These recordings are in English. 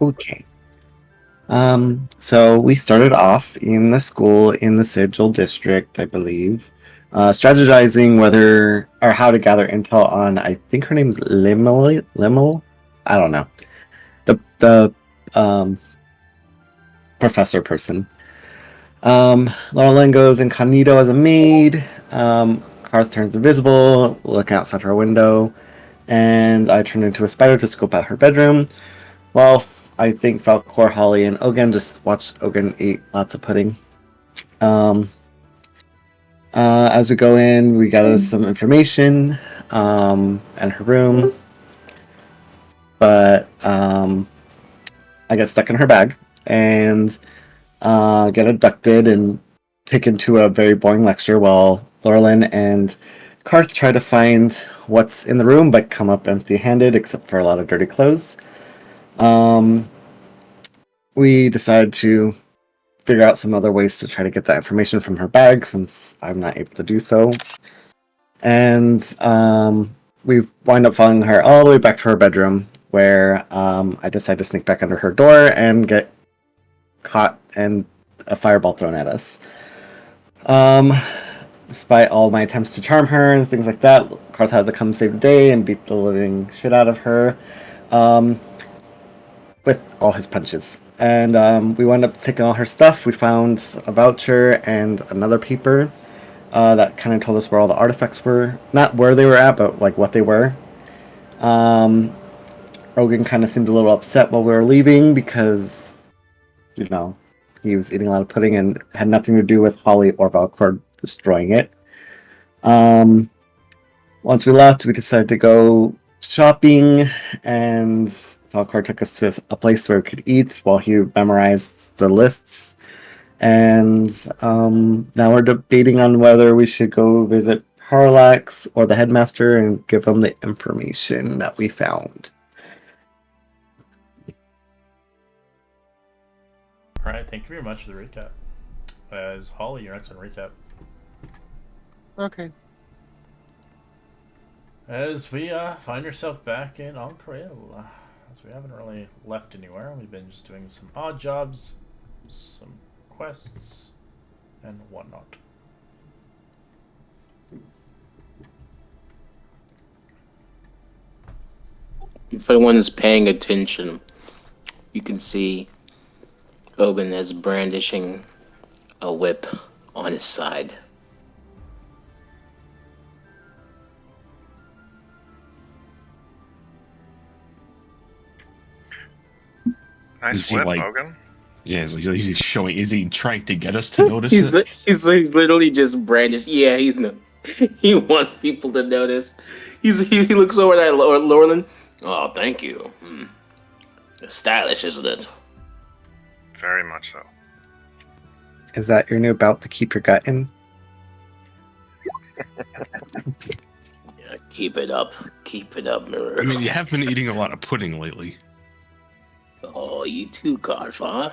Okay. So we started off in the school in the Sigil district, I believe, strategizing whether or how to gather intel on. I think her name's Limel. Limel. I don't know. The professor person. Laurelyn goes incognito as a maid. Karth turns invisible, looking outside her window, and I turn into a spider to scope out her bedroom. Well, I think Falcor, Holly, and Ogan just watch Ogan eat lots of pudding. Um, as we go in, we gather some information in her room, but I get stuck in her bag and get abducted and taken to a very boring lecture while Laurelyn and Karth try to find what's in the room but come up empty-handed except for a lot of dirty clothes. We decide to figure out some other ways to try to get that information from her bag since I'm not able to do so. And we wind up following her all the way back to her bedroom where I decide to sneak back under her door and get caught and a fireball thrown at us. Despite all my attempts to charm her and things like that, Karth had to come save the day and beat the living shit out of her with all his punches. And we wound up taking all her stuff. We found a voucher and another paper that kind of told us where all the artifacts were. Not where they were at, but like what they were. Rogan kind of seemed a little upset while we were leaving because, you know, he was eating a lot of pudding and had nothing to do with Holly or Valcord destroying it. Once we left, we decided to go shopping, and Valcord took us to a place where we could eat while he memorized the lists. And now we're debating on whether we should go visit Harlax or the headmaster and give them the information that we found. Alright, thank you very much for the recap. As Holly, you're next on recap. Okay. As we find yourself back in Ankarail, as we haven't really left anywhere, we've been just doing some odd jobs, some quests, and whatnot. If anyone is paying attention, you can see Ogun is brandishing a whip on his side. Nice whip, Ogun. Yeah, he's showing. Is he trying to get us to notice it? He's literally just brandished. Yeah, he's no. He wants people to notice. He looks over at Laurelyn. Oh, thank you. It's stylish, isn't it? Very much so. Is that your new belt to keep your gut in? Yeah, keep it up, Mirror. I mean, you have been eating a lot of pudding lately. Oh, you too, Garf, huh?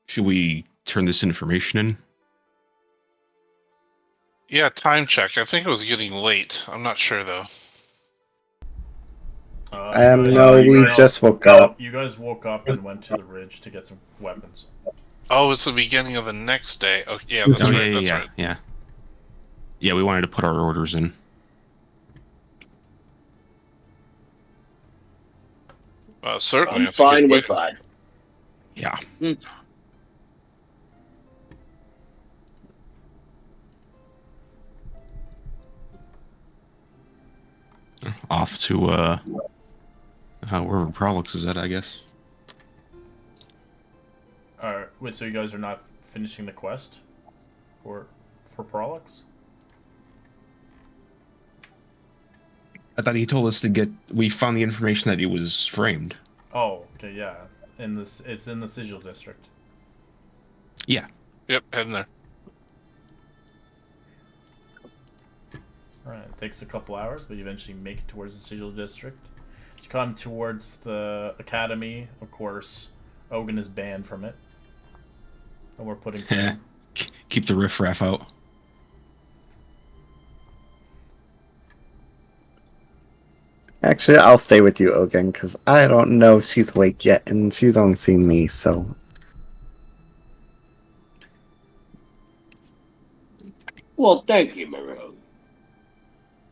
Should we turn this information in? Yeah, time check. I think it was getting late. I'm not sure though. No, we just woke up. You guys woke up and went to the ridge to get some weapons. Oh, it's the beginning of the next day. Oh, yeah, that's right. That's right. Yeah. Yeah, we wanted to put our orders in. Certainly. I'm fine with that. Yeah. Off to wherever Prolix is at, I guess. Wait, so you guys are not finishing the quest for Prolix? I thought he told us to get. We found the information that he was framed. Oh, okay, yeah. It's in the Sigil district. Yeah. Yep, heading there. Alright, it takes a couple hours, but you eventually make it towards the Sigil district. You come towards the academy, of course. Ogun is banned from it. No more pudding. Yeah. Keep the riffraff out. Actually, I'll stay with you, Ogan, because I don't know if she's awake yet, and she's only seen me, so. Well, thank you, Marone.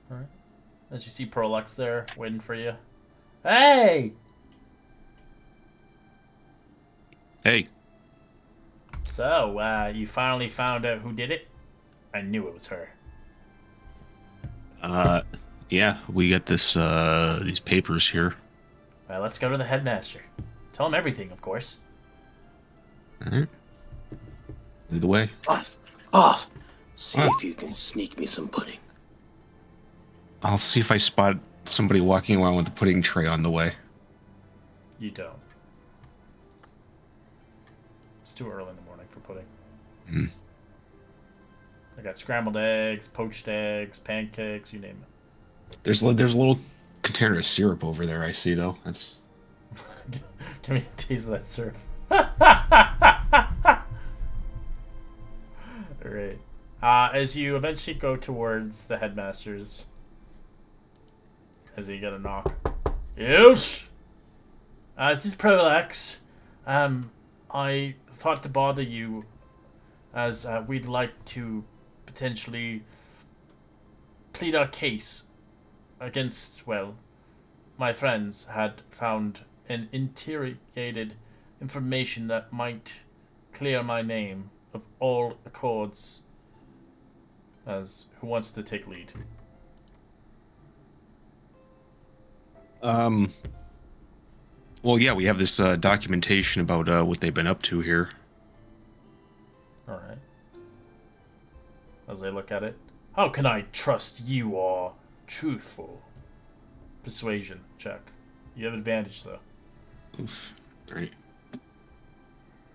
Alright. As you see Prolux there, waiting for you. Hey! Hey. So, you finally found out who did it? I knew it was her. Yeah, we got these papers here. Well, let's go to the headmaster. Tell him everything, of course. All right. Lead the way. Off. See if you can sneak me some pudding. I'll see if I spot somebody walking around with a pudding tray on the way. You don't. It's too early in the morning for pudding. Hmm. I got scrambled eggs, poached eggs, pancakes, you name it. There's a little container of syrup over there. I see though. That's Give me a taste of that syrup. Alright. As you eventually go towards the headmasters, as you get a knock. Yes! This is Prolax. I thought to bother you as we'd like to potentially plead our case against, well, my friends had found and interrogated information that might clear my name of all accords. As who wants to take lead? Well, yeah, we have this documentation about what they've been up to here. Alright. As I look at it. How can I trust you are truthful? Persuasion check. You have advantage though. Oof. All right.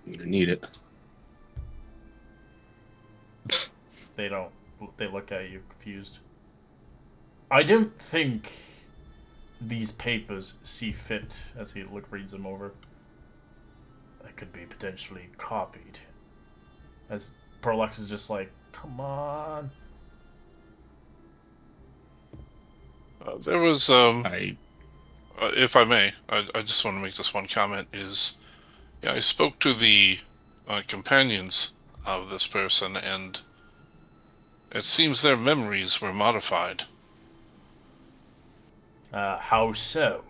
I'm gonna need it. They don't. They look at you confused. I don't think these papers see fit, as he reads them over. They could be potentially copied. As Perlux is just like, come on. There was, I if I may, I just want to make this one comment. Yeah, I spoke to the companions of this person, and it seems their memories were modified. How so?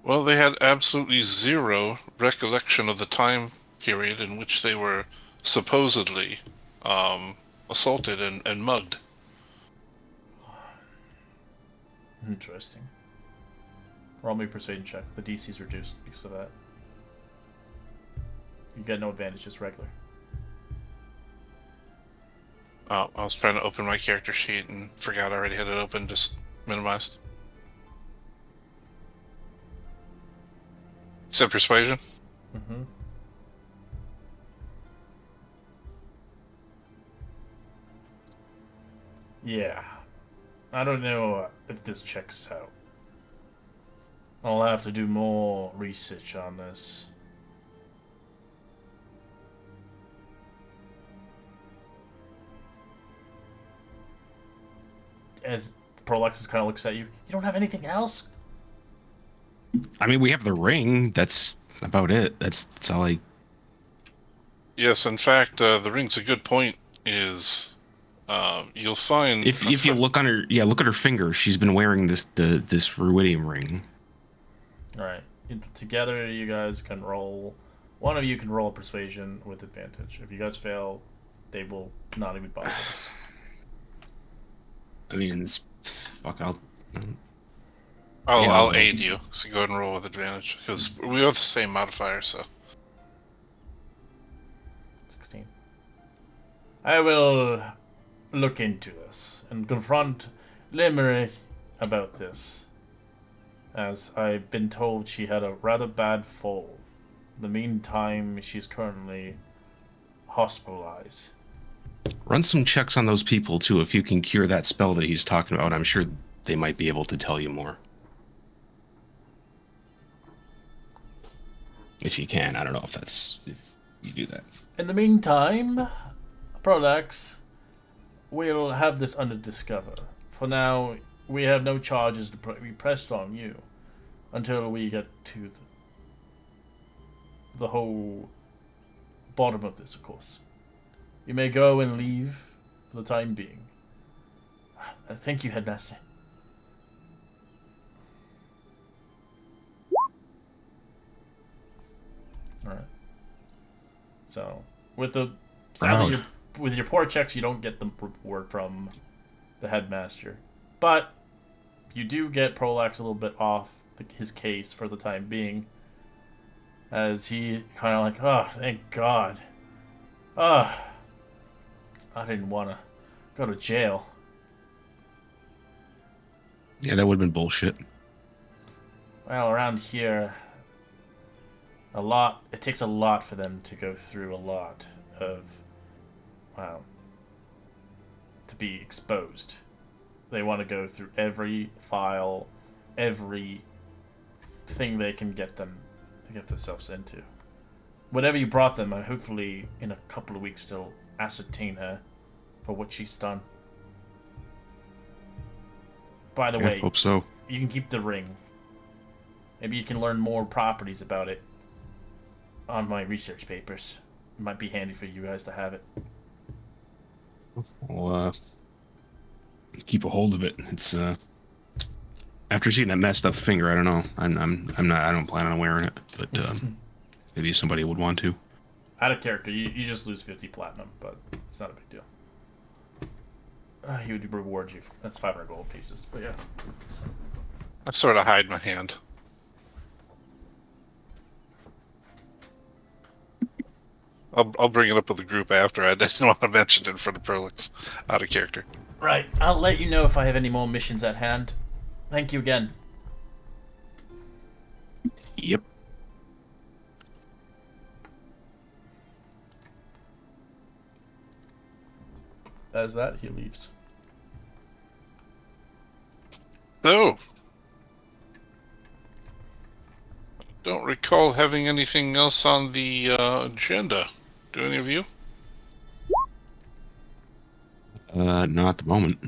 Well, they had absolutely zero recollection of the time period in which they were supposedly assaulted and mugged. Interesting. Roll me a persuasion check. The DC's reduced because of that. You get no advantage, just regular. I was trying to open my character sheet and forgot I already had it open, just minimized. Said persuasion? Mm-hmm. Yeah. I don't know if this checks out. I'll have to do more research on this. As Prolexus kind of looks at you, you don't have anything else? mean, we have the ring. That's about it. That's all I. Yes, in fact, the ring's a good point. You'll find If you look on her, yeah, look at her finger. She's been wearing this ruidium ring. Alright. Together, you guys can roll. One of you can roll persuasion with advantage. If you guys fail, they will not even bother this. I mean, it's fuck. I'll Yeah. aid you. So go ahead and roll with advantage because we have the same modifier. So 16. I will look into this and confront Limerick about this, as I've been told she had a rather bad fall. In the meantime, she's currently hospitalized. Run some checks on those people too. If you can cure that spell that he's talking about, I'm sure they might be able to tell you more. If you can, I don't know if that's. You do that. In the meantime, Prodax, we'll have this under discover. For now, we have no charges to be pressed on you until we get to the whole bottom of this, of course. You may go and leave for the time being. Thank you, Headmaster. Alright. So, with the sadly, with your poor checks, you don't get the reward from the Headmaster. But you do get Prolax a little bit off his case for the time being. As he kind of like, oh, thank God. I didn't want to go to jail. Yeah, that would have been bullshit. Well, around here, it takes a lot for them to go through a lot of, wow, to be exposed. They want to go through every file, every thing they can get themselves into. Whatever you brought them, hopefully in a couple of weeks they'll ascertain her for what she's done. By the way, hope so. You can keep the ring. Maybe you can learn more properties about it on my research papers. It might be handy for you guys to have it. Well, keep a hold of it. It's after seeing that messed up finger, I don't know. I'm not. I don't plan on wearing it, but maybe somebody would want to. Out of character, you just lose 50 platinum, but it's not a big deal. He would reward you. That's 500 gold pieces, but yeah. I sort of hide my hand. I'll bring it up with the group after. I didn't want to mention it for the Prolix. Out of character. Right. I'll let you know if I have any more missions at hand. Thank you again. Yep. As that, he leaves. So, don't recall having anything else on the agenda. Do any of you? Not at the moment.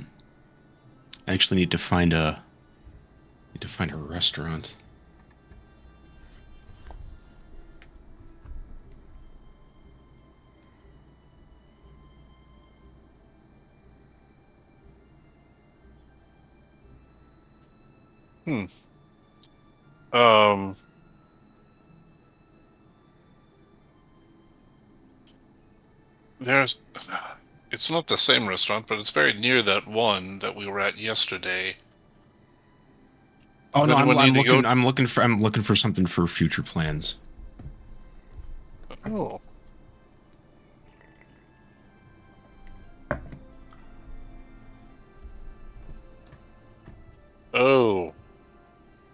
I actually need to find a restaurant. Um. There's. It's not the same restaurant, but it's very near that one that we were at yesterday. Oh Does no, anyone need to go- I'm looking for something for future plans. Oh. Oh.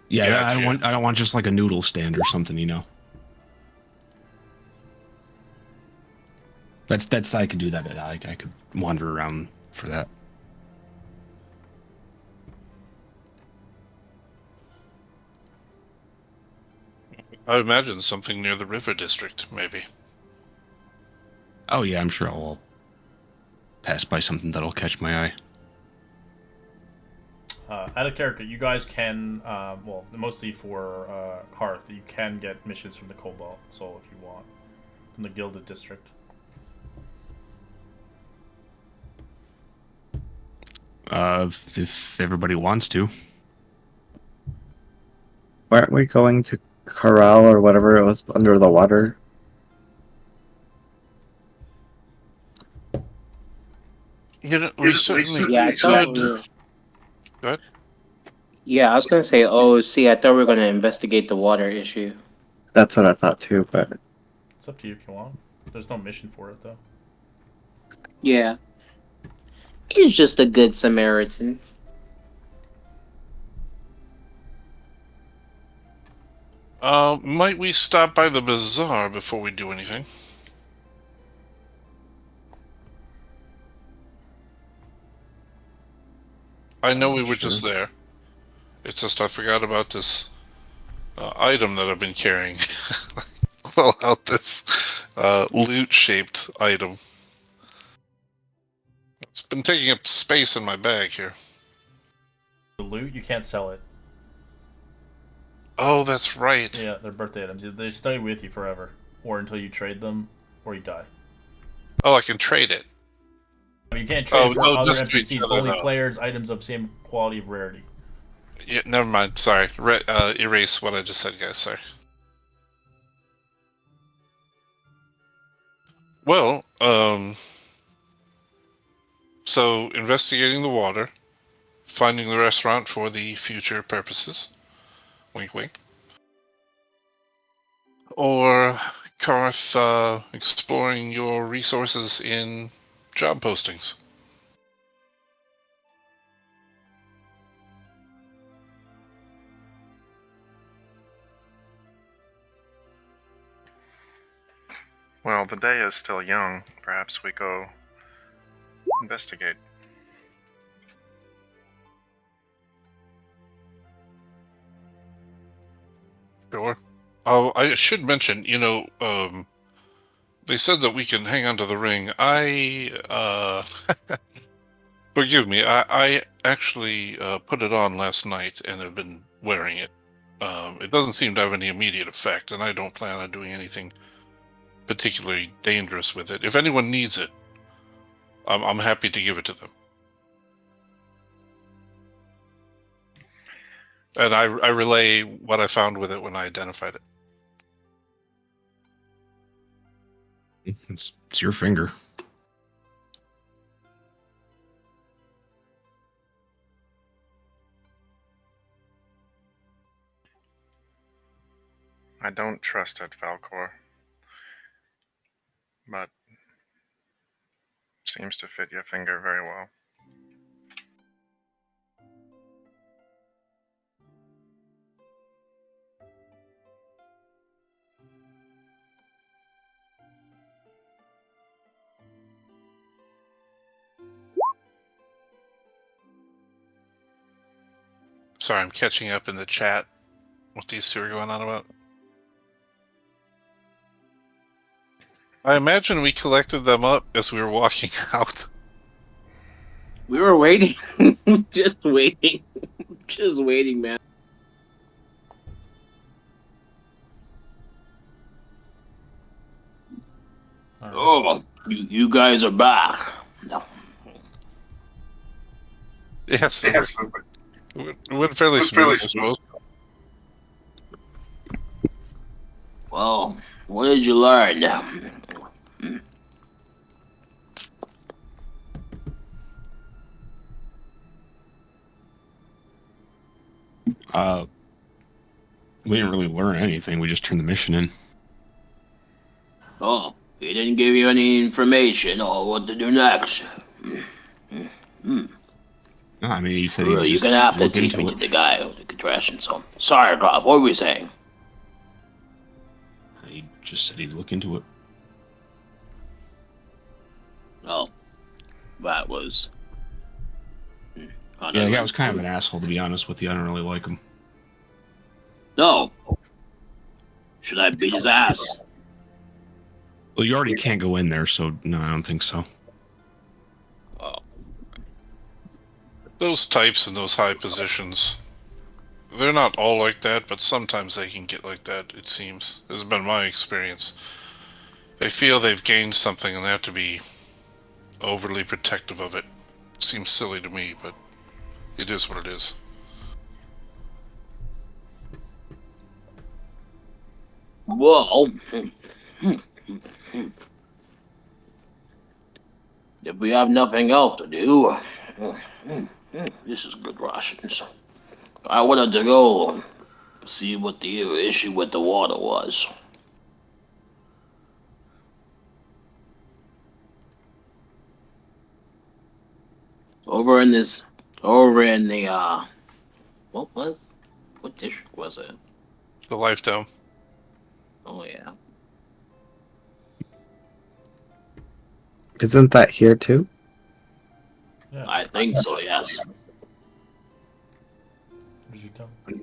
Yeah, Gotcha. I don't want just like a noodle stand or something, you know. That's I could do that. I could wander around for that. I imagine something near the River District, maybe. Oh yeah, I'm sure I'll pass by something that'll catch my eye. Out of character, you guys can, well, mostly for Karth, you can get missions from the Cobalt Soul if you want, from the Gilded District. If everybody wants to. Weren't we going to Corral or whatever it was under the water? You know, we certainly Yeah, I thought could. we were. Go ahead. Yeah, I was gonna say, oh, see, I thought we were gonna investigate the water issue. That's what I thought too, but It's up to you if you want. There's no mission for it, though. Yeah. He's just a good Samaritan. Might we stop by the bazaar before we do anything? I know we were just Sure. there. It's just I forgot about this item that I've been carrying. Pull out this loot-shaped item. It's been taking up space in my bag here. The loot, you can't sell it. Oh, that's right. Yeah, they're birthday items. They stay with you forever, or until you trade them, or you die. Oh, I can trade it. You can't trade Oh, it for no, other just to each NPCs. other, Only though. players, items of same quality of rarity. Yeah, never mind. Sorry. Erase what I just said, guys. Sorry. Well, so investigating the water, finding the restaurant for the future purposes. Wink, wink. Or Karth, exploring your resources in job postings. Well, the day is still young. Perhaps we go investigate. Sure. Oh, I should mention, they said that we can hang onto the ring. Forgive me, I actually put it on last night and have been wearing it. It doesn't seem to have any immediate effect, and I don't plan on doing anything particularly dangerous with it. If anyone needs it, I'm happy to give it to them. And I relay what I found with it when I identified it. It's your finger. I don't trust it, Falcor. But seems to fit your finger very well. Sorry, I'm catching up in the chat. What these two are going on about. I imagine we collected them up as we were walking out. We were waiting. Just waiting. Just waiting, man. All right. Oh, you guys are back. No. Yes, it went fairly smooth, I suppose. Well, what did you learn? We didn't really learn anything. We just turned the mission in. Oh, he didn't give you any information or what to do next. No, I mean, he said he'd You're just gonna have to look teach into me it. the guy who could ration some. Sorry, Groff, what were we saying? He just said he'd look into it. Oh, that was. Yeah, the guy was kind of an asshole, to be honest with you. I don't really like him. No. Should I beat his ass? Well, you already can't go in there, so no, I don't think so. Oh. Those types in those high positions, they're not all like that, but sometimes they can get like that, it seems. This has been my experience. They feel they've gained something and they have to be overly protective of it. Seems silly to me, but it is what it is. Well, if we have nothing else to do, this is good rations. I wanted to go see what the issue with the water was. Over in the what district was it? The Life Dome. Oh yeah. Isn't that here too? Yeah. I think so, yes. Where's your tongue?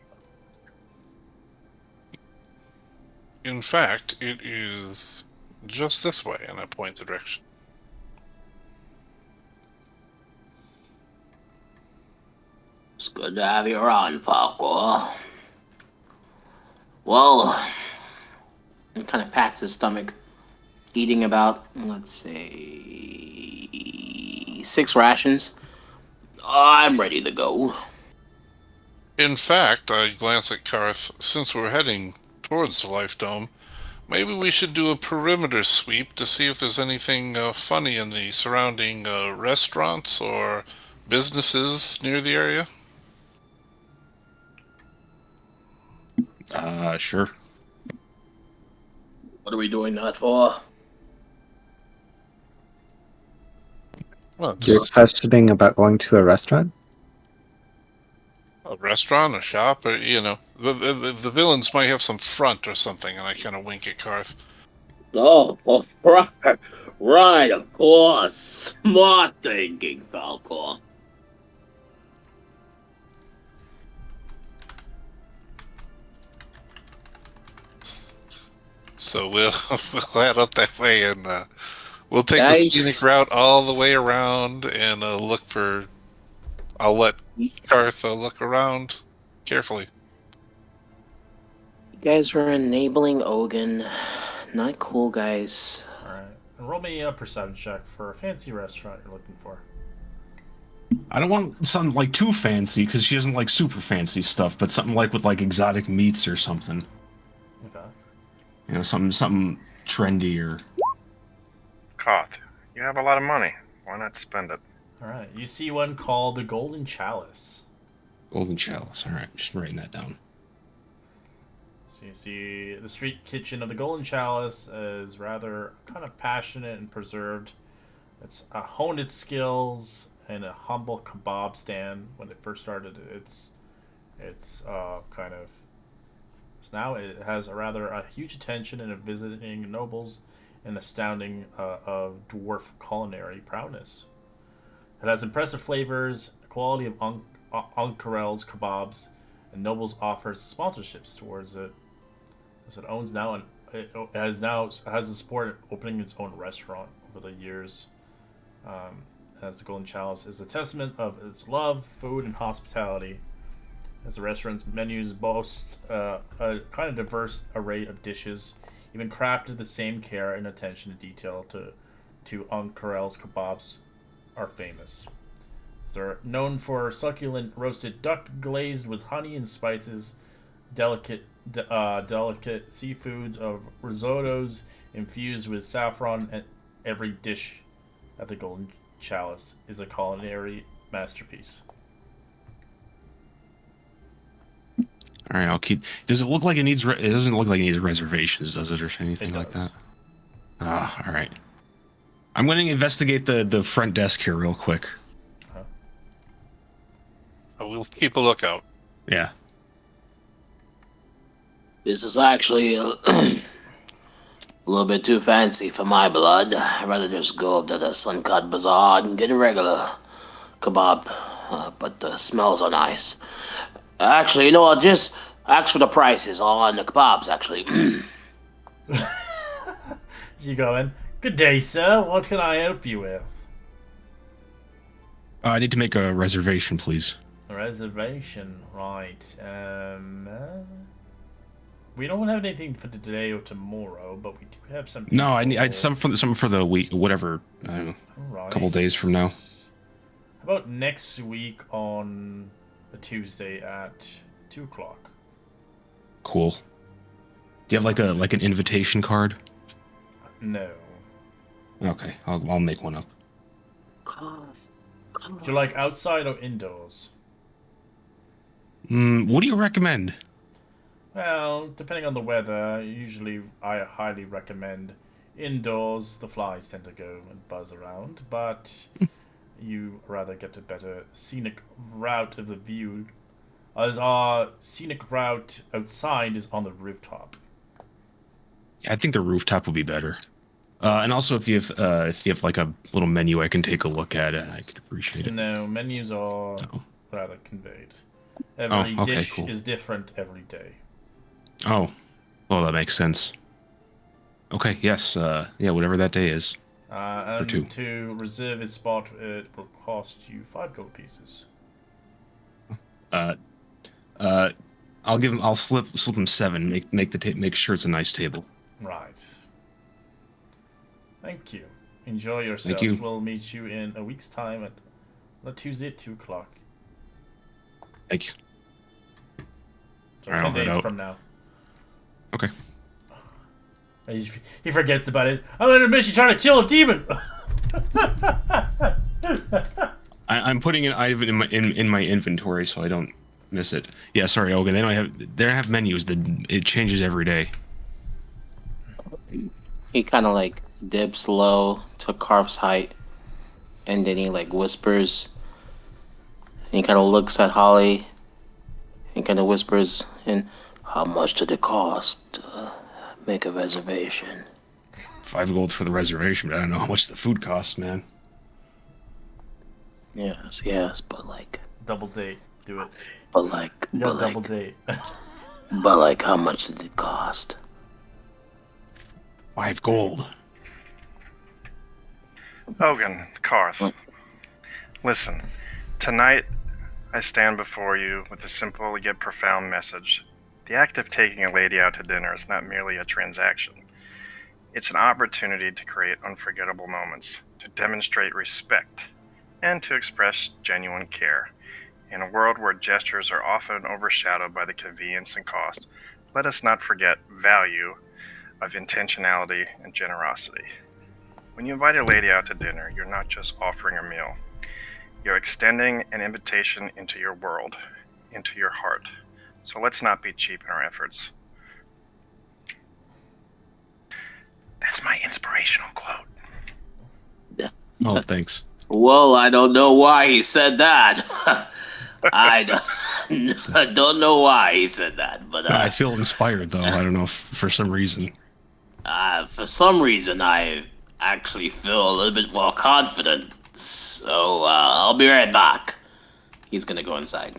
In fact, it is just this way, and I point the direction. It's good to have you around, Falco. Well, he kind of pats his stomach, eating about, let's say, 6 rations. I'm ready to go. In fact, I glance at Karth. Since we're heading towards the Life Dome, maybe we should do a perimeter sweep to see if there's anything funny in the surrounding restaurants or businesses near the area. Sure. What are we doing that for? Well, You're just questioning about going to a restaurant? a restaurant, a shop, or the villains might have some front or something, and I kind of wink at Karth. Oh, right, right, of course. Smart thinking, Falco. So we'll we'll head up that way, and we'll take the scenic Guys, route all the way around, and look for. I'll let Karth look around carefully. you guys are enabling Ogun. Not cool, guys. Alright. And roll me a perception check for a fancy restaurant you're looking for. I don't want something like too fancy because she doesn't like super fancy stuff, but something like with like exotic meats or something. Okay. You know, something trendy or. Koth, you have a lot of money. Why not spend it? Alright. You see one called the Golden Chalice. Golden Chalice. All right, just writing that down. So you see the street kitchen of the Golden Chalice is rather kind of passionate and preserved. It's honed its skills in a humble kebab stand when it first started. It's kind of so now it has a huge attention in visiting nobles and astounding of dwarf culinary prowess. It has impressive flavors, quality of Unkarel's kebabs, and nobles offers sponsorships towards it. As it owns now and it has the support opening its own restaurant over the years. As the Golden Chalice is a testament of its love, food, and hospitality. As the restaurant's menus boast a kind of diverse array of dishes, even crafted with the same care and attention to detail to Unkarel's kebabs are famous. They're known for succulent roasted duck glazed with honey and spices, delicate seafoods of risottos infused with saffron, and every dish at the Golden Chalice is a culinary masterpiece. All right, I'll keep. Does it look like it needs? It doesn't look like it needs reservations, does it, or anything like does. that? Ah, all right. I'm going to investigate the front desk here real quick. We'll keep a lookout. Yeah. This is actually a little bit too fancy for my blood. I'd rather just go up to the Suncut Bazaar and get a regular kebab. But the smells are nice. Actually, you know what? Just ask for the prices on the kebabs, actually. So you go in. Good day, sir. What can I help you with? I need to make a reservation, please. A reservation, right? We don't have anything for today or tomorrow, but we do have some. No, I need something for the week, whatever. I don't know, Right. a couple days from now. How about next week on a Tuesday at 2:00? Cool. Do you have like an invitation card? No. Okay, I'll make one up. Would you like outside or indoors? What do you recommend? Well, depending on the weather, usually I highly recommend indoors. The flies tend to go and buzz around, but you rather get a better scenic route of the view, as our scenic route outside is on the rooftop. I think the rooftop would be better. And also, if you have like a little menu I can take a look at, I could appreciate it. No, menus are rather conveyed. Oh, Every okay, dish cool. is different every day. Oh, well, that makes sense. Okay, yes. Yeah, whatever that day is. For two. And to reserve his spot, it will cost you 5 gold pieces. Uh, uh, I'll give him. I'll slip him 7. Make sure it's a nice table. Right. Thank you. Enjoy Thank yourselves. you. We'll meet you in a week's time at the Tuesday at 2 o'clock. Thank you. So Alright, 10 I'll head days out. from now. Okay. He forgets about it. I'm on a mission trying to kill a demon! I'm putting an item in my inventory so I don't miss it. Yeah, sorry. Okay, they don't have menus that it changes every day. He kind of like dips low to Carv's height, and then he like whispers. And he kind of looks at Holly, and kind of whispers, "And how much did it cost to make a reservation?" 5 gold for the reservation, but I don't know how much the food costs, man. Yes, but like, Double date. Do it. but like, You but got double like, date. but like, how much did it cost? 5 gold. Ogun, Karth, listen. Tonight, I stand before you with a simple yet profound message. The act of taking a lady out to dinner is not merely a transaction. It's an opportunity to create unforgettable moments, to demonstrate respect, and to express genuine care. In a world where gestures are often overshadowed by the convenience and cost, let us not forget value of intentionality and generosity. When you invite a lady out to dinner, you're not just offering a meal. You're extending an invitation into your world, into your heart. So let's not be cheap in our efforts. That's my inspirational quote. Oh, thanks. Well, I don't know why he said that. I don't know why he said that, but I feel inspired though. I don't know if, for some reason. for some reason, I actually feel a little bit more confident. So I'll be right back. He's gonna go inside.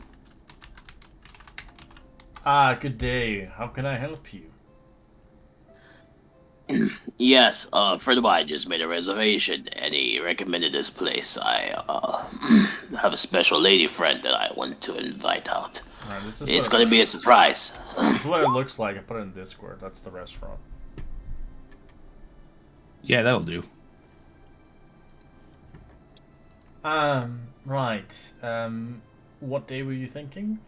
Good day. How can I help you? Yes, friend of mine just made a reservation, and he recommended this place. I have a special lady friend that I want to invite out. Alright, this is It's what gonna be a surprise. this is what it looks like. I put it in Discord. That's the restaurant. Yeah, that'll do. Right. What day were you thinking?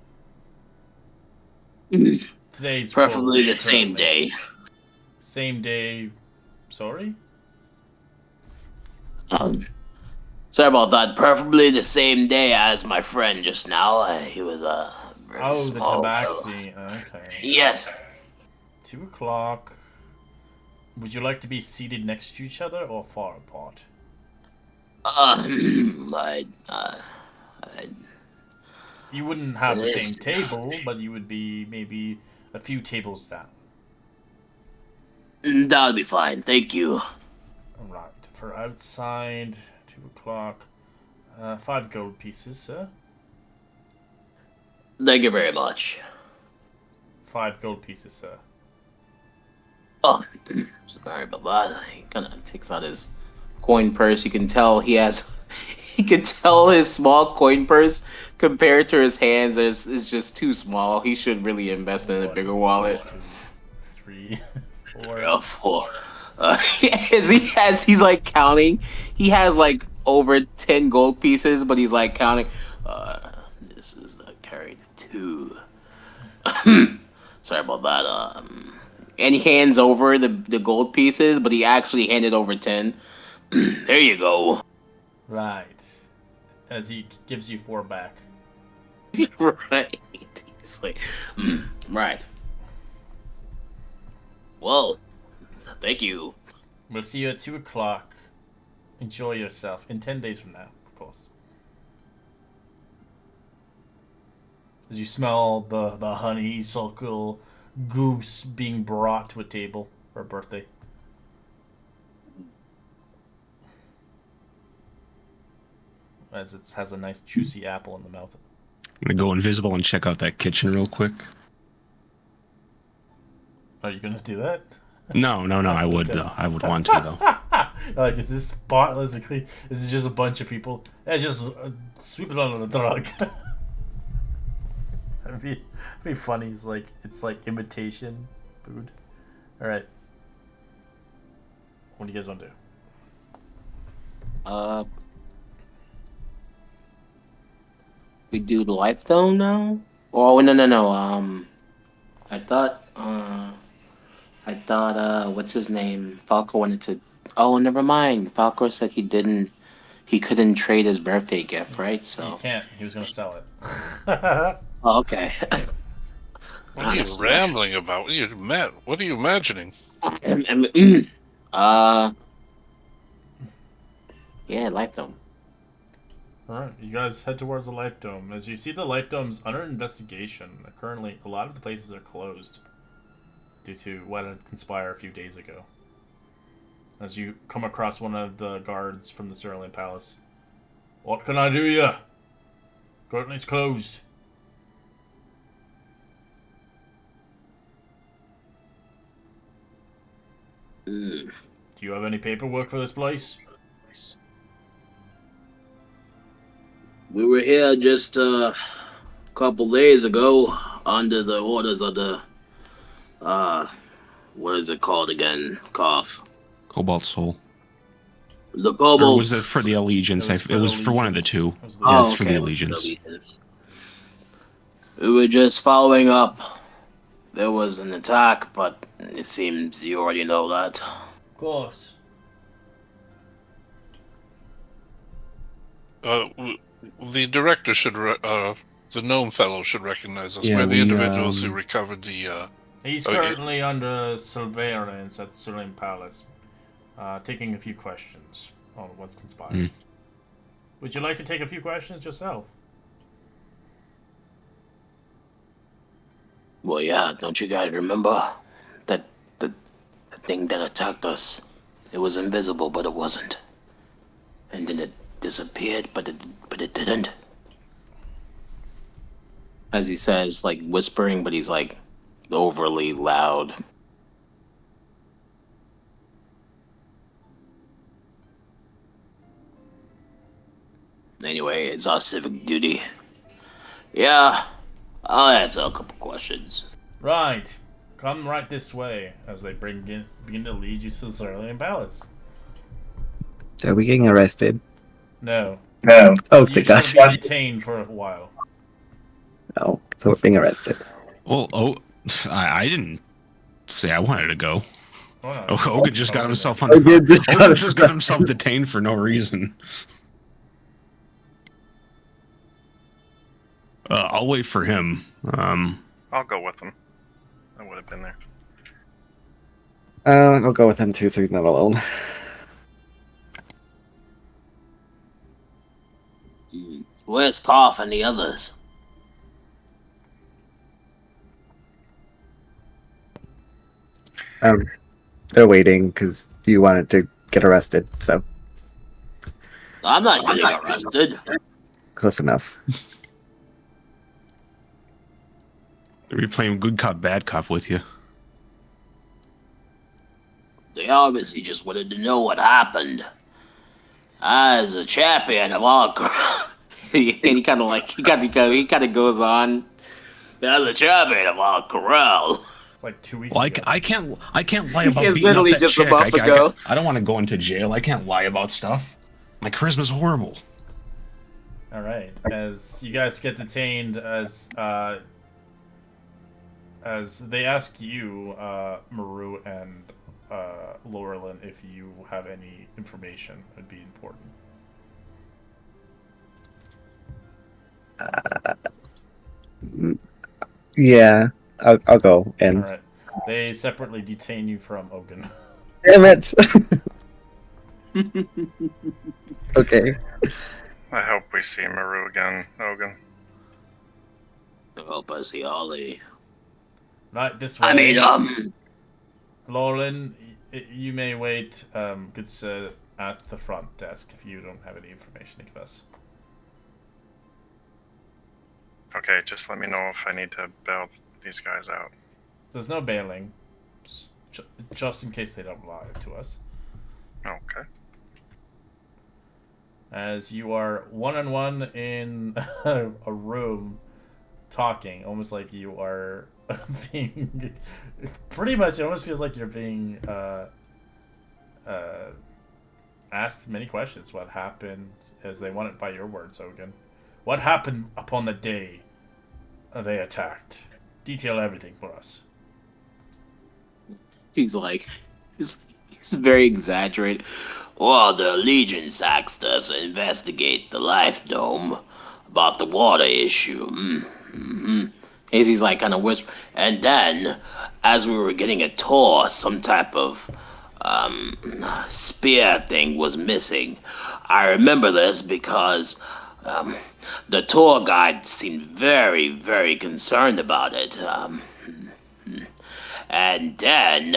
Today's Preferably full, the same currently. day. Same day. Sorry? Sorry about that. Preferably the same day as my friend just now. He was a very Oh, the small fellow. tabaxi. Okay. Yes. 2 o'clock. Would you like to be seated next to each other or far apart? I, You wouldn't have the Yes. same table, but you would be maybe a few tables down. that'll be fine. Thank you. Alright. For outside, 2 o'clock. 5 gold pieces, sir. Thank you very much. 5 gold pieces, sir. Oh, sorry about that. He kind of takes out his coin purse. You can tell he has. You can tell his small coin purse compared to his hands is just too small. He should really invest in a bigger wallet. 2, 3, 4. Four. He's like counting. He has like over 10 gold pieces, but he's like counting. This is carried 2. Sorry about that. And he hands over the gold pieces, but he actually handed over 10. There you go. Right. As he gives you 4 back. Right. He's like, right. Well, thank you. We'll see you at 2 o'clock. Enjoy yourself. In 10 days from now, of course. As you smell the honeysuckle goose being brought to a table for a birthday. As it has a nice juicy apple in the mouth. I'm gonna go invisible and check out that kitchen real quick. Are you gonna do that? No, I would Okay. though. I would want to though. Like, is this spotless and clean? Is this just a bunch of people? Yeah, just sweep it under the rug. It'd be funny. It's like imitation food. All right. What do you guys want to do? We do the life dome now? Oh no. I thought what's his name? Falco wanted to. Oh, never mind. Falco said he couldn't trade his birthday gift, right? You So. can't. He was gonna sell it. Oh, okay. What are you Honestly. rambling about? What are you imagining? Uh, yeah, life dome. Alright, you guys head towards the Life Dome. As you see, the Life Dome's under investigation. Currently, a lot of the places are closed due to what had conspired a few days ago. As you come across one of the guards from the Cerulean Palace. What can I do ya? Currently's closed. Mm. Do you have any paperwork for this place? We were here just a couple days ago under the orders of the what is it called again? Cough. Cobalt Soul. The Or was it kobolds. for the Allegiance? It was for one of the two. It was the Yes, Oh, for okay. the Allegiance. We were just following up. There was an attack, but it seems you already know that. Of course. The director the gnome fellow should recognize us. Yeah, We're the we, individuals who recovered the. He's Oh, yeah. currently under surveillance at the Cerulean Palace, taking a few questions on what's conspired. Mm. Would you like to take a few questions yourself? Well, yeah, don't you guys remember that the thing that attacked us? It was invisible, but it wasn't. And then it disappeared, but it didn't. As he says, like whispering, but he's like overly loud. Anyway, it's our civic duty. Yeah, I'll answer a couple questions. Right. Come right this way as they begin to lead you to the Cerulean Palace. Are we getting arrested? No. Oh, You thank God. shall be detained for a while. Oh, so we're being arrested. Well, I didn't say I wanted to go. Oh, no, Ogun just got himself on. Ogun Just got himself detained for no reason. I'll wait for him. I'll go with him. I would have been there. I'll go with him too, so he's not alone. Where's Cough and the others? They're waiting because you wanted to get arrested, so I'm not getting arrested. close enough. We're playing good cop, bad cop with you. They obviously just wanted to know what happened. As a champion of all, he kind of goes on. As a champion of all corral. It's like 2 weeks Well, ago. I can't lie about It's beating up literally that just a chick. month ago. I don't want to go into jail. I can't lie about stuff. My charisma's horrible. All right. As you guys get detained, as they ask you, Maru and Laurelin, if you have any information, would be important. Yeah, I'll go in. All right. They separately detain you from Ogun. Damn it! Okay. I hope we see Maru again, Ogun. I hope I see Ollie. Right this way. I mean, Laurelin, you may wait, good sir, at the front desk if you don't have any information to give us. Okay, just let me know if I need to bail these guys out. There's no bailing. just in case they don't lie to us. Okay. As you are one-on-one in a room talking, almost like you are being pretty much. It almost feels like you're being asked many questions. What happened, as they want it by your words, Hogan? What happened upon the day they attacked? Detail everything for us. He's like, he's very exaggerated. Well, the Legion asked us to investigate the Life Dome about the water issue. Mm-hmm. He's like kind of whisper, and then as we were getting a tour, some type of spear thing was missing. I remember this because the tour guide seemed very, very concerned about it. And then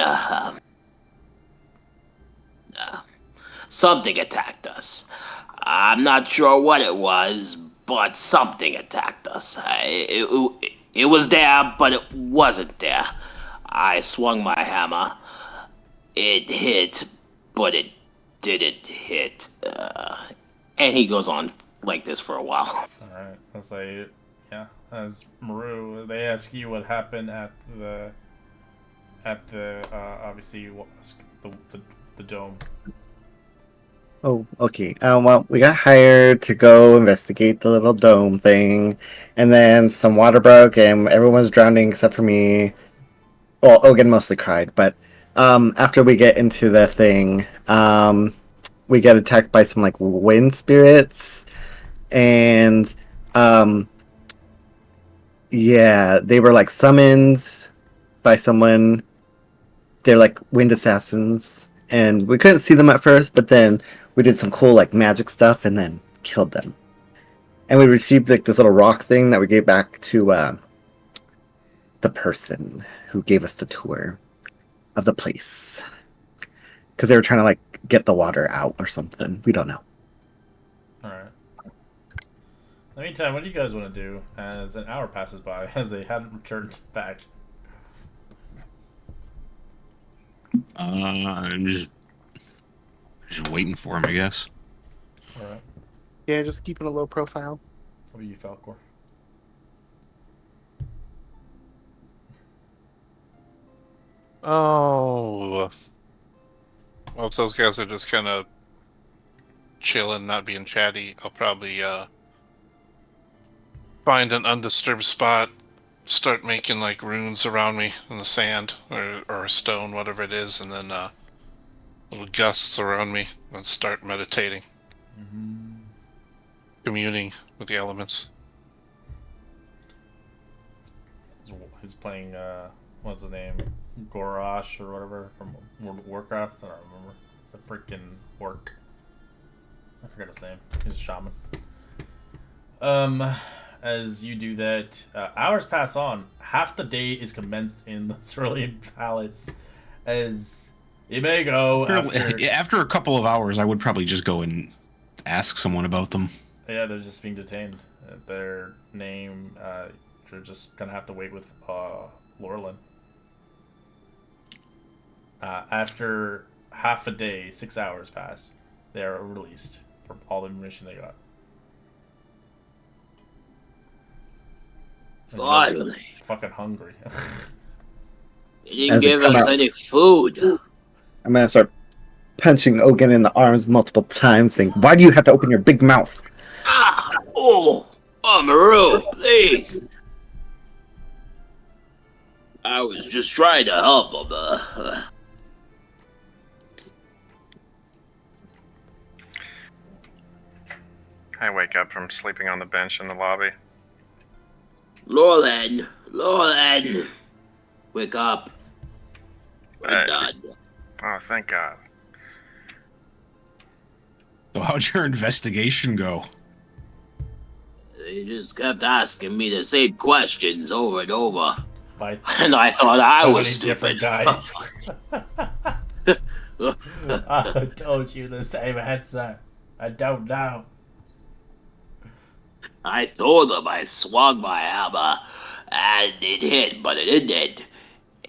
something attacked us. I'm not sure what it was, but something attacked us. It was there, but it wasn't there. I swung my hammer. It hit, but it didn't hit. And he goes on like this for a while. Alright, as they, yeah, as Maru, they ask you what happened at the, obviously, the dome. Oh, okay. Well, we got hired to go investigate the little dome thing, and then some water broke, and everyone's drowning except for me. Well, Ogan mostly cried, but after we get into the thing, we get attacked by some like wind spirits, and yeah, they were like summoned by someone. They're like wind assassins, and we couldn't see them at first, but then we did some cool like magic stuff and then killed them. And we received like this little rock thing that we gave back to the person who gave us the tour of the place, because they were trying to like get the water out or something. We don't know. Alright. In the meantime, what do you guys want to do as an hour passes by, as they hadn't returned back? I'm just waiting for him, I guess. Alright. Yeah, just keeping a low profile. What about you, Falcor? Oh. Well, if those guys are just kind of chilling, not being chatty, I'll probably find an undisturbed spot, start making like runes around me in the sand or a stone, whatever it is, and then little gusts around me and start meditating, communing with the elements. He's playing, what's the name? Gorosh or whatever from World of Warcraft? I don't remember. The freaking orc. I forgot his name. He's a shaman. As you do that, hours pass on. Half the day is commenced in the Cerulean Palace. As you may go After a couple of hours, I would probably just go and ask someone about them. Yeah, they're just being detained. Their name, you're just gonna have to wait with Laurelin. After half a day, 6 hours pass, they are released for all the information they got. Finally. Fucking hungry. He didn't As it give come us out. any food. I'm gonna start punching Ogan in the arms multiple times, saying, "Why do you have to open your big mouth?" Oh, Maru, please. I was just trying to help him. I wake up from sleeping on the bench in the lobby. Laurelin, wake up. We're Hey. done. Oh, thank God. So how'd your investigation go? They just kept asking me the same questions over and over. By And I thought I so was many stupid. different guys. I told you the same answer. I don't know. I told them I swung my hammer and it hit, but it didn't.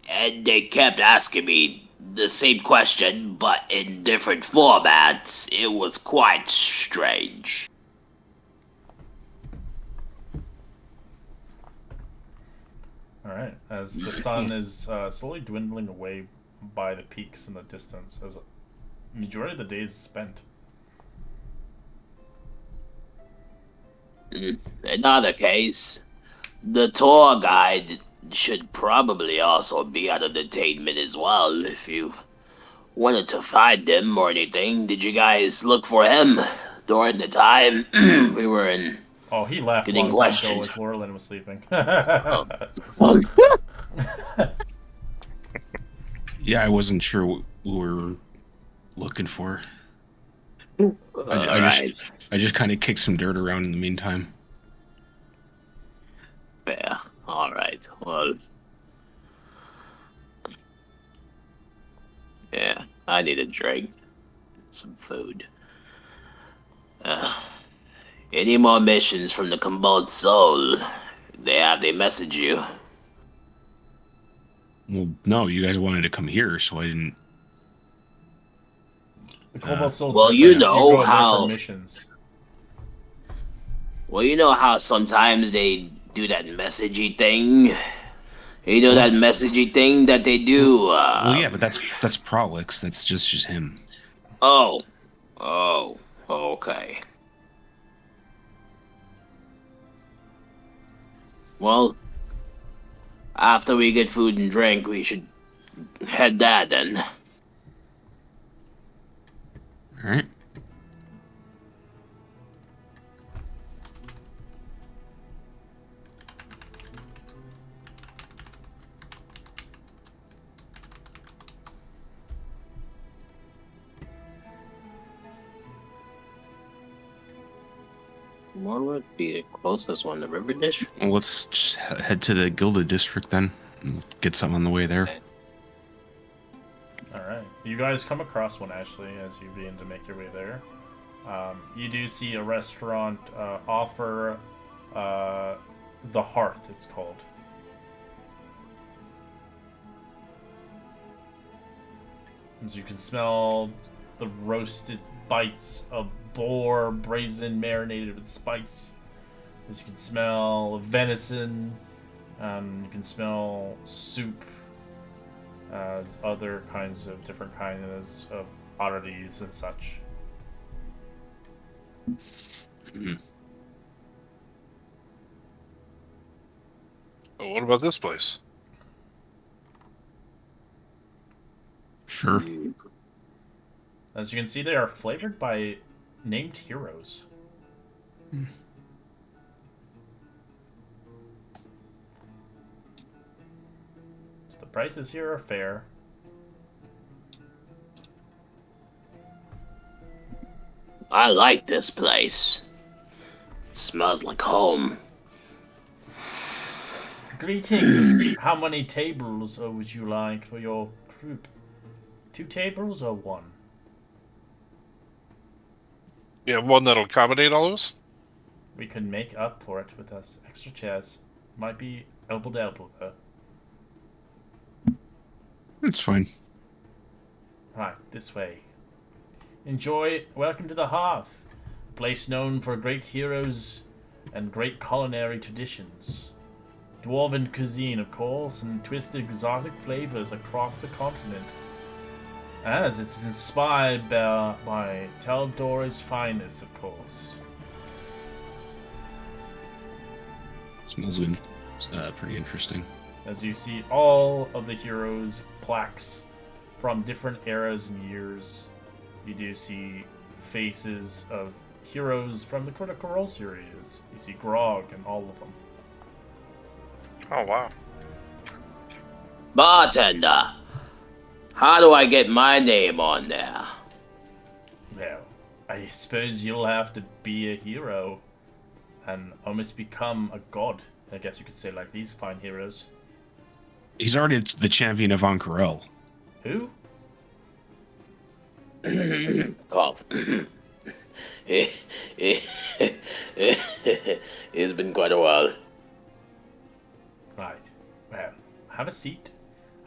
and they kept asking me the same question, but in different formats. It was quite strange. All right. As the sun is slowly dwindling away by the peaks in the distance, as a majority of the day is spent. In either case, the tour guide should probably also be out of detainment as well. If you wanted to find him or anything, did you guys look for him during the time we were in Oh, he left getting long time ago questioned? as Lorelin was sleeping. Yeah, I wasn't sure what we were looking for. I, All I right, just I just kind of kicked some dirt around in the meantime. fair. All right. Well, yeah, I need a drink, some food. Uh, any more missions from the Combined Soul? They message you. Well, no, you guys wanted to come here, so I didn't. The Cobalt Soul's Well, different. You go there for missions. Well, you know how sometimes they do that messagey thing. You know Well, that messagey thing that they do. Well, yeah, but that's Prolix. That's just him. Oh, oh, okay. Well, after we get food and drink, we should head that then. All right. What would be the closest one? The River District? Well, let's just head to the Gilded District then. And get something on the way there. All right. You guys come across one actually as you begin to make your way there. You do see a restaurant offer the Hearth. It's called. As you can smell the roasted bites of boar, brazen, marinated with spice. As you can smell venison. You can smell soup. As other kinds of different kinds of oddities and such. Mm-hmm. Oh, what about this place? Sure. As you can see, they are flavored by named heroes. So the prices here are fair. I like this place. It smells like home. Greetings. How many tables would you like for your group? 2 tables or 1? Yeah, one that'll accommodate all of us? We can make up for it with us extra chairs. Might be elbow to elbow though. That's fine. Right, this way. Enjoy. Welcome to the Hearth, a place known for great heroes and great culinary traditions. Dwarven cuisine, of course, and twisted exotic flavors across the continent. As it's inspired by Tal'Dor's finest, of course. Smells good. Pretty interesting. As you see all of the heroes' plaques from different eras and years. You do see faces of heroes from the Critical Role series. You see Grog and all of them. Oh, wow. Bartender, how do I get my name on there? Well, I suppose you'll have to be a hero and almost become a god. I guess you could say, like these fine heroes. He's already the champion of Ankarel. Who? Cough. It's been quite a while. Right. Well, have a seat.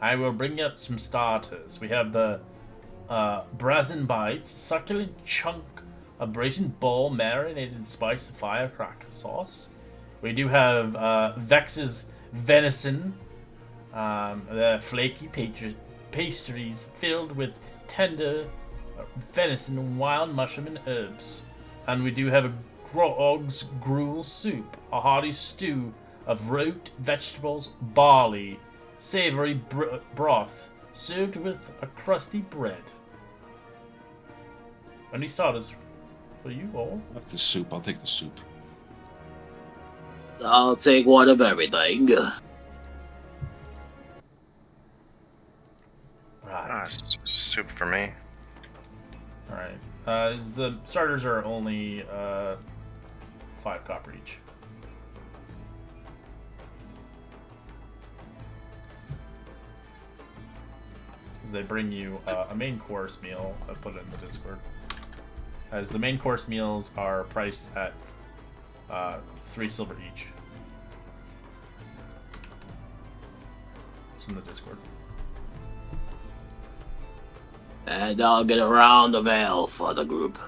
I will bring up some starters. We have the brazen bites, succulent chunk of brazen ball marinated in spiced firecracker sauce. We do have Vex's venison, the flaky pastries filled with tender venison, wild mushroom, and herbs. And we do have a grog's gruel soup, a hearty stew of root vegetables, barley, savory broth, served with a crusty bread. Any starters for you all? The soup. I'll take the soup. I'll take one of everything. Right. Soup for me. Alright. The starters are only 5 copper each. As they bring you a main course meal, I put it in the Discord. As the main course meals are priced at 3 silver each. It's in the Discord. And I'll get a round of ale for the group.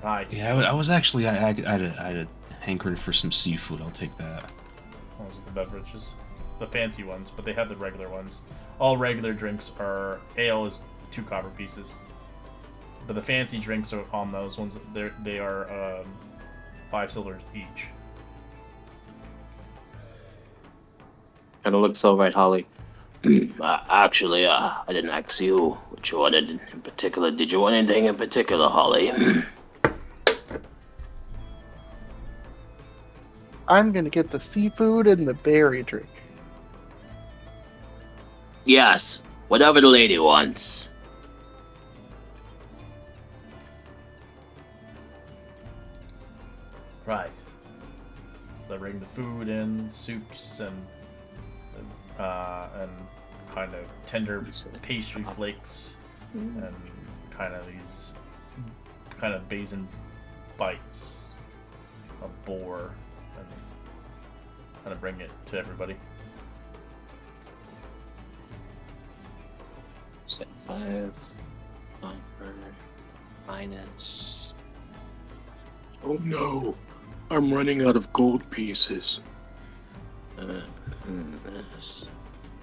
Right. Yeah, I was actually I had a hankering for some seafood. I'll take that. Those are the beverages. The fancy ones, but they have the regular ones. All regular drinks are... Ale is 2 copper pieces. But the fancy drinks are on those ones, they are 5 silver each. Kind of looks all right, Holly. Actually, I didn't ask you what you wanted in particular. Did you want anything in particular, Holly? I'm gonna get the seafood and the berry drink. Yes, whatever the lady wants. Right. So they bring the food in, soups and kind of tender pastry flakes and kind of these kind of basin bites of boar and kind of bring it to everybody. Set 5 minus. Oh no, I'm running out of gold pieces.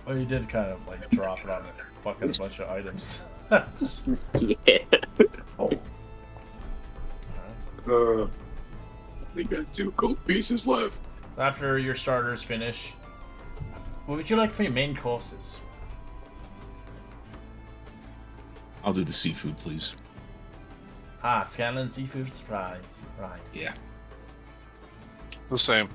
Oh, you did kind of like drop it on a fucking bunch of items. Yeah. We got 2 gold pieces left. After your starters finish, what would you like for your main courses? I'll do the seafood, please. Ah, Scanlan seafood surprise. Right. Yeah. The same.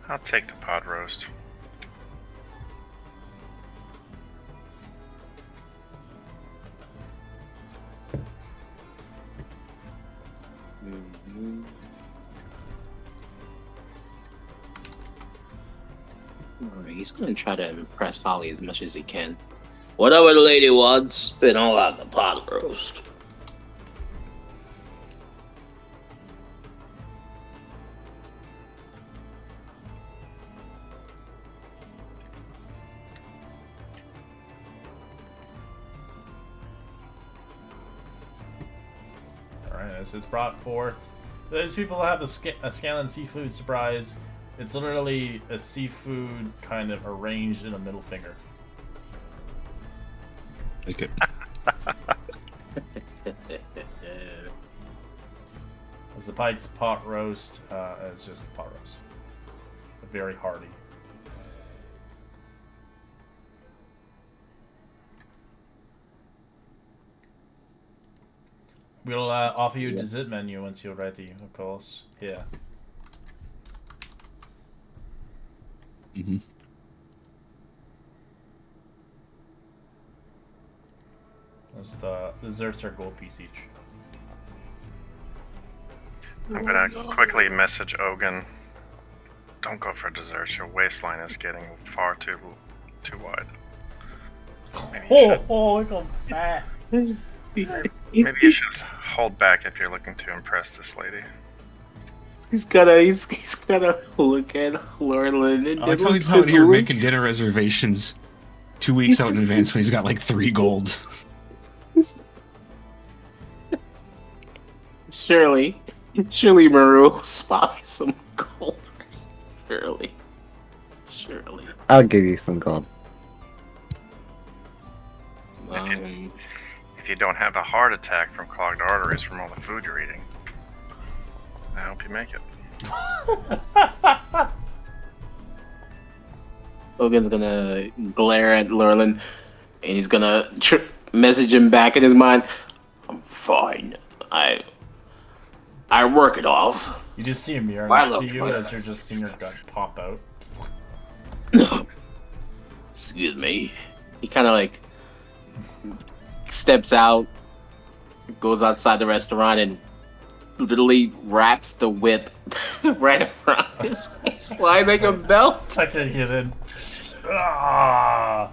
I'll take the pod roast. Alright, he's gonna try to impress Holly as much as he can. Whatever the lady wants, then I'll have the pot roast. Alright, as it's brought forth. Those people have the Scanlan seafood surprise. It's literally a seafood kind of arranged in a middle finger. Like it. As the Pike's pot roast is just pot roast. Very hearty. We'll offer you a dessert menu once you're ready, of course. Here. Mm-hmm. The desserts are gold piece each. I'm gonna quickly message Ogun. Don't go for desserts. Your waistline is getting far too wide. Maybe you should. Oh, look how fat. Maybe you should hold back if you're looking to impress this lady. He's gotta look at Lorland and I like then how look he's out here look. making dinner reservations 2 weeks out in advance when he's got like 3 gold. Surely Maru will spot some gold. Surely. I'll give you some gold. If you don't have a heart attack from clogged arteries from all the food you're eating, I hope you make it. Logan's gonna glare at Lurlin, and he's gonna message him back in his mind. I'm fine. I work it off. You just see a mirror Why next to look you like as you're just seeing your gut pop out. Excuse me. He kind of like steps out, goes outside the restaurant, and literally wraps the whip right around his waistline like a belt. Second hidden. Ah!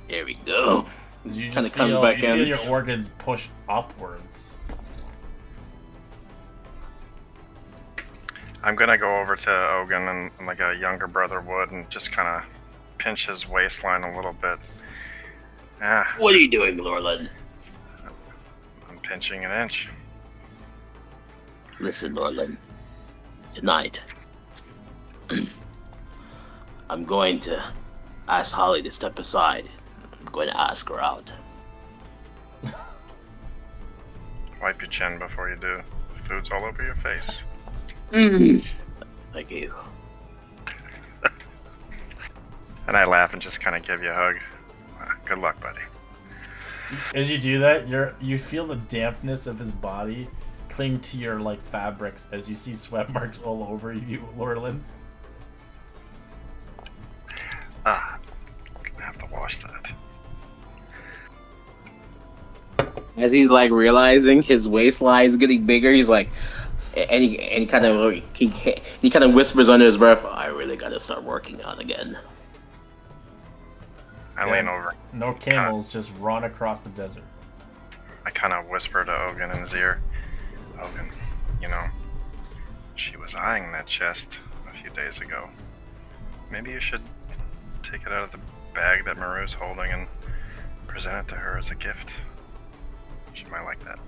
There we go. You Kinda just comes feel, back you feel in. your organs push upwards. I'm gonna go over to Ogun and like a younger brother would and just kind of pinch his waistline a little bit. What are you doing, Lorland? I'm pinching an inch. Listen, Lorland. Tonight, I'm going to ask Holly to step aside. I'm going to ask her out. Wipe your chin before you do. Food's all over your face. Thank you. And I laugh and just kind of give you a hug. Good luck, buddy. As you do that, you feel the dampness of his body cling to your like fabrics as you see sweat marks all over you, Lorland. I'm gonna have to wash that. As he's like realizing his waistline is getting bigger, he's like, and he kind of he kind of whispers under his breath, "I really gotta start working out again." I lean over. No camels just run across the desert. I kind of whisper to Ogun in his ear. Ogun, you know, she was eyeing that chest a few days ago. Maybe you should take it out of the bag that Maru's holding and present it to her as a gift. She might like that.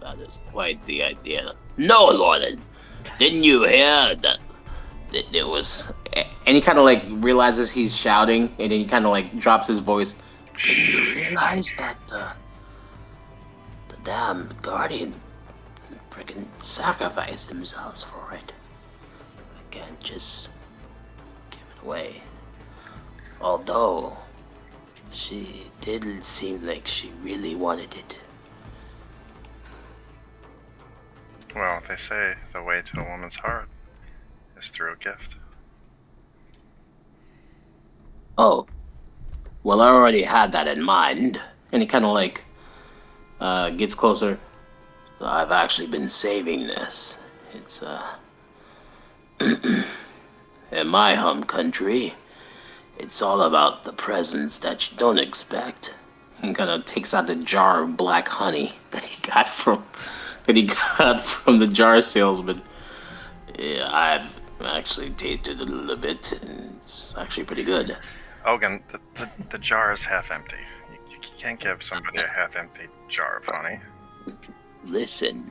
That is quite the idea. No, Lorland, didn't you hear that there was? And he kind of like realizes he's shouting, and then he kind of like drops his voice. Did you realize that the damn guardian freaking sacrificed themselves for it? I can't just give it away. Although she didn't seem like she really wanted it. Well, they say the way to a woman's heart is through a gift. Oh, well, I already had that in mind. And he kind of like gets closer. I've actually been saving this. It's in my home country, it's all about the presents that you don't expect. He kind of takes out the jar of black honey that he got from the jar salesman. Yeah, I've actually tasted it a little bit, and it's actually pretty good. Ogun, the jar is half empty. You can't give somebody a half empty jar of honey. Listen,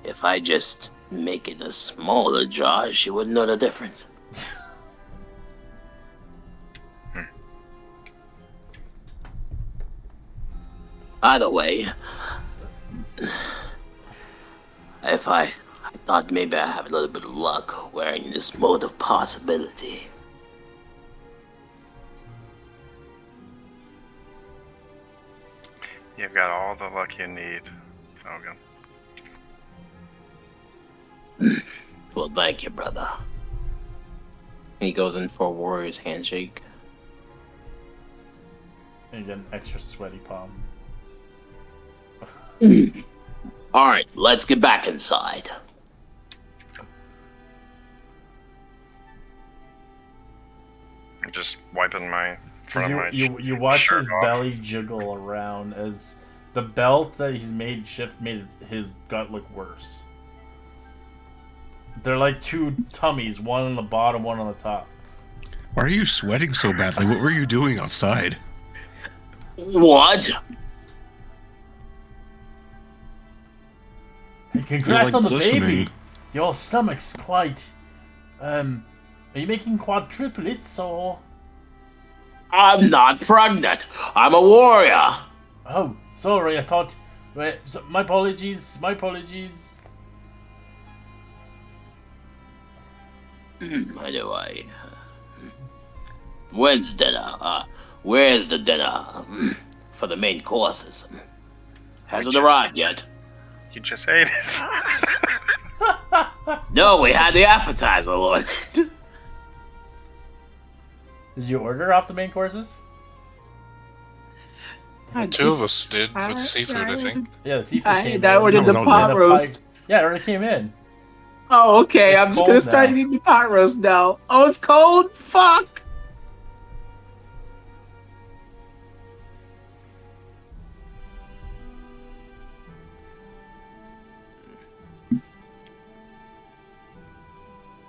if I just make it a smaller jar, she wouldn't know the difference. Either way, if I thought maybe I have a little bit of luck wearing this mode of possibility. You've got all the luck you need, Ogun. Well, thank you, brother. He goes in for a warrior's handshake. And you get an extra sweaty palm. Alright, let's get back inside. I'm just wiping my front of my You watch shirt his off. belly jiggle around as the belt that he's made his gut look worse. They're like two tummies, one on the bottom, one on the top. Why are you sweating so badly? What were you doing outside? What? Hey, congrats like on the glistening. baby. Your stomach's quite. Are you making quadruplets or? I'm not pregnant. I'm a warrior. Oh, sorry. I thought. Wait, so, my apologies. My apologies. Anyway, when's dinner? Where's the dinner for the main courses? Hasn't arrived yet. You just ate it. No, we had the appetizer, Lord. Did you order off the main courses? Two of us did with seafood, I think. Yeah, the seafood came in. I ordered the No, pot the roast. pie- Yeah, it already came in. Oh, okay. It's I'm just cold gonna start now. eating the pot roast now. Oh, it's cold? Fuck!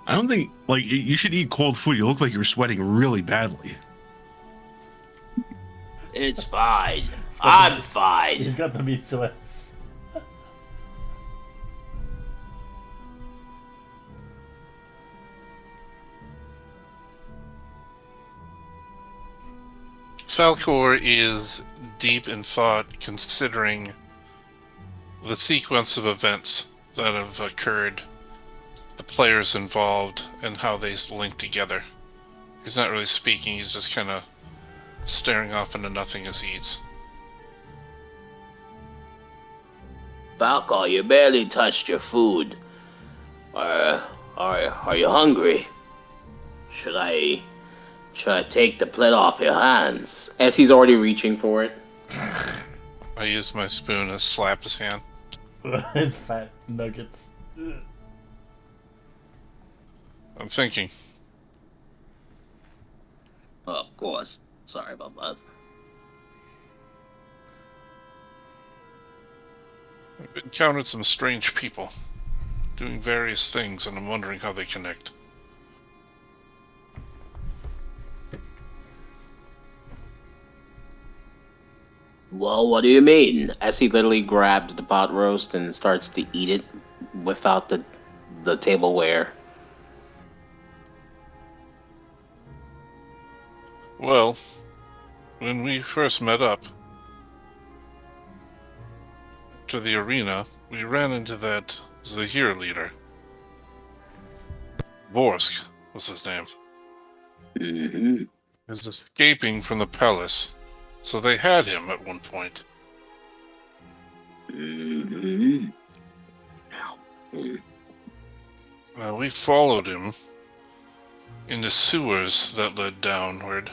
I don't think you should eat cold food. You look like you're sweating really badly. It's fine. got I'm the- fine. He's got the meat sweats. Falcor is deep in thought, considering the sequence of events that have occurred, the players involved, and how they link together. He's not really speaking, he's just kind of staring off into nothing as he eats. Falco, you barely touched your food. Are you hungry? Should I take the plate off your hands? As he's already reaching for it. I use my spoon and slap his hand. His fat nuggets. I'm thinking. Oh, of course. Sorry about that. I've encountered some strange people doing various things, and I'm wondering how they connect. Well, what do you mean? As he literally grabs the pot roast and starts to eat it without the tableware. Well, when we first met up to the arena, we ran into that Zahir leader. Borsk was his name. Mm-hmm. He was escaping from the palace, so they had him at one point. Mm-hmm. We followed him in the sewers that led downward.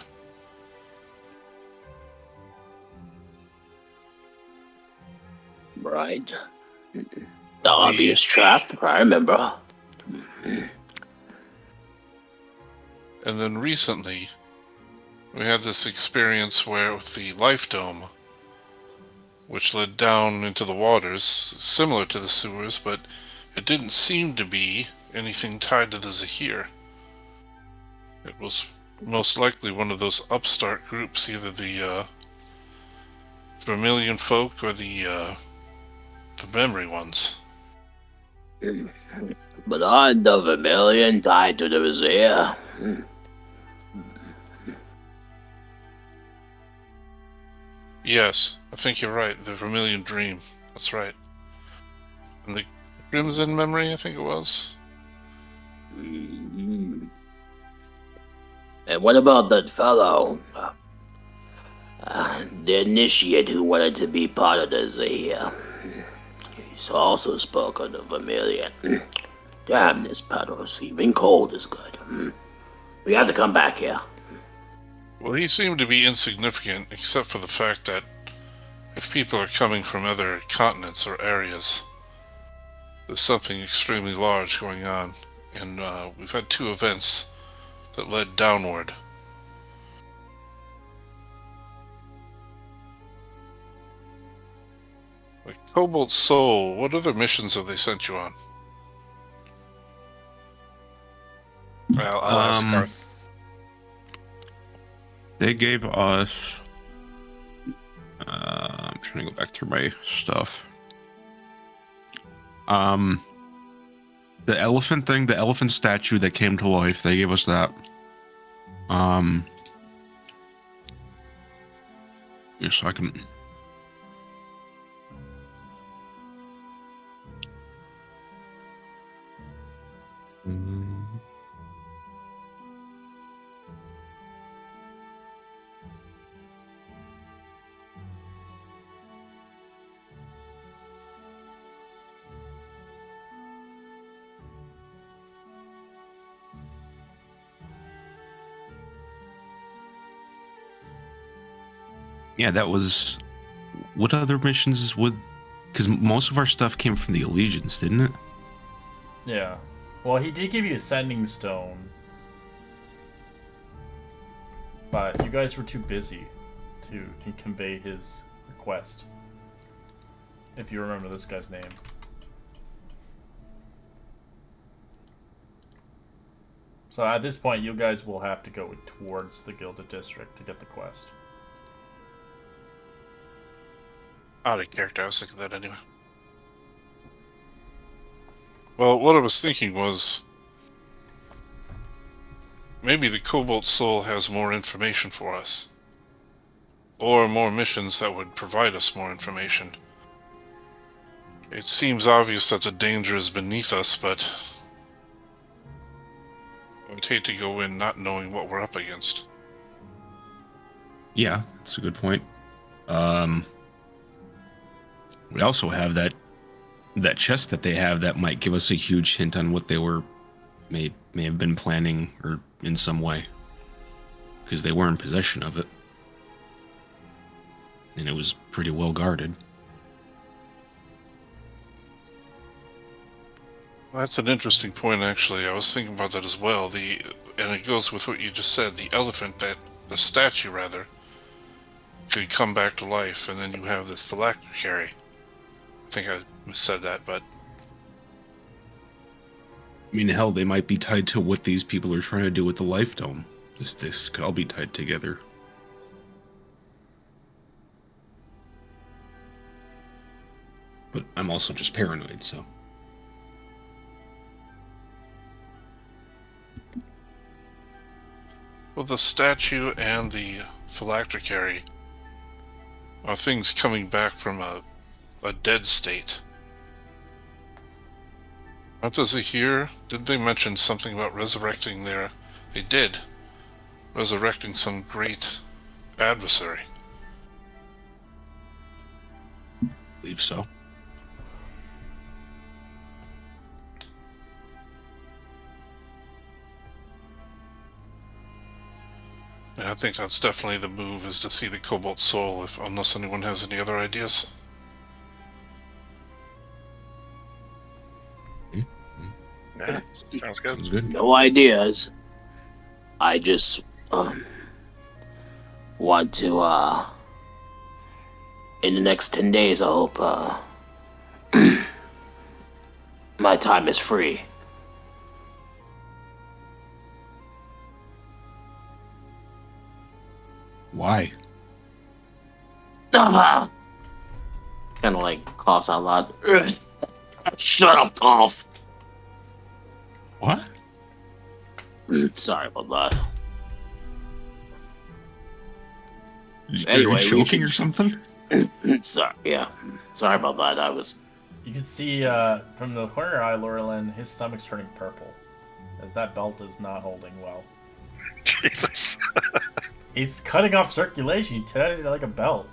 Right. The obvious trap, I remember. And then recently, we had this experience where with the Life Dome, which led down into the waters, similar to the sewers, but it didn't seem to be anything tied to the Zahir. It was most likely one of those upstart groups, either the Vermilion folk or the memory ones. But aren't the Vermilion tied to the Vizier? Yes, I think you're right. The Vermilion Dream. That's right. And the Crimson Memory, I think it was. Mm-hmm. And what about that fellow? The initiate who wanted to be part of the Zahir. He's also spoke of the Vermilion. Damn, this paddle's even cold is good. We have to come back here. Well, he seemed to be insignificant, except for the fact that if people are coming from other continents or areas, there's something extremely large going on. And we've had two events that led downward. Cobalt Soul, what other missions have they sent you on? I'll ask Garth. They gave us. I'm trying to go back through my stuff. The elephant thing, the elephant statue that came to life, they gave us that. Yes, I can. Yeah, that was. What other missions would? Because most of our stuff came from the Allegiance, didn't it? Yeah. Well, he did give you a sending stone, but you guys were too busy to convey his request. If you remember this guy's name. So at this point, you guys will have to go towards the Gilded District to get the quest. Out of character, I was thinking that anyway. Well, what I was thinking was maybe the Cobalt Soul has more information for us. Or more missions that would provide us more information. It seems obvious that the danger is beneath us, but I would hate to go in not knowing what we're up against. Yeah, that's a good point. We also have that chest that they have that might give us a huge hint on what they may have been planning or in some way, because they were in possession of it, and it was pretty well guarded. That's an interesting point, actually. I was thinking about that as well. And it goes with what you just said. The statue, could come back to life, and then you have this phylactery. I think I said that, but I mean, hell, they might be tied to what these people are trying to do with the Life Dome. This could all be tied together. But I'm also just paranoid, so. well, the statue and the phylactery are things coming back from a dead state. What does it here? Did they mention something about resurrecting They did. Resurrecting some great adversary. I believe so. And I think that's definitely the move, is to see the Cobalt Soul, unless anyone has any other ideas. Yeah, sounds good. Sounds good. No ideas. I just want to in the next 10 days, I hope my time is free. Why? Kind of like coughs out loud. Shut up, cough. What? Sorry about that. Are Anyway, you we choking should- or something? Sorry, yeah. Sorry about that. I was. You can see from the corner of your eye, Laurelin, his stomach's turning purple, as that belt is not holding well. Jesus. He's cutting off circulation. He tied it like a belt.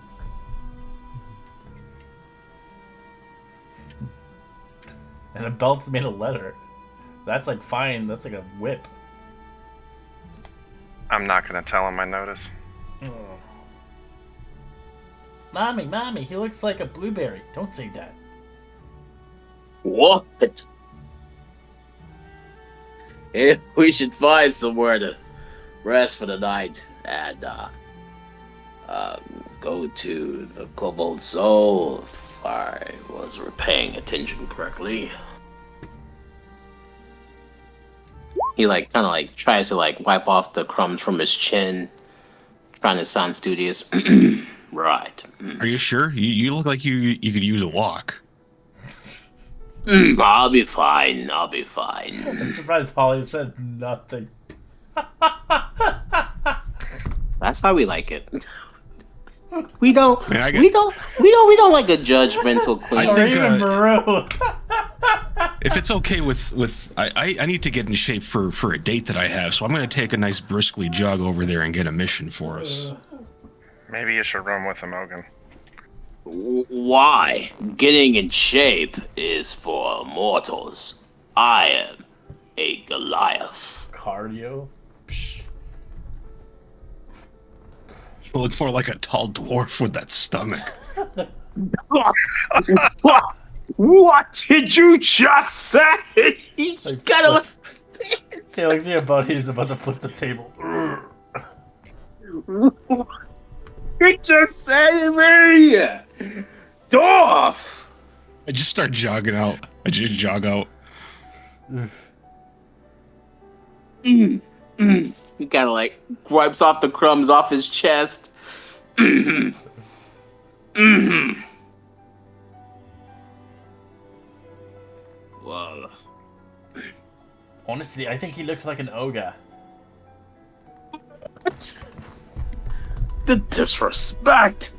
And a belt's made of leather. That's like fine. That's like a whip. I'm not gonna tell him I notice. Mommy, he looks like a blueberry. Don't say that. What? We should find somewhere to rest for the night and go to the Cobalt Soul if I was paying attention correctly. He like kind of like tries to like wipe off the crumbs from his chin, trying to sound studious. Right. Are you sure? You look like you could use a walk. I'll be fine. I'll be I'm fine. surprised Holly said nothing. That's how we like it. We don't. Man, We don't like a judgmental queen. I Or think, even Maru. if it's okay with I need to get in shape for a date that I have, so I'm gonna take a nice briskly jog over there and get a mission for us. Maybe you should run with him, Ogun. Why? Getting in shape is for mortals. I am a Goliath. Cardio. Psh. You look more like a tall dwarf with that stomach. What did you just say? You Like, gotta look. look. Hey, like see about he's about to flip the table. You just said me, dwarf. I just start jogging out. I just jog out. He kind of like wipes off the crumbs off his chest. Well, Honestly, I think he looks like an ogre. what? The disrespect.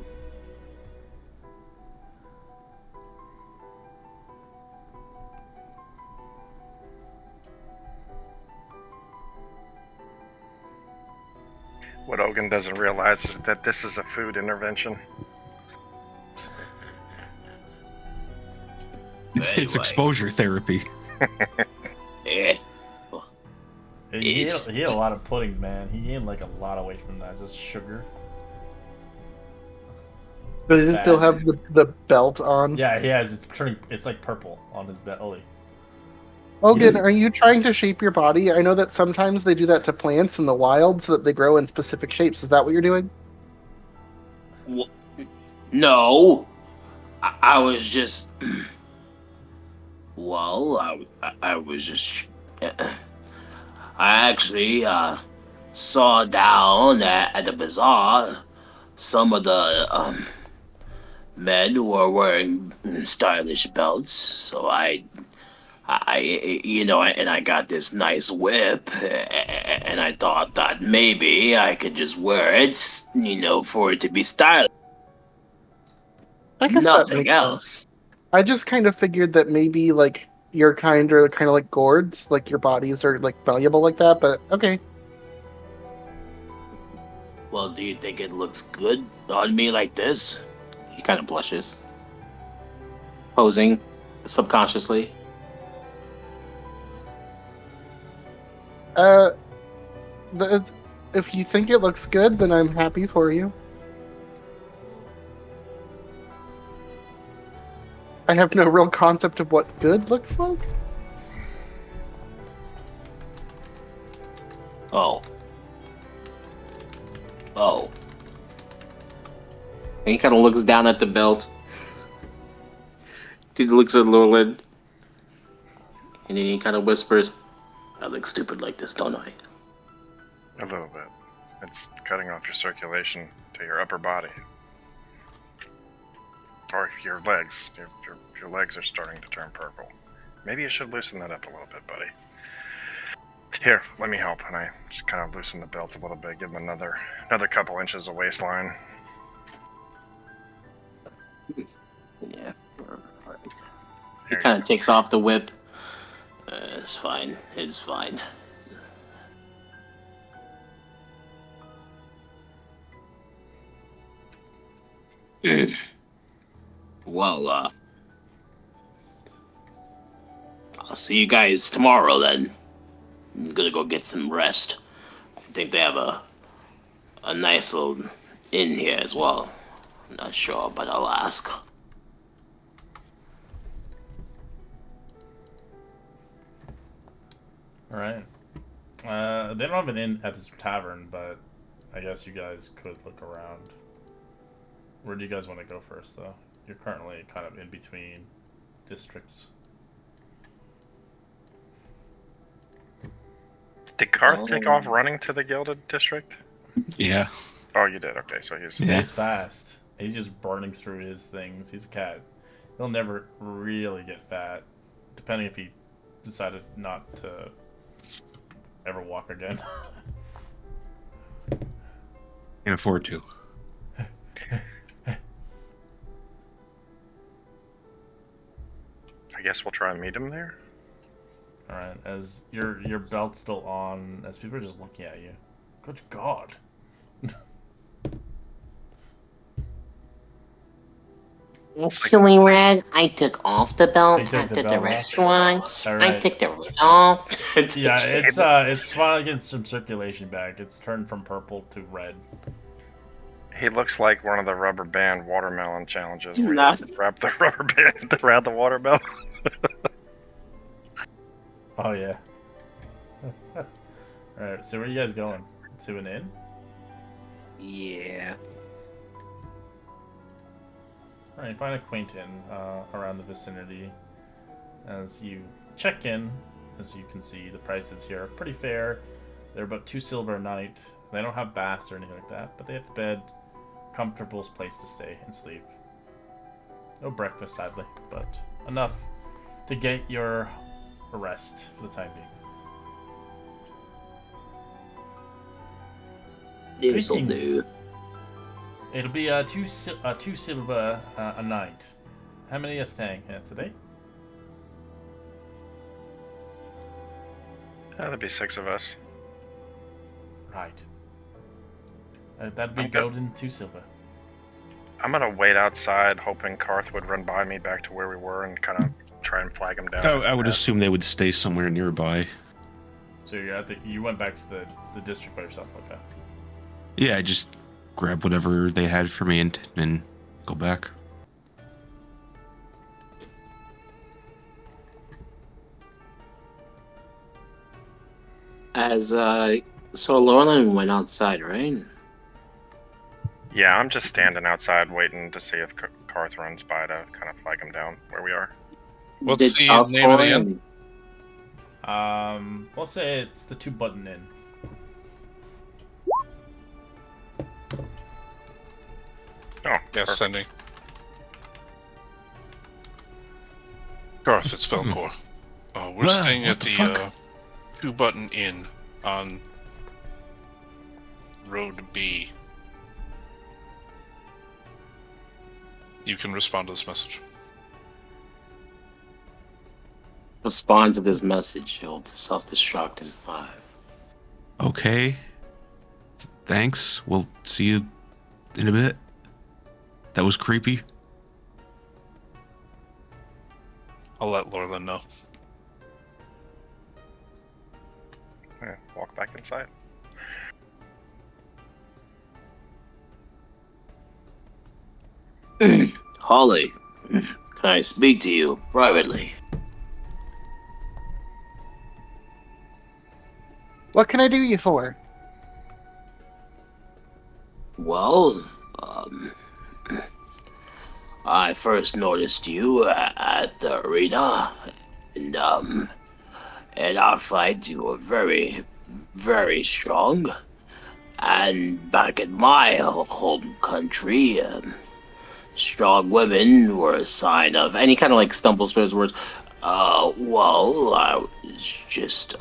What Ogun doesn't realize is that this is a food intervention. It's Anyway. exposure therapy. Eh. He Is- ate a lot of puddings, man. He gained like a lot of weight from that. Just sugar. Does he still have the belt on? Yeah, he has. It's turning. It's like purple on his belly. Ogun, doesn't- are you trying to shape your body? I know that sometimes they do that to plants in the wild so that they grow in specific shapes. Is that what you're doing? No, I was just. Well, I was just. I actually saw down at the bazaar some of the men who were wearing stylish belts, so I got this nice whip, and I thought that maybe I could just wear it, for it to be stylish. I guess that Nothing makes sense. else. I just kind of figured that maybe like you're kind of like gourds, like your bodies are like valuable like that. But okay, Well, do you think it looks good on me like this? He kind of blushes, posing subconsciously. uh, if you think it looks good, then I'm happy for you. I have no real concept of what good looks like. Oh. Oh. And he kind of looks down at the belt. He looks at Lurlin. And then he kind of whispers, I look stupid like this, don't I? A little bit. It's cutting off your circulation to your upper body. Or your legs. Your legs are starting to turn purple. Maybe you should loosen that up a little bit, buddy. Here, let me help. And I just kind of loosen the belt a little bit, give him another couple inches of waistline. Yeah. Alright. He There you kind go. of takes off the whip. It's fine. It's fine. Well, I'll see you guys tomorrow then. I'm gonna go get some rest. I think they have a nice little inn here as well. I'm not sure, but I'll ask. All right. They don't have an inn at this tavern, but I guess you guys could look around. Where do you guys want to go first, though? you're currently kind of in between districts. Did Karth take off running to the Gilded District? Yeah. Oh, you did. Okay, so he's. Yeah. He's fast. He's just burning through his things. He's a cat. He'll never really get fat, depending if he decided not to ever walk again. Can't afford to. I guess we'll try and meet him there. All right, as your belt's still on, as people are just looking at you. Good God. Silly Red, I took off the You belt took at the the belt off? restaurant. All I right. took the red off. Yeah, it's finally getting some circulation back. It's turned from purple to red. He looks like one of the rubber band watermelon challenges where Not- you wrap the rubber band around the watermelon. Oh yeah. All right, so where are you guys going? To an inn? Yeah. All right, find a quaint inn around the vicinity. As you check in, as you can see, the prices here are pretty fair. They're about 2 silver a night. They don't have baths or anything like that, but they have bed, comfortable place to stay and sleep. No breakfast, sadly, but enough to get your rest for the time being. This'll Greetings. do. It'll be two silver a night. How many are staying here today? That'd be 6 of us. Right. That'd be Okay. golden 2 silver. I'm gonna wait outside, hoping Karth would run by me back to where we were and kind of try and flag him down. I would assume they would stay somewhere nearby. So you're at you went back to the district by yourself, okay? Yeah, I just grab whatever they had for me and go back. So Lauren went outside, right? Yeah, I'm just standing outside waiting to see if Karth runs by to kind of flag him down where we are. What's the name of the inn? We'll say it's the 2 Button Inn. Oh, Yes, sending. Garth, it's Velcor. We're staying what at the the fuck? 2 Button Inn on Road B. You can respond to this message. Respond to this message. He'll self-destruct in 5. Okay. Thanks. We'll see you in a bit. That was creepy. I'll let Lorland know. Yeah, walk back inside. Holly, can I speak to you privately? What can I do you for? Well, I first noticed you at the arena, and in our fight you were very, very strong. And back in my home country, strong women were a sign of. And he kind of like stumbles through his words. Well, I was just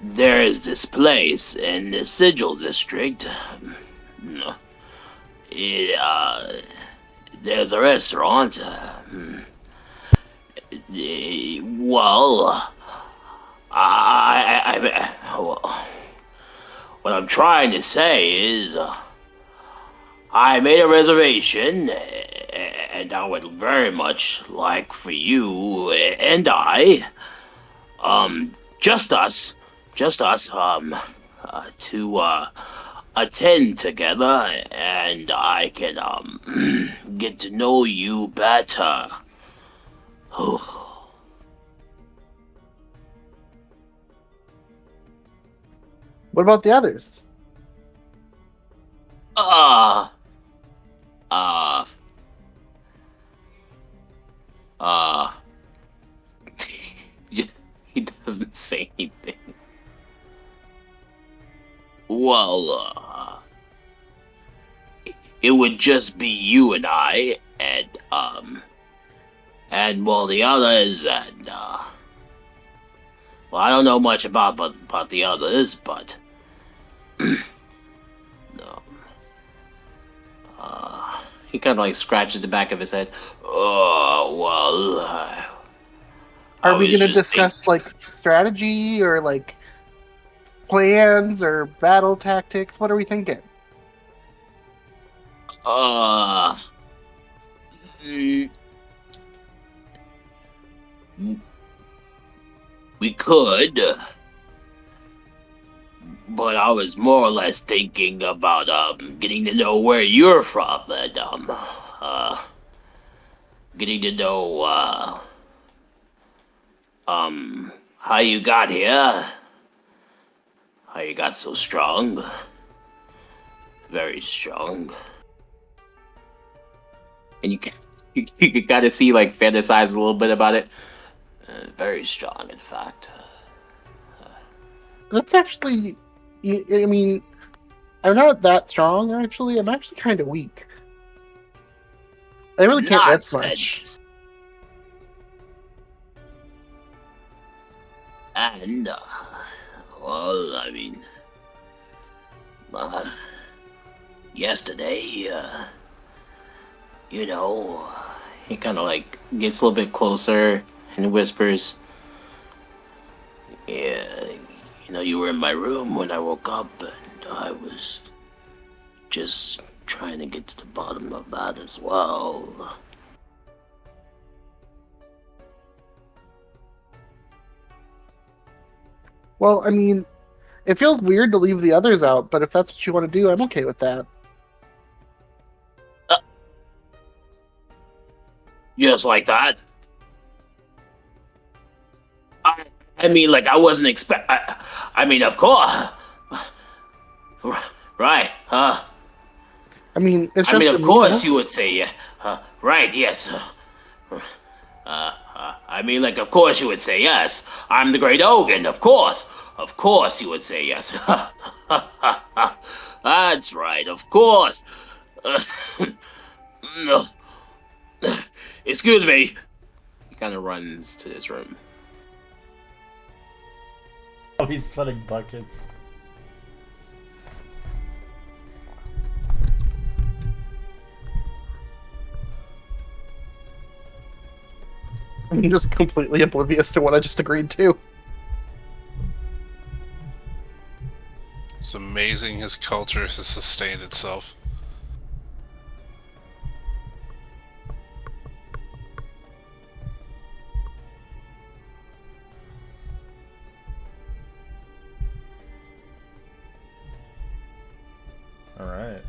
there is this place in the Sigil district. There's a restaurant. Well, well, what I'm trying to say is, I made a reservation, and I would very much like for you and I, just us, to attend together, and I can get to know you better. What about the others? Uh, uh, he doesn't say anything. Well, it would just be you and I, and well, the others, and well, I don't know much about the others, but no. He kind of like scratches the back of his head. Oh well, I Are we was gonna just thinking. discuss like strategy or like plans or battle tactics? What are we thinking? Uh, mm, we could, but I was more or less thinking about getting to know where you're from and uh getting to know how you got here, how you got so strong, very strong, and you can kind of see like fantasize a little bit about it. Very strong, in fact. That's actually, I mean, I'm not that strong actually. I'm actually kind of weak. I really can't lift much. Nonsense. And well, I mean, uh, yesterday, you know, he kind of like gets a little bit closer and whispers, "Yeah, you were in my room when I woke up, and I was just trying to get to the bottom of that as well." Well, I mean, it feels weird to leave the others out, but if that's what you want to do, I'm okay with that. Uh, just like that. I, I mean, like I wasn't expect. I mean, of course, right? I mean, it's I mean, just a of course meal. you would say, yeah. Right? Yes. I mean, like, of course you would say yes. I'm the Great Ogun, of course. Of course you would say yes. That's right, of course. No. Excuse me. He kind of runs to his room. Oh, he's sweating buckets. I'm just completely oblivious to what I just agreed to. It's amazing his culture has sustained itself. All right.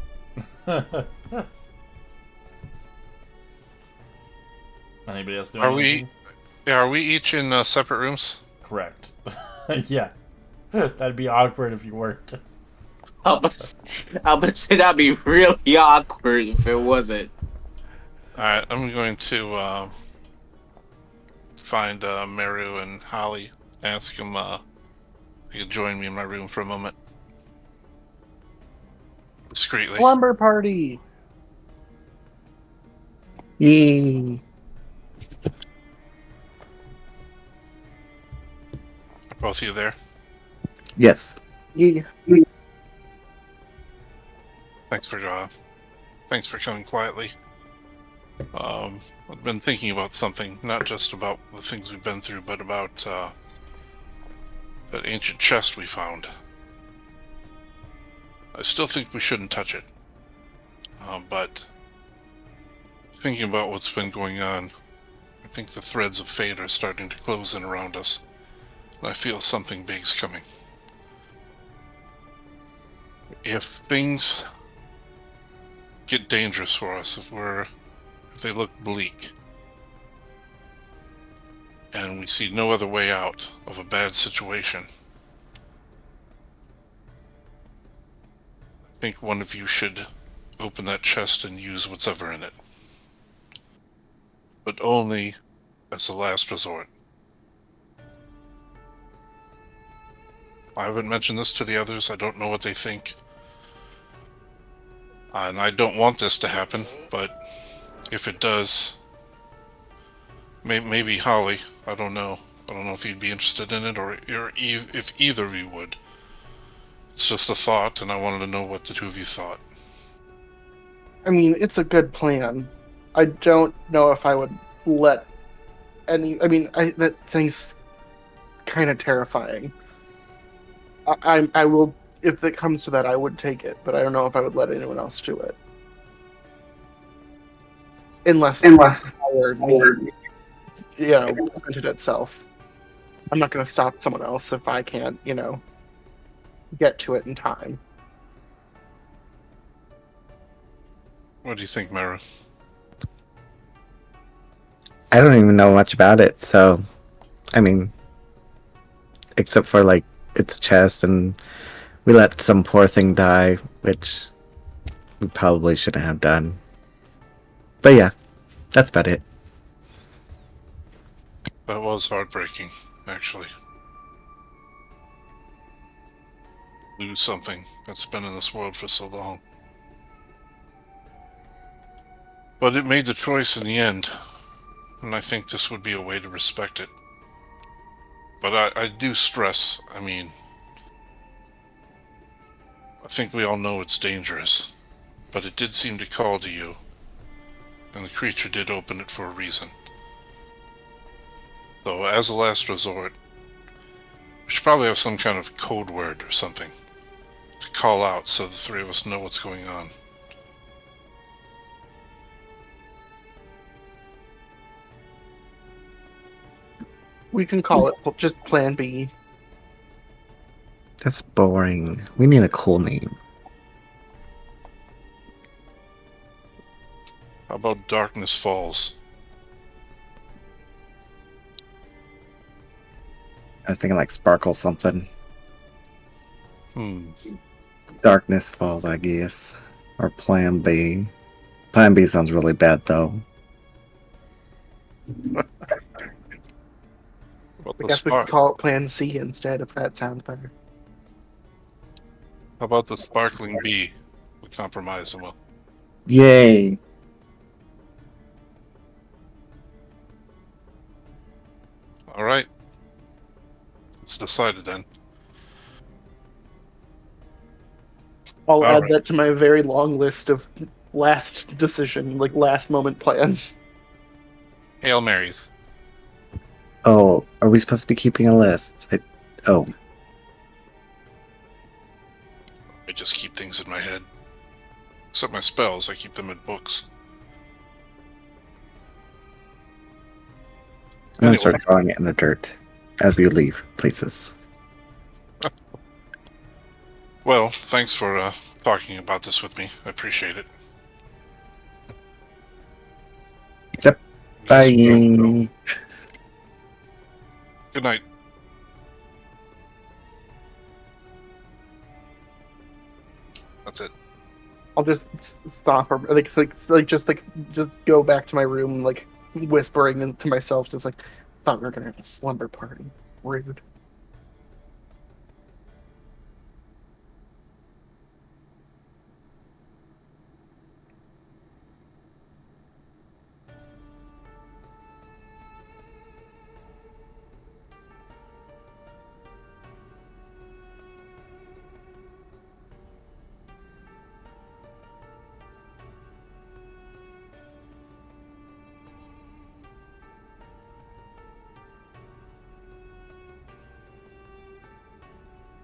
Anybody else doing Are we? anything? Yeah, are we each in separate rooms? Correct. Yeah. That'd be awkward if you weren't. I'm gonna say that'd be really awkward if it wasn't. All right, I'm going to find Meru and Holly. Ask them if they could join me in my room for a moment, discreetly. Slumber party. Yay. Are both of you there? Yes. Yeah. Thanks for coming quietly. I've been thinking about something, not just about the things we've been through, but about that ancient chest we found. I still think we shouldn't touch it, but thinking about what's been going on, I think the threads of fate are starting to close in around us. I feel something big's coming. If things get dangerous for us, if they look bleak, and we see no other way out of a bad situation, I think one of you should open that chest and use what's ever in it. But only as the last resort. I haven't mentioned this to the others. I don't know what they think. And I don't want this to happen, but if it does, maybe Holly, I don't know. I don't know if you'd be interested in it, or if either of you would. It's just a thought, and I wanted to know what the two of you thought. I mean, it's a good plan. I don't know if I would let any. I mean, that thing's kind of terrifying. I will, if it comes to that, I would take it, but I don't know if I would let anyone else do it, unless the entire need, presented itself. I'm not going to stop someone else if I can't, get to it in time. What do you think, Mara? I don't even know much about it, so I mean, except for like its chest, and we let some poor thing die, which we probably shouldn't have done. But yeah, that's about it. That was heartbreaking, actually. Lose something that's been in this world for so long. But it made the choice in the end, and I think this would be a way to respect it. But I do stress, I mean, I think we all know it's dangerous, but it did seem to call to you, and the creature did open it for a reason. So, as a last resort, we should probably have some kind of code word or something to call out so the three of us know what's going on. We can call it just Plan B. That's boring. We need a cool name. How about Darkness Falls? I was thinking like Sparkle something. Hmm. Darkness Falls, I guess. Or Plan B. Plan B sounds really bad, though. About I the guess we could call it Plan C instead, if that sounds better. How about the Sparkling Bee? We compromise and we'll. Yay! All right. It's decided then. I'll All add right. that to my very long list of last decision, like last moment plans. Hail Marys. Oh, are we supposed to be keeping a list? Oh, I just keep things in my head. Except my spells, I keep them in books. I'm gonna Anyway, start drawing it in the dirt as we leave places. well, thanks for talking about this with me. I appreciate it. Yep. Guess Bye. we'll- Good night. That's it. I'll just stop or just go back to my room, like whispering to myself, just like, thought we were gonna have a slumber party. Rude.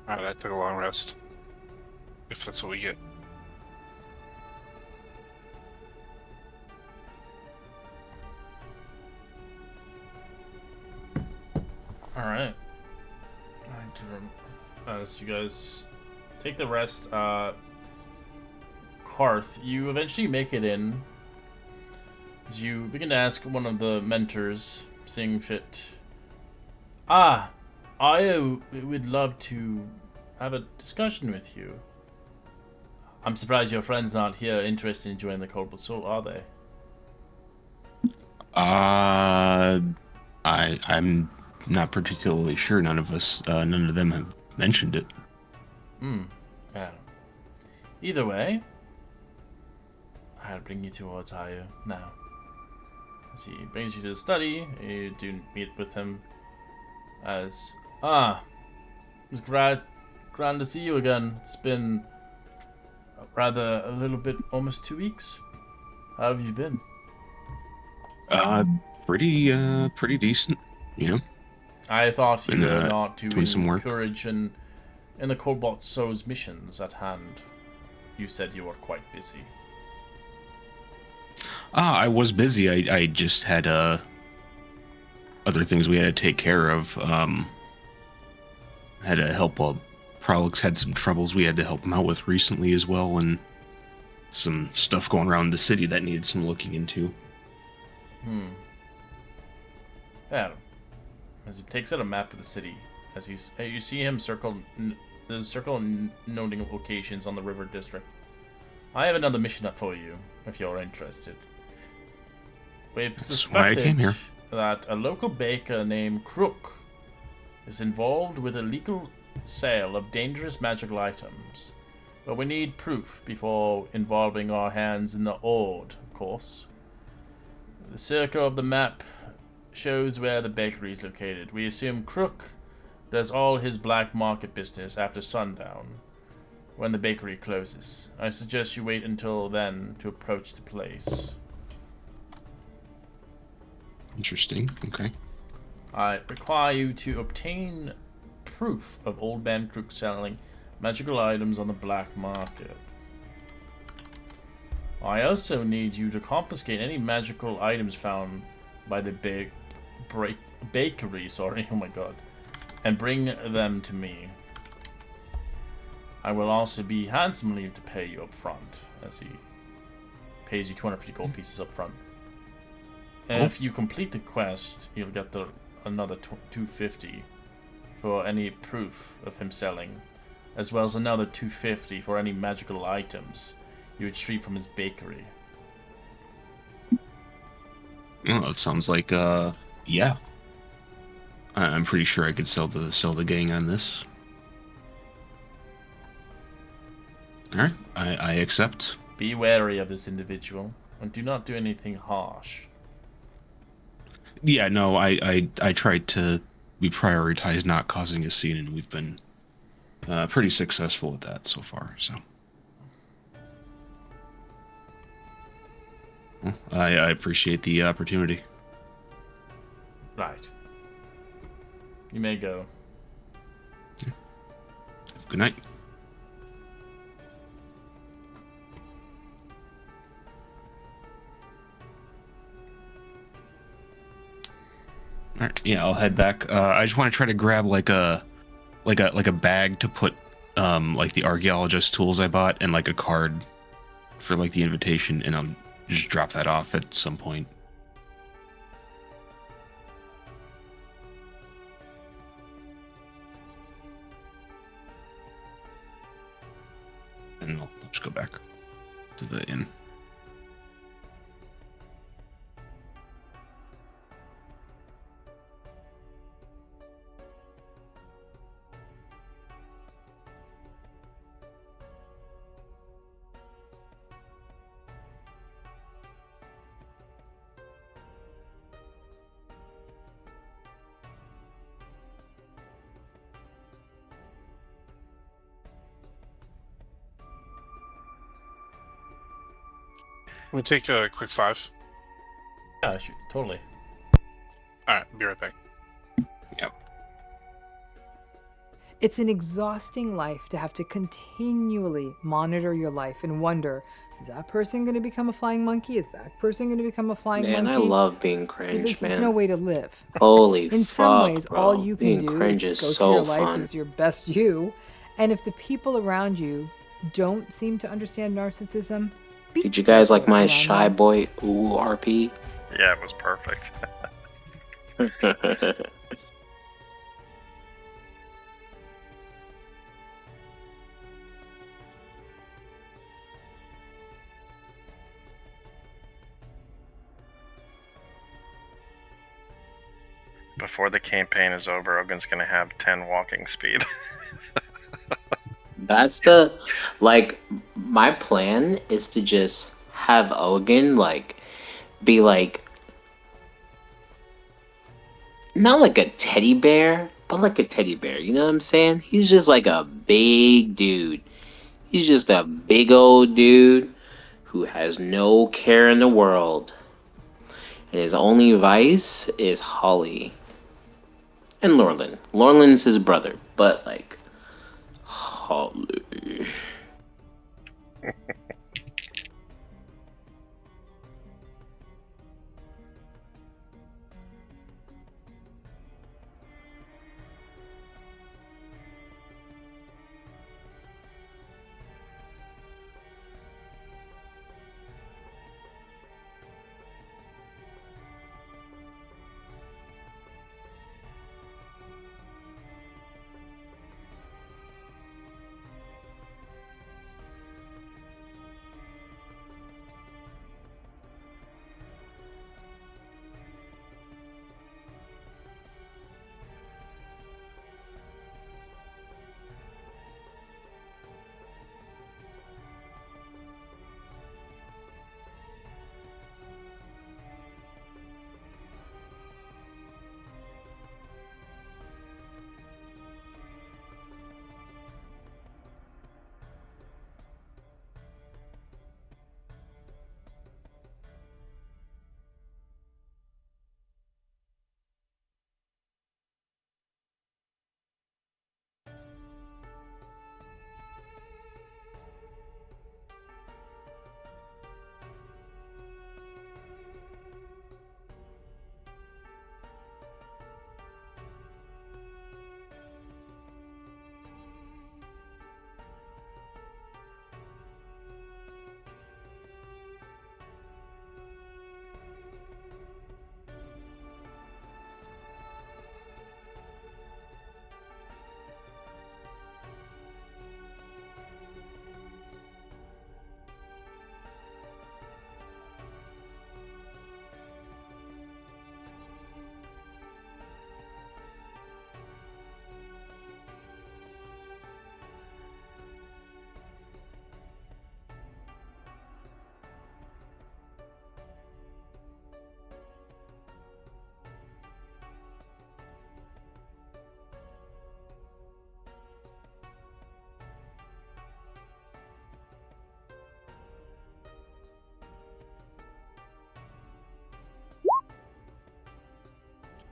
All right, I took a long rest. If that's what we get. All right. So you guys take the rest. Karth, you eventually make it in. As you begin to ask one of the mentors, seeing fit. Ah, I would love to have a discussion with you. I'm surprised your friends not here interested in joining the Cold Soul, are they? I'm not particularly sure. None of them have mentioned it. Yeah. Either way, I'll bring you towards Ayu now. As he brings you to the study, you do meet with him as... it's grand to see you again. It's been rather a little bit, almost 2 weeks. How have you been? Pretty decent, you know. I thought you Been were not doing some work. encourage in the Cobalt Soul's missions at hand. You said you were quite busy. I was busy. I just had other things we had to take care of. Had to help. Prolix had some troubles we had to help him out with recently as well, and some stuff going around the city that needed some looking into. Yeah. As he takes out a map of the city, as you see him there's a circle noting locations on the river district. I have another mission up for you, if you're interested. We've That's why I came suspected here. that a local baker named Crook is involved with illegal sale of dangerous magical items. But we need proof before involving our hands in the Ord, of course. The circle of the map shows where the bakery is located. We assume Crook does all his black market business after sundown, when the bakery closes. I suggest you wait until then to approach the place. Interesting. Okay. I require you to obtain proof of Old Man Crook selling magical items on the black market. I also need you to confiscate any magical items found by the bakery, sorry, oh my god, and bring them to me. I will also be handsomely to pay you up front, as he pays you 250 gold pieces up front. And if you complete the quest, you'll get another 250 for any proof of him selling, as well as another 250 for any magical items you retrieve from his bakery. Well, it sounds like yeah. I'm pretty sure I could sell the gang on this. All right, I accept. Be wary of this individual and do not do anything harsh. Yeah, no, I tried to. We prioritized not causing a scene, and we've been pretty successful with that so far. So, well, I appreciate the opportunity. Right. You may go. Good night. All right, yeah, I'll head back. I just want to try to grab like a bag to put like the archaeologist tools I bought and like a card for like the invitation, and I'll just drop that off at some point. And I'll just go back to the inn. Let me take a quick 5. Yeah, sure, totally. Alright, be right back. Yep. It's an exhausting life to have to continually monitor your life and wonder, is that person going to become a flying monkey? Is that person going to become a flying Man, monkey? I love being 'Cause cringe, it's man. no way to live. Holy In fuck, some ways, bro. all you can Being do cringe is is go so through your life fun. as your best you. And if the people around you don't seem to understand narcissism, be Did you guys like careful my around shy them. boy ooh RP? Yeah, it was perfect. before the campaign is over, Ogun's gonna have 10 walking speed. That's the like my plan is to just have Ogun like be like not like a teddy bear, but like a teddy bear, you know what I'm saying? He's just like a big dude. He's just a big old dude who has no care in the world. And his only vice is Holly. And Lorlin. Lorlin's his brother, but like Holly.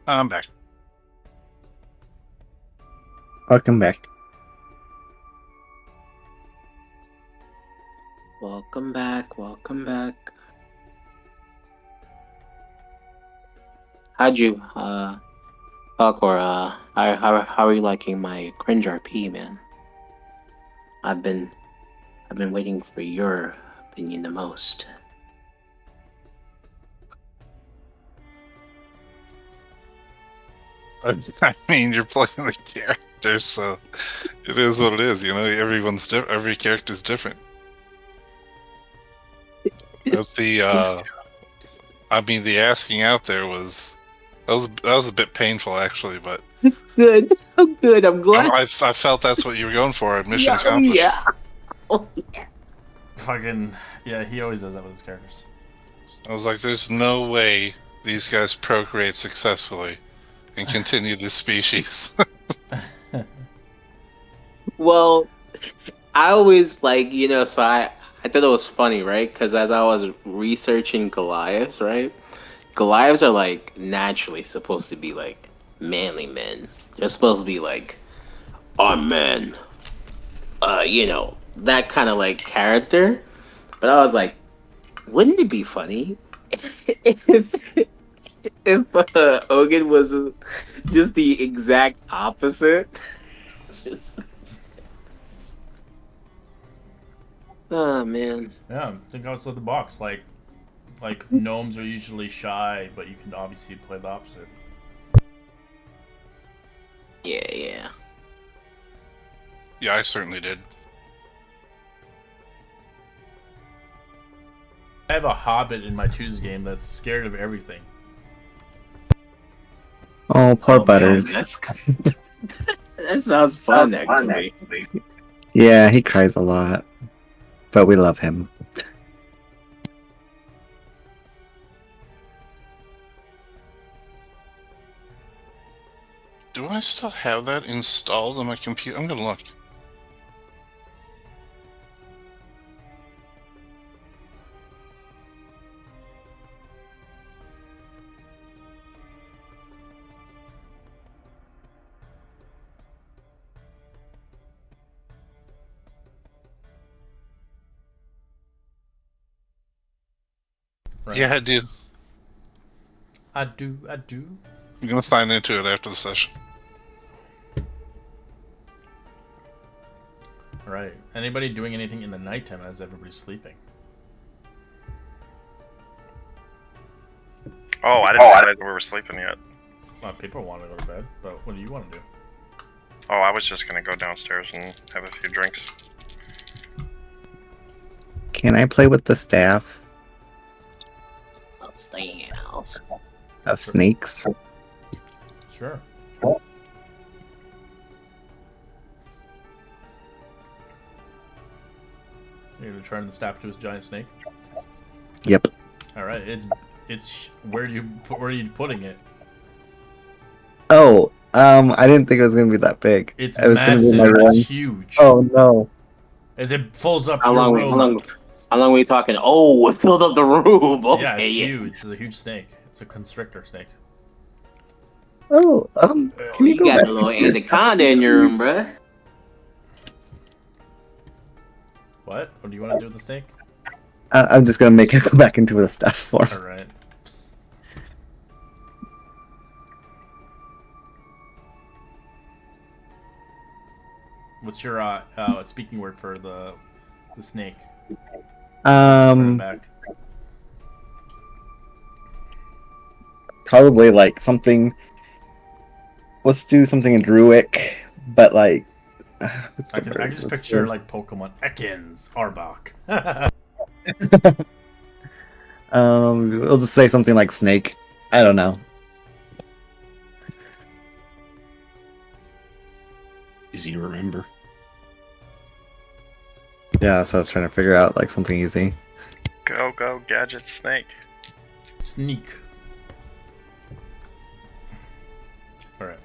I'm back. Welcome back. Welcome back, welcome back. How'd you talk or how are you liking my cringe RP, man? I've been waiting for your opinion the most. I mean, you're playing the character, so it is what it is. You know, every character's different. But I mean, the asking out there was that was a bit painful actually, but Good. I'm good. I'm glad. I felt that's what you were going for. Mission Yeah, accomplished. yeah. Fucking yeah, he always does that with his characters. I was like, there's no way these guys procreate successfully and continue this species. Well, I always like, so I thought it was funny, right? Because as I was researching Goliaths, right? Goliaths are like naturally supposed to be like manly men. They're supposed to be like our men. That kind of like character. But I was like, wouldn't it be funny if Ogun was just the exact opposite? Just oh man. Yeah, think outside the box. Like gnomes are usually shy, but you can obviously play the opposite. Yeah. Yeah, I certainly did. I have a hobbit in my Tuesday game that's scared of everything. Oh, poor Oh man, Butters. that sounds fun actually. Yeah, he cries a lot, but we love him. Do I still have that installed on my computer? I'm gonna look. Right. Yeah, I do. I do. I'm gonna sign into it after the session. Right. Anybody doing anything in the nighttime as everybody's sleeping? Oh, I didn't realize we were sleeping yet. People want to go to bed, but what do you want to do? Oh, I was just gonna go downstairs and have a few drinks. Can I play with the staff Upstairs. of snakes? Sure. You're gonna turn the staff to his giant snake. Yep. All right. It's where are you putting it? Oh, I didn't think it was gonna be that big. It's It was gonna be massive. my room. It's huge. Oh no. As it fills up How your long? room. How long were we talking? Oh, it filled up the room. Okay, Yeah, it's huge. It's a huge snake. It's a constrictor snake. Oh, can you You go got back? the little anaconda in your room, bruh. What? What do you want to do with the snake? I'm just gonna make it go back into the staff form. All right. Psst. What's your speaking word for the snake? Turn it back. Probably like something. Let's do something in Druic, but like. What's I the can word? just Let's picture do- like Pokemon Ekans Arbok. We'll just say something like snake. I don't know. Easy to remember. Yeah, so I was trying to figure out like something easy. Go, go, gadget snake. Sneak. All right.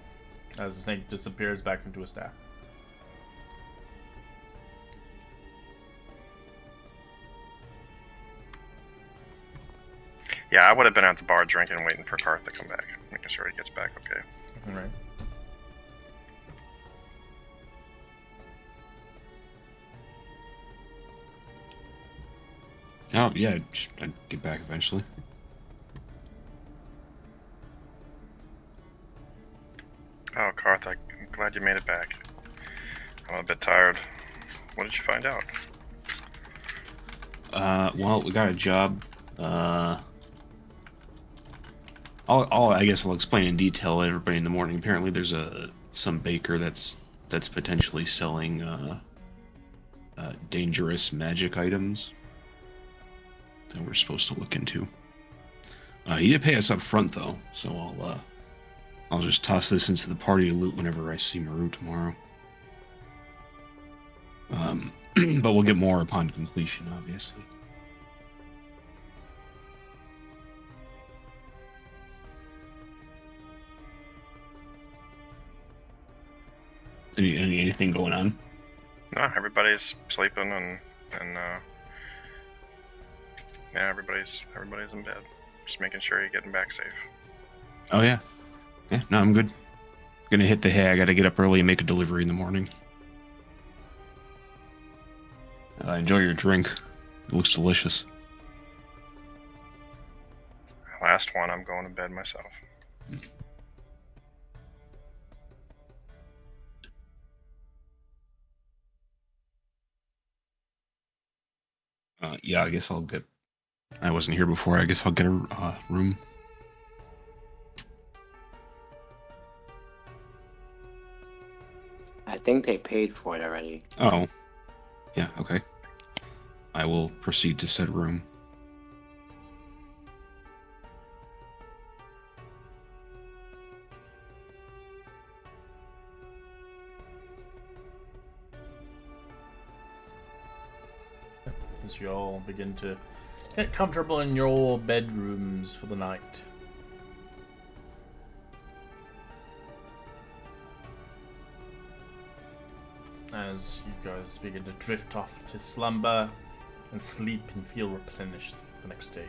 As the snake disappears back into a staff. Yeah, I would have been at the bar drinking, waiting for Karth to come back, making sure he gets back okay. All right. Oh yeah, I'd get back eventually. Oh, Karth, I'm glad you made it back. I'm a bit tired. What did you find out? Well, we got a job. I guess I'll explain in detail to everybody in the morning. Apparently, there's some baker that's potentially selling dangerous magic items that we're supposed to look into. He did pay us up front though, so I'll just toss this into the party to loot whenever I see Maru tomorrow. But we'll get more upon completion, obviously. Anything going on? No, everybody's sleeping and yeah, everybody's in bed. Just making sure you're getting back safe. Oh yeah, no, I'm good. Gonna hit the hay. I gotta get up early and make a delivery in the morning. Enjoy your drink. It looks delicious. Last one, I'm going to bed myself. Yeah, I guess I'll get. I wasn't here before. I guess I'll get a room. I think they paid for it already. Oh, yeah, okay. I will proceed to said room. as you all begin to get comfortable in your bedrooms for the night. As you guys begin to drift off to slumber and sleep and feel replenished the next day.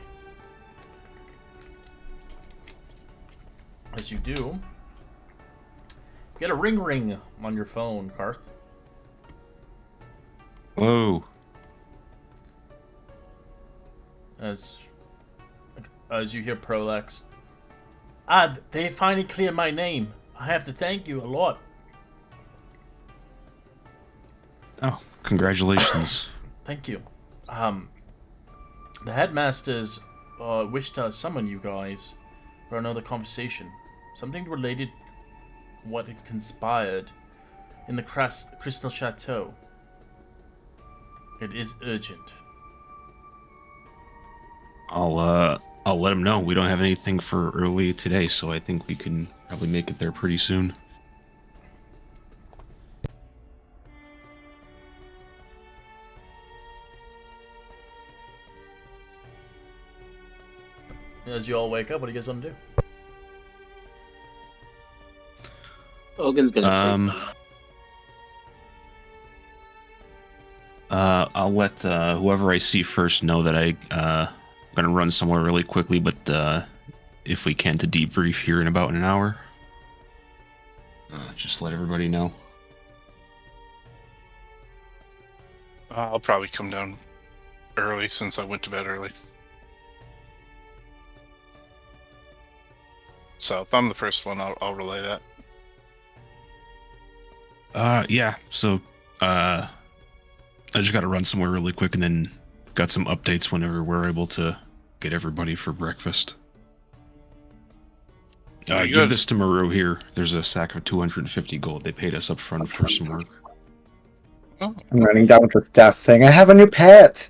As you do, get a ring on your phone, Karth. Whoa. As you hear Prolex. They finally cleared my name. I have to thank you a lot. Oh, congratulations. Thank you. The headmasters wish to summon you guys for another conversation. Something related what had conspired in the Crystal Chateau. It is urgent. I'll let them know. We don't have anything for early today, so I think we can probably make it there pretty soon. As you all wake up, what do you guys want to do? Hogan's gonna sleep. I'll let whoever I see first know that I'm gonna run somewhere really quickly, but if we can, to debrief here in about an hour. Just let everybody know. I'll probably come down early since I went to bed early. So if I'm the first one, I'll relay that. Yeah. So, I just got to run somewhere really quick, and then got some updates whenever we're able to get everybody for breakfast. Give this to Maru here. There's a sack of 250 gold. They paid us up front for some work. Oh. I'm running down with the staff saying, I have a new pet!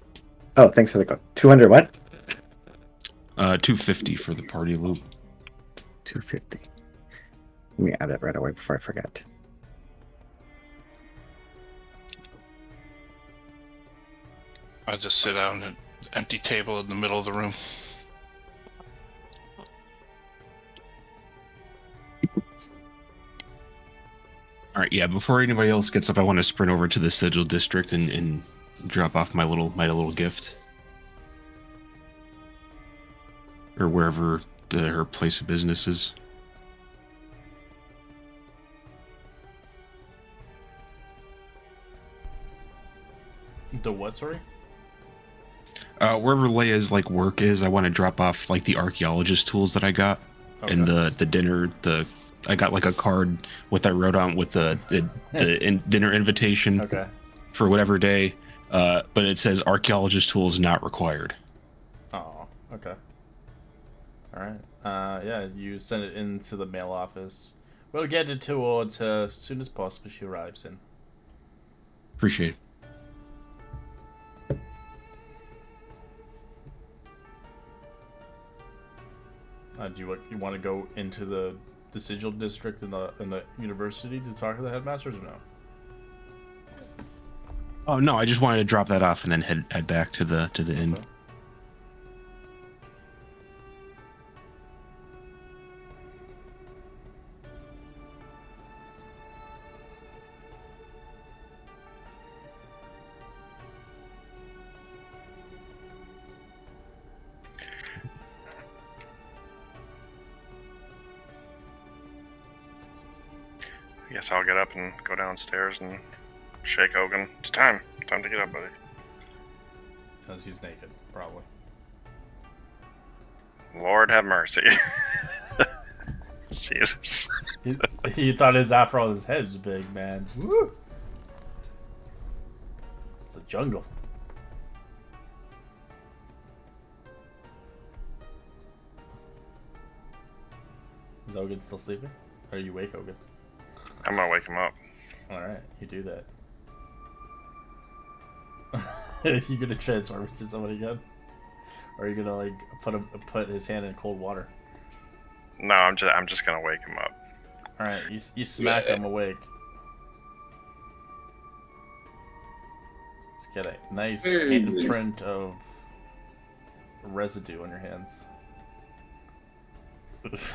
Oh, thanks for the gold. 200 what? 250 for the party loop. 250. Let me add it right away before I forget. I just sit down at an empty table in the middle of the room. All right, yeah. Before anybody else gets up, I want to sprint over to the Sigil District and drop off my little gift, or wherever her place of business is. The what, sorry? Wherever Leia's work is, I want to drop off the archaeologist tools that I got, and the dinner. I got a card with I wrote on with the dinner invitation for whatever day, but it says archaeologist tools not required. Oh, okay. All right. Yeah, you send it into the mail office. We'll get it towards her as soon as possible. She arrives in. Appreciate it. Do you want to go into the Sigil District in the university to talk to the headmasters or no? Oh no, I just wanted to drop that off and then head back to the inn. I guess I'll get up and go downstairs and shake Hogan. It's time. Time to get up, buddy. Because he's naked, probably. Lord have mercy. Jesus. He thought his afro on his head was big, man. Woo! It's a jungle. Is Hogan still sleeping? Or are you awake, Hogan? I'm gonna wake him up. Alright, you do that. Are you gonna transform into somebody again? Or are you gonna put his hand in cold water? No, I'm just gonna wake him up. Alright, you smack him awake. Let's get a nice handprint of residue on your hands. It's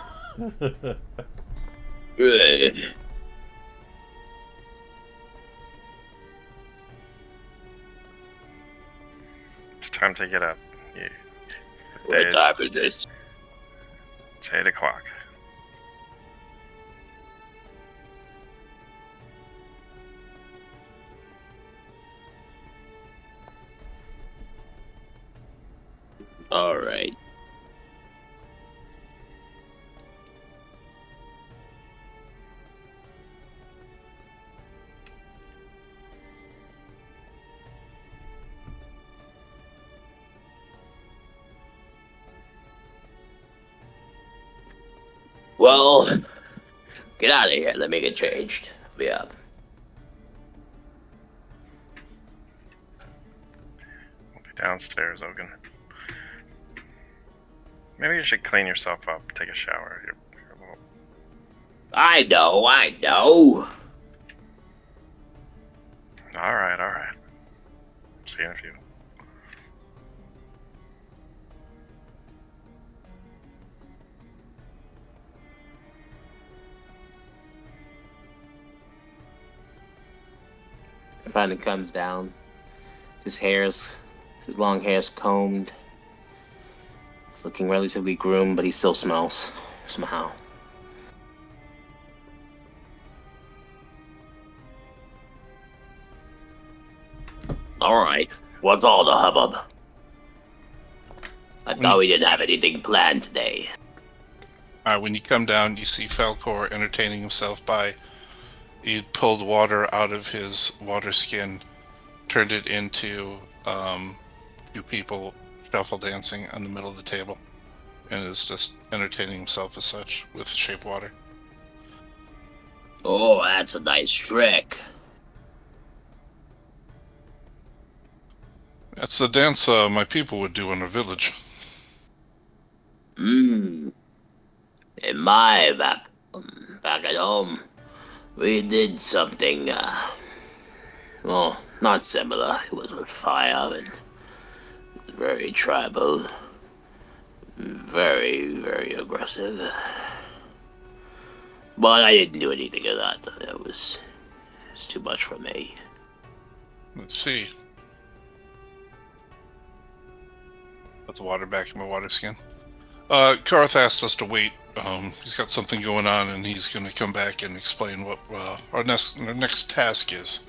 time to get up. Yeah. What time is this? It's 8 o'clock. All right. Well, get out of here. Let me get changed. Be up. We'll be downstairs, Ogun. Maybe you should clean yourself up, take a shower. You're a little... I know. All right. See you in a few. Finally comes down. His long hair's combed. He's looking relatively groomed, but he still smells somehow. All right, what's all the hubbub? I thought we didn't have anything planned today. When you come down, you see Falcor entertaining himself by. He pulled water out of his water skin, turned it into two people shuffle dancing on the middle of the table, and is just entertaining himself as such with shape water. Oh, that's a nice trick. That's the dance my people would do in a village. In my back at home, we did something, well, not similar. It was with fire and very tribal, very, very aggressive. But I didn't do anything of that. It was too much for me. Let's see. Put the water back in my water skin. Karth asked us to wait. He's got something going on, and he's going to come back and explain what our next task is.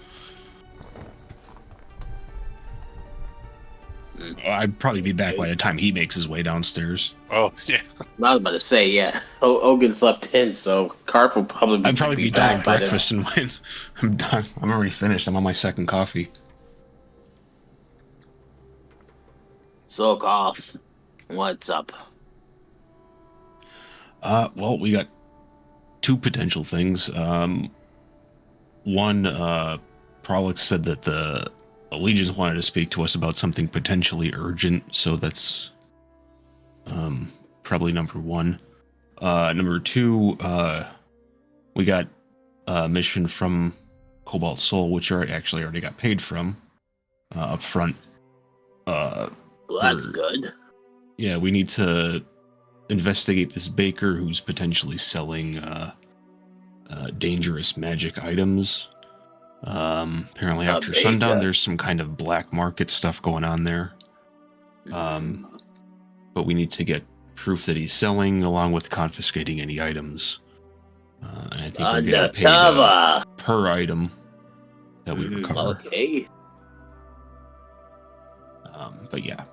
I'd probably be back by the time he makes his way downstairs. Oh, yeah. I was about to say, yeah. Ogun slept in, so Karth will probably I'd probably be done back with by breakfast and when I'm done. I'm already finished. I'm on my second coffee. So, Karth, what's up? Well, we got two potential things. One, Prolix said that the Allegiance wanted to speak to us about something potentially urgent, so that's probably number one. Number two, we got a mission from Cobalt Soul, which actually already got paid from up front. Well, that's good. Yeah, we need to investigate this baker who's potentially selling dangerous magic items. Apparently after sundown, there's some kind of black market stuff going on there. But we need to get proof that he's selling, along with confiscating any items. And I think we're getting paid per item that we recover. Okay. But yeah.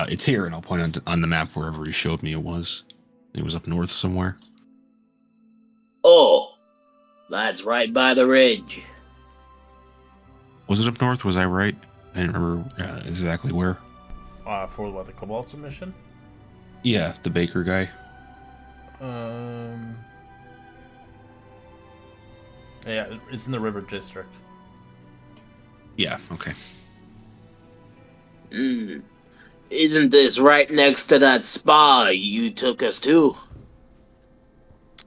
It's here, and I'll point on the map wherever he showed me it was. It was up north somewhere. Oh, that's right by the ridge. Was it up north? Was I right? I didn't remember exactly where. For what, the Cobalt submission? Yeah, the baker guy. Yeah, it's in the River District. Yeah, okay. Isn't this right next to that spa you took us to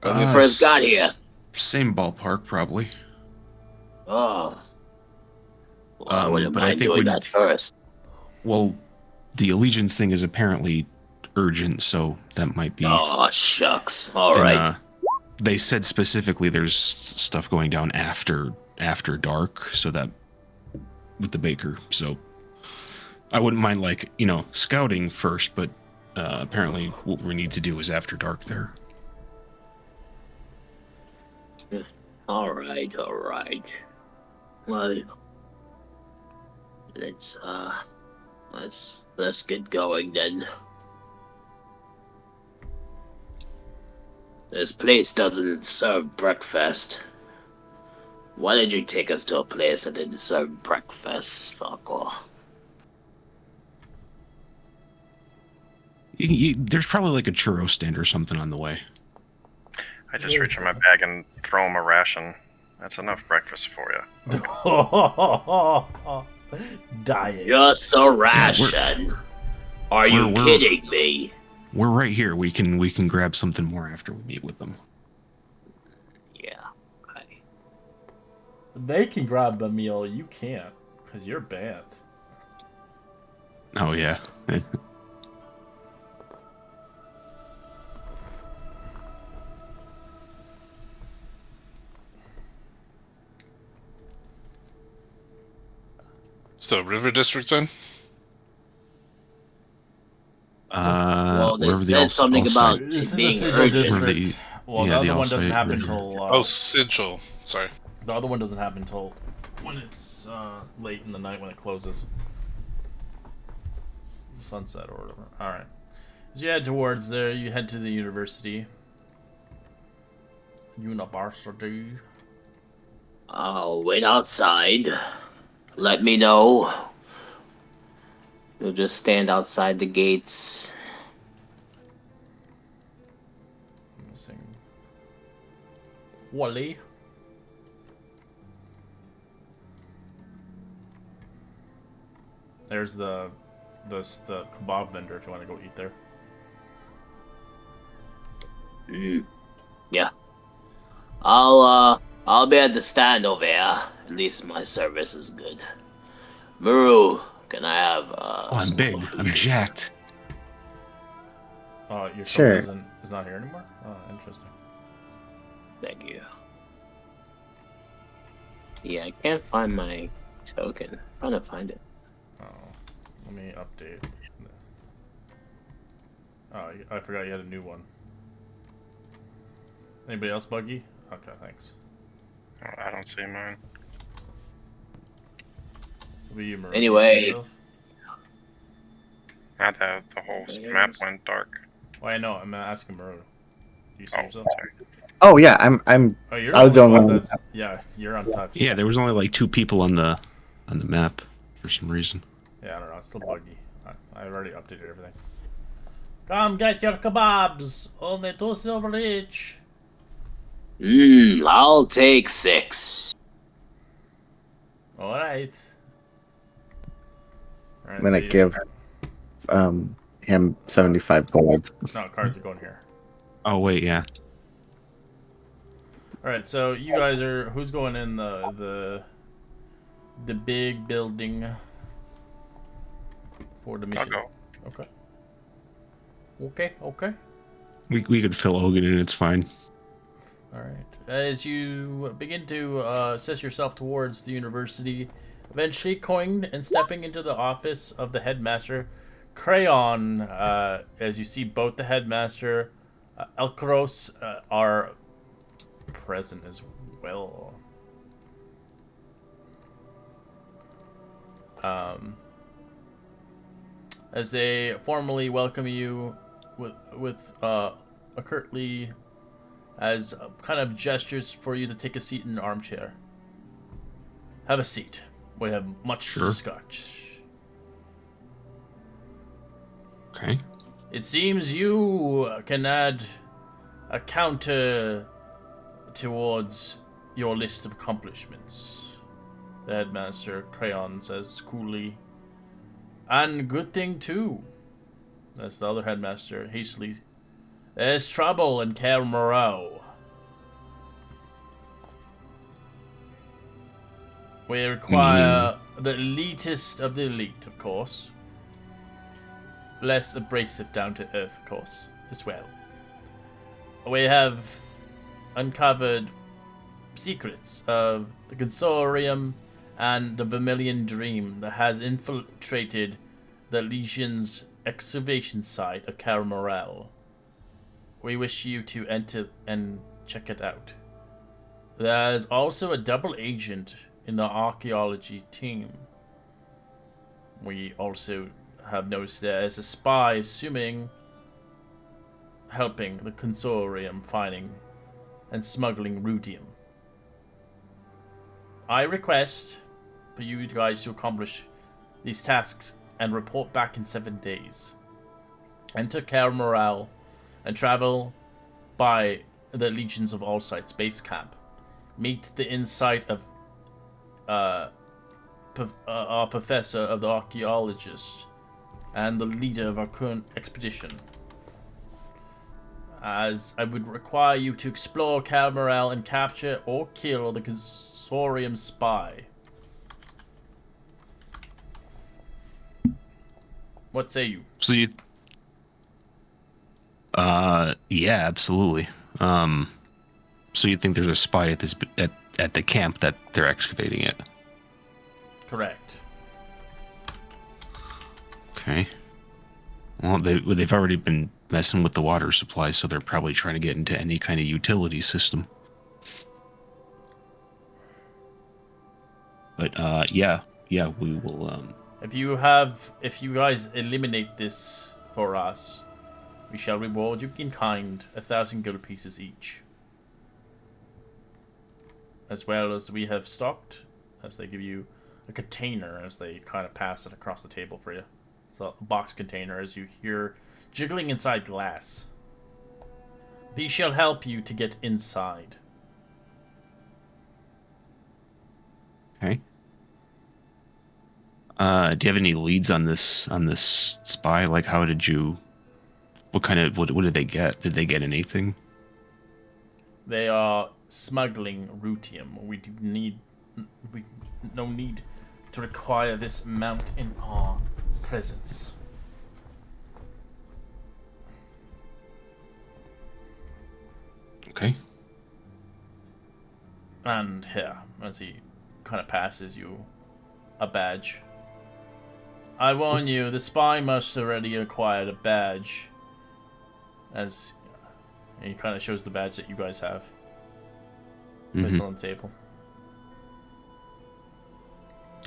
when we first got here? Same ballpark, probably. Oh, well, I wouldn't But I mind think doing that first. well, the allegiance thing is apparently urgent, so that might be. Oh, shucks. All And right. they said specifically there's stuff going down after dark, so that with the baker. So I wouldn't mind scouting first, but apparently what we need to do is after dark there. All right. Well, let's get going then. This place doesn't serve breakfast. Why did you take us to a place that didn't serve breakfast, Falco? There's probably like a churro stand or something on the way. I just reach in my bag and throw him a ration. That's enough breakfast for you. Dying. Just a ration. Are you kidding me? We're right here. We can grab something more after we meet with them. Yeah. Okay. They can grab a meal, you can't, because you're banned. Oh yeah. So, River District then? Well, they wherever said something about It's in the being Sigil urgent. district. Well, the other one doesn't happen until. Oh, Sigil. Sorry. The other one doesn't happen until when it's late in the night when it closes. Sunset or whatever. Alright. As you head towards there, you head to the university. University. I'll wait outside. Let me know. You'll just stand outside the gates. I'm missing Wally. There's the kebab vendor if you want to go eat there. Yeah. I'll be at the stand over here. At least my service is good. Maru, can I have I'm some big. more, I'm please? jacked. Your Sure. son is not here anymore? Oh, interesting. Thank you. Yeah, I can't find my token. I'm trying to find it. Oh, let me update. Oh, I forgot you had a new one. Anybody else, Buggy? Okay, thanks. I don't see mine. Will you, Maru? Anyway. Not that the whole map went dark. Well, I know. I'm asking Maru. Do you see Oh, yourself? sorry. Oh yeah, I'm. Oh, you're I was the only one one. that's. Yeah, you're untouched. Yeah, there was only like 2 people on the map for some reason. Yeah, I don't know. It's still buggy. I already updated everything. Come get your kebabs. Only 2 silver each. I'll take 6. All right. I'm gonna give him 75 gold. No, cards are going here. Oh wait, yeah. All right, so you guys are. Who's going in the big building for the mission? I'll go. Okay. We could fill Hogan in. It's fine. All right. As you begin to assess yourself towards the university, eventually going and stepping into the office of the headmaster, Crayon, as you see both the headmaster, Elkaros are present as well. As they formally welcome you with a curtly as kind of gestures for you to take a seat in an armchair. Have a seat. We have much to discuss. Okay. It seems you can add a counter towards your list of accomplishments. The headmaster, Crayon, says coolly. And good thing too. That's the other headmaster, hastily. There's trouble in Kel Moreau. We require the elitist of the elite, of course. Less abrasive, down to earth, of course, as well. We have uncovered secrets of the Consortium and the Vermilion Dream that has infiltrated the Legion's excavation site of Caramorel. We wish you to enter and check it out. There's also a double agent in the archaeology team. We also have noticed there is a spy, assuming helping the Consortium finding and smuggling rudium. I request for you guys to accomplish these tasks and report back in 7 days. Enter Caramorel and travel by the Legions of Allsight base camp. Meet the insight of our professor of the archaeologists and the leader of our current expedition. As I would require you to explore Caramorel and capture or kill the Consortium spy. What say you? So you... yeah, absolutely. So you think there's a spy at this at the camp that they're excavating it? Correct. Okay. Well, they've already been messing with the water supply, so they're probably trying to get into any kind of utility system. But yeah, we will. If you guys eliminate this for us, we shall reward you in kind 1,000 gold pieces each. As well as we have stocked, as they give you a container as they kind of pass it across the table for you. So a box container as you hear jiggling inside glass. These shall help you to get inside. Okay. Do you have any leads on this spy? Like, how did you? What did they get? Did they get anything? They are smuggling rudium. We no need to require this mount in our presence. Okay. And here, as he kind of passes you a badge. I warn you, the spy must already acquired a badge. As he kind of shows the badge that you guys have. Placed on the table.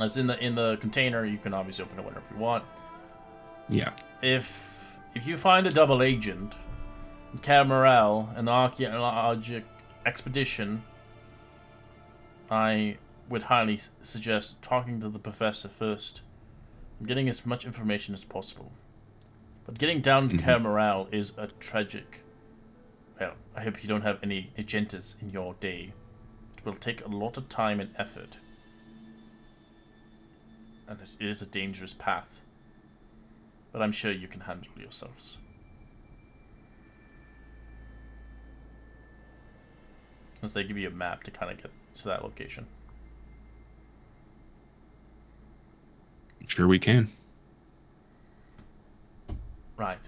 As in the container, you can obviously open it whenever you want. Yeah. If you find a double agent, Camarel, and the archaeologic expedition, I would highly suggest talking to the professor first, and getting as much information as possible. But getting down to Camarel is a tragic. Well, I hope you don't have any agentas in your day. It will take a lot of time and effort. And it is a dangerous path. But I'm sure you can handle yourselves. As they give you a map to kind of get to that location. Sure we can. Right.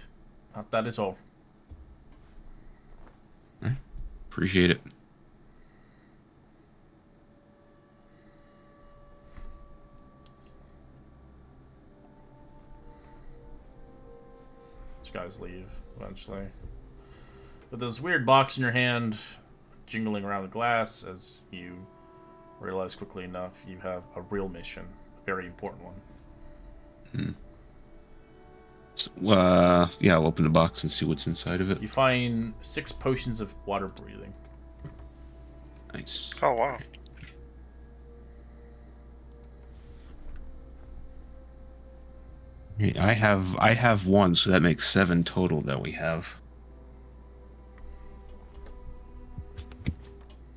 That is all. All right. Appreciate it. These guys leave eventually. With this weird box in your hand, jingling around the glass, as you realize quickly enough you have a real mission, a very important one. So, yeah, I'll open the box and see what's inside of it. You find 6 potions of water breathing. Nice. Oh, wow. I have 1, so that makes 7 total that we have.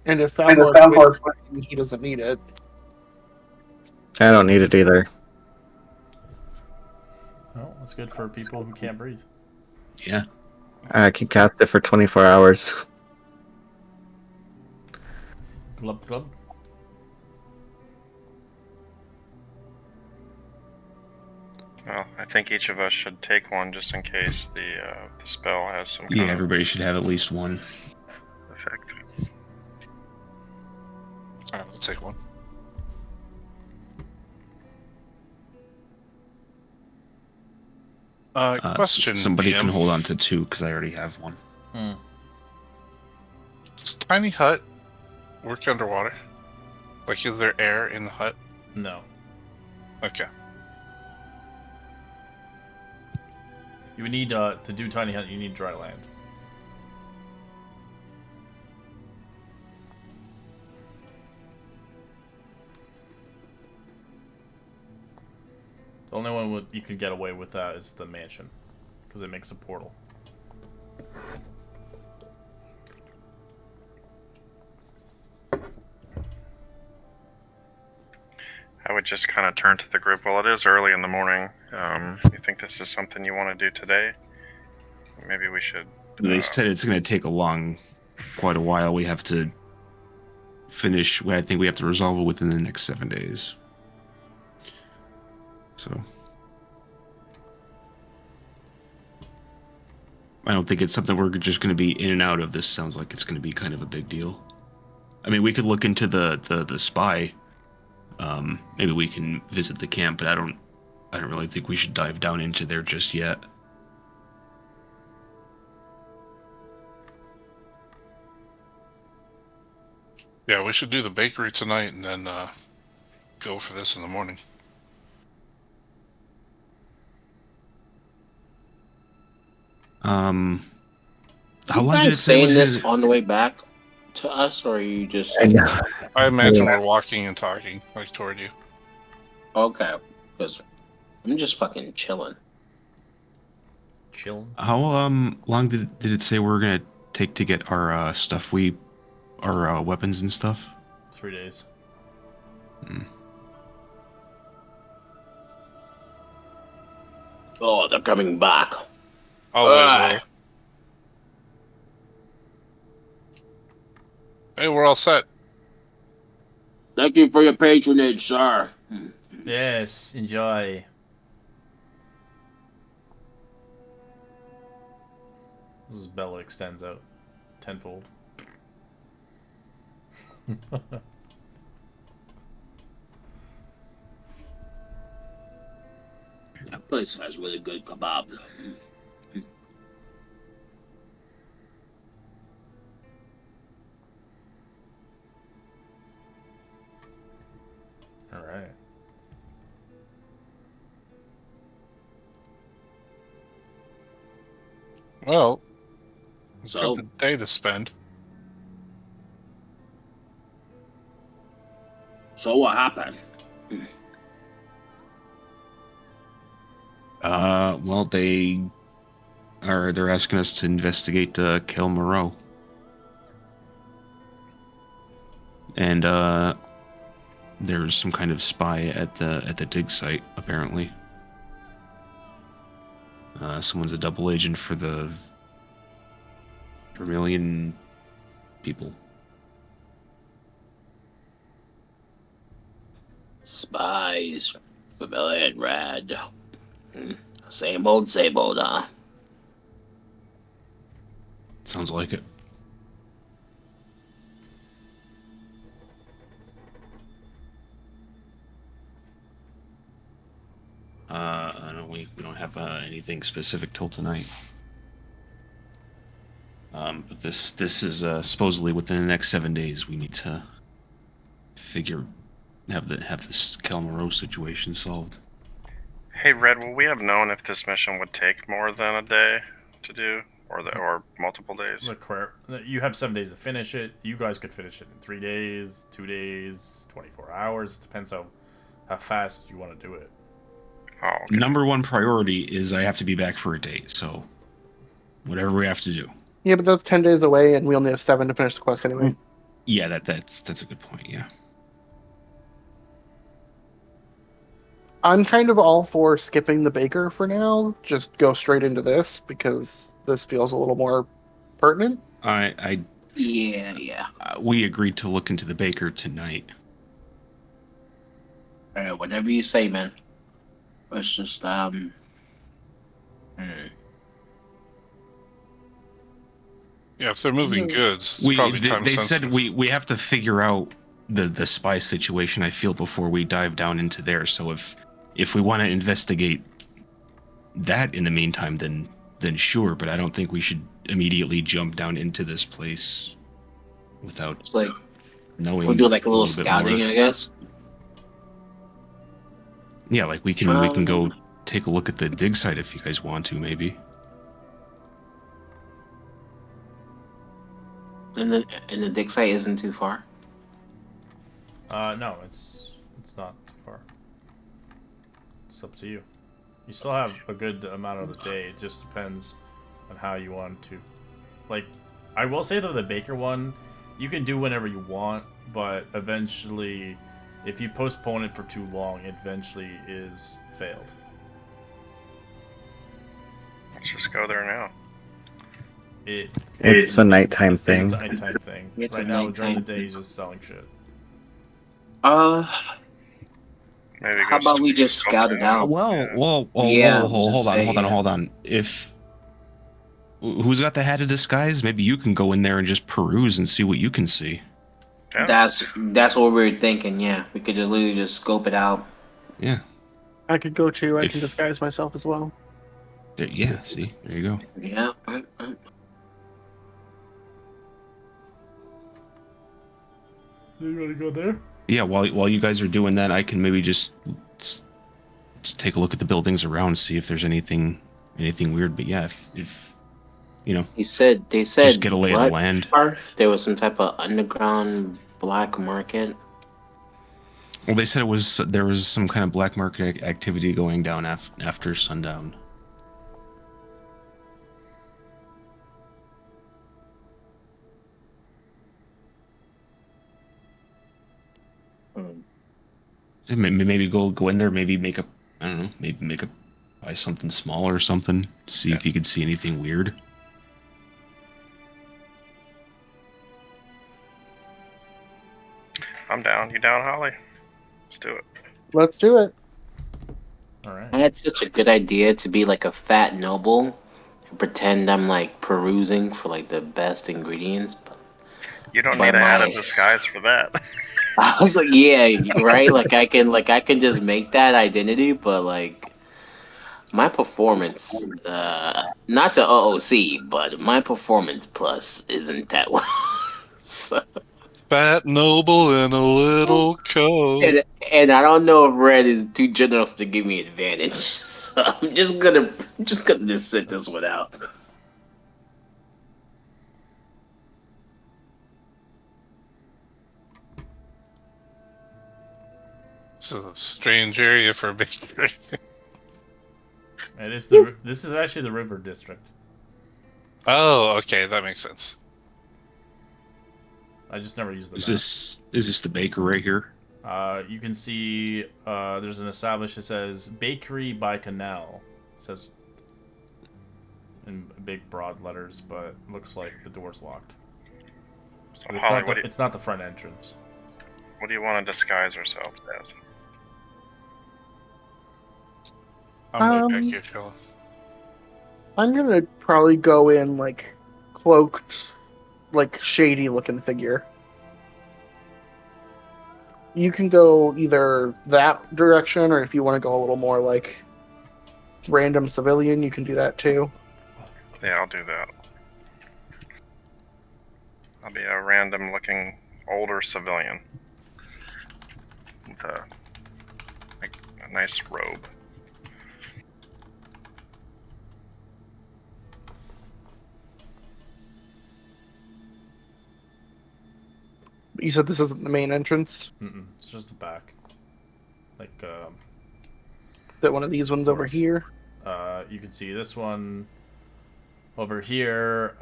And if Falcor's working, he doesn't need it. I don't need it either. Oh, that's good for people who can't breathe. Yeah. I can cast it for 24 hours. Glub glub. Well, I think each of us should take one just in case the spell has some kind Yeah, of everybody should have at least one. effect. Alright, I'll take one. Question, Somebody DM. can hold on to two because I already have one. Does tiny hut work underwater? Like, is there air in the hut? No. Okay. You would need to do tiny hut. You need dry land. The only one you could get away with that is the mansion, because it makes a portal. I would just kind of turn to the group. Well, it is early in the morning. You think this is something you want to do today? Maybe we should. They said it's going to take quite a while. We have to finish. I think we have to resolve it within the next 7 days. So I don't think it's something we're just going to be in and out of. This sounds like it's going to be kind of a big deal. I mean, we could look into the spy. Maybe we can visit the camp, but I don't really think we should dive down into there just yet. Yeah, we should do the bakery tonight and then go for this in the morning. Are How you long did guys it say saying was this it? on the way back to us, or are you just I like, know. I imagine Yeah. we're walking and talking, like, toward you. okay? Because I'm just fucking chilling. Chilling. How long did it say we were gonna take to get our stuff? Our weapons and stuff. 3 days. Oh, they're coming back. I'll wait, Lily. Hey, we're all set. Thank you for your patronage, sir. Yes, enjoy. This Bella extends out tenfold. That place has really good kebab. All right. Well, we've So? got the day to spend. So what happened? Well, they're asking us to investigate Kel Moreau. And there's some kind of spy at the dig site, apparently. Someone's a double agent for the Vermilion people. Spies. Familiar and red. Same old, huh? Sounds like it. No, we don't have anything specific till tonight. But this is supposedly within the next 7 days. We need to have this Kel Moreau situation solved. Hey, Red, will we have known if this mission would take more than a day to do, or multiple days? You have 7 days to finish it. You guys could finish it in 3 days, 2 days, 24 hours. Depends how fast you want to do it. Oh, okay. Number one priority is I have to be back for a date, so whatever we have to do. Yeah, but that's 10 days away, and we only have 7 to finish the quest anyway. Yeah, that's a good point. Yeah. I'm kind of all for skipping the baker for now. Just go straight into this because this feels a little more pertinent. Yeah. We agreed to look into the baker tonight. Whatever you say, man. It's just hmm. Yeah, if they're moving goods, it's probably time They said sensitive. we have to figure out the spy situation. I feel before we dive down into there. So if we want to investigate that in the meantime, then sure. But I don't think we should immediately jump down into this place without It's like we'll knowing do like a a little little bit more. scouting, I guess. Yeah, like we can go take a look at the dig site if you guys want to, maybe. And the dig site isn't too far. No, it's not too far. It's up to you. You still have a good amount of the day. It just depends on how you want to. Like, I will say that the baker one, you can do whenever you want, but eventually, if you postpone it for too long, it eventually is failed. Let's just go there now. It's a nighttime It's a thing. nighttime thing. It's Right a now, during the nighttime day, he's just selling shit. Maybe How go about we just scout it out? Well, Yeah, hold on, say, hold on. If who's got the hat of disguise? Maybe you can go in there and just peruse and see what you can see. Yeah. That's what we were thinking. Yeah, we could just literally just scope it out. Yeah. I could go too. I If- can disguise myself as well. Yeah. See, there you go. Yeah. You want to go there? Yeah. While you guys are doing that, I can maybe just take a look at the buildings around, see if there's anything weird. But yeah, if you know, They said just get a lay of the what? land. There was some type of underground black market. Well, they said there was some kind of black market activity going down after sundown. Maybe go in there. Maybe make a I don't know. Maybe buy something small or something. See if you could see anything weird. I'm down. You down, Holly? Let's do it. Let's do it. All right. I had such a good idea to be like a fat noble and pretend I'm like perusing for like the best ingredients. But You don't By need a hat of my- disguise for that. I was like, yeah, right. Like I can just make that identity, but like my performance, not to OOC, but my performance plus isn't that well. So, Fat noble in a little coat. and I don't know if Red is too generous to give me advantage. So I'm just gonna just sit this one out. This is a strange area for a bakery. This is actually the river district. Oh, okay, that makes sense. I just never used the Is map. this the baker right here? You can see there's an establishment that says Bakery by Canal. It says in big broad letters, but it looks like the door's locked. So, But Holly, it's not the front entrance. what do you want to disguise ourselves as? I'm Back Um, here, Phil. I'm gonna probably go in like cloaked, like shady looking figure. You can go either that direction, or if you want to go a little more like random civilian, you can do that too. Yeah, I'll do that. I'll be a random-looking older civilian with a nice robe. You said this isn't the main entrance. It's just the back. Like That one of these ones over Sort of. here. you can see this one over here.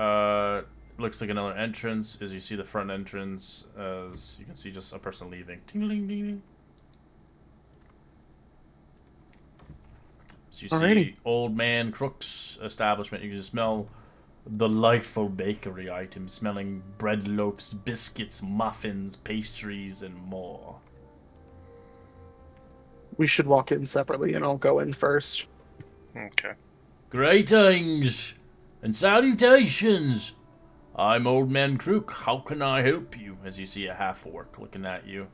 Looks like another entrance. As you see the front entrance, as you can see, just a person leaving. Ting ding ding ding. So you see Alrighty. Old Man Crook's establishment. You can smell delightful bakery items, smelling bread loaves, biscuits, muffins, pastries, and more. we should walk in separately, and I'll go in first. Okay. Greetings and salutations. I'm Old Man Crook. How can I help you? As you see a half-orc looking at you.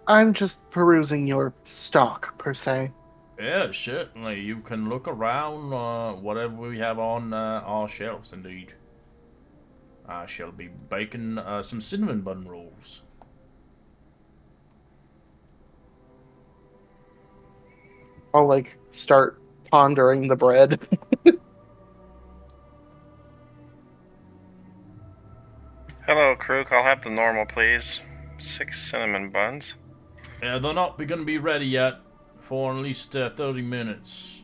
I'm just perusing your stock, per se. Yeah, certainly. You can look around whatever we have on our shelves, indeed. I shall be baking some cinnamon bun rolls. I'll like start pondering the bread. Hello, Krook. I'll have the normal, please. 6 cinnamon buns. Yeah, they're not going to be ready yet for at least 30 minutes.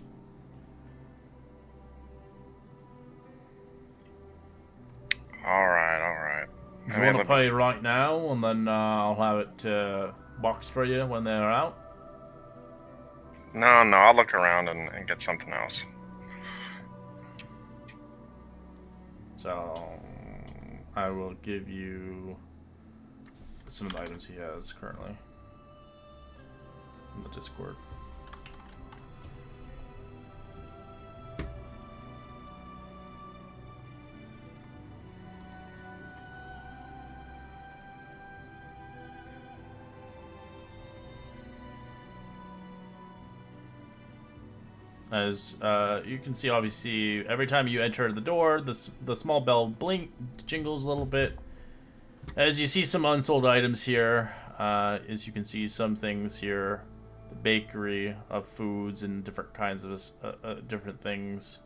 Alright, alright. Do you want to pay right now, and then I'll have it boxed for you when they're out? No, I'll look around and get something else. So, I will give you some of the items he has currently in the Discord. As you can see, obviously, every time you enter the door, the small bell jingles a little bit. As you see some unsold items here, as you can see some things here, the bakery of foods and different kinds of different things.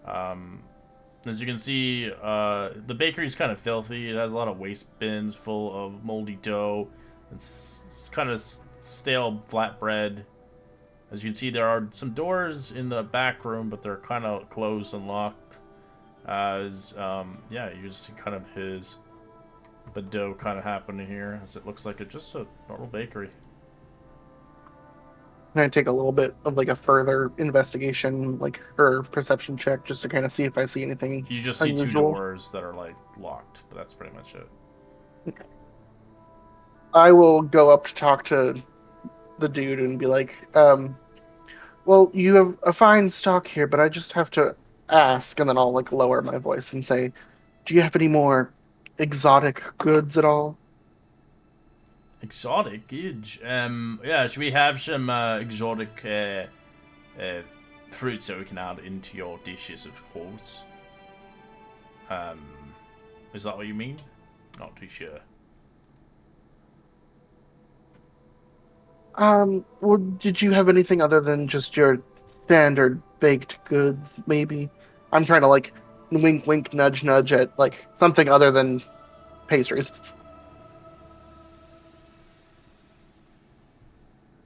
As you can see, the bakery is kind of filthy. It has a lot of waste bins full of moldy dough and kind of stale flatbread. As you can see, there are some doors in the back room, but they're kind of closed and locked. Yeah, you just see kind of the dough kind of happening here, as it looks like it's just a normal bakery. Can I take a little bit of like a further investigation, like or perception check, just to kind of see if I see anything You just see unusual? 2 doors that are like locked, but that's pretty much it. Okay. I will go up to talk to the dude and be like, well, you have a fine stock here, but I just have to ask, and then I'll like lower my voice and say, do you have any more exotic goods at all? Exotic, good. Yeah, should we have some exotic fruits that we can add into your dishes, of course? Um, is that what you mean? Not too sure. Well, did you have anything other than just your standard baked goods, maybe? I'm trying to like wink, wink, nudge, nudge at like something other than pastries.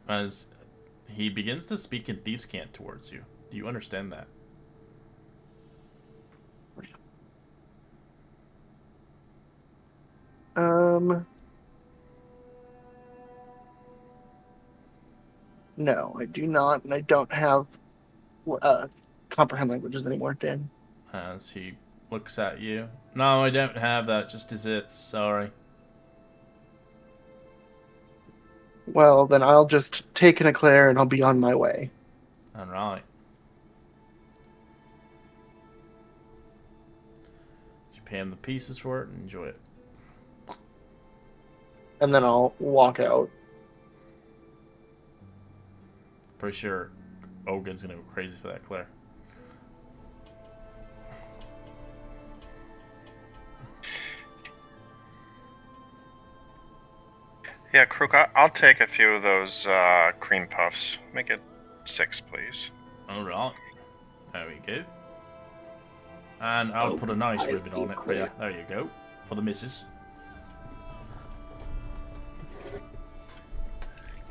As he begins to speak in thieves' cant towards you. Do you understand that? Um, no, I do not, and I don't have comprehend languages anymore, Dan. As he looks at you. No, I don't have that. Just desserts. Sorry. Well, then I'll just take an eclair and I'll be on my way. All right. You pay him the pieces for it and enjoy it. And then I'll walk out. Pretty sure Ogun's gonna go crazy for that Claire. Yeah, Krook, I'll take a few of those cream puffs. Make it 6, please. All right. There we go. And I'll put a nice ribbon on it for you. There you go. For the missus.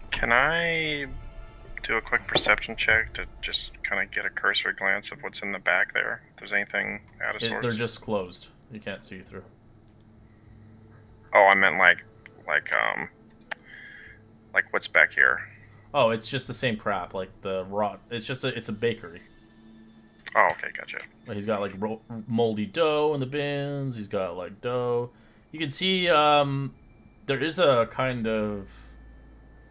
Can I do a quick perception check to just kind of get a cursory glance of what's in the back there? If there's anything out of sorts? They're just closed. You can't see through. Oh, I meant like what's back here? Oh, it's just the same crap. Like the rot. It's a bakery. Oh, okay, gotcha. He's got like moldy dough in the bins. He's got like dough. You can see there is a kind of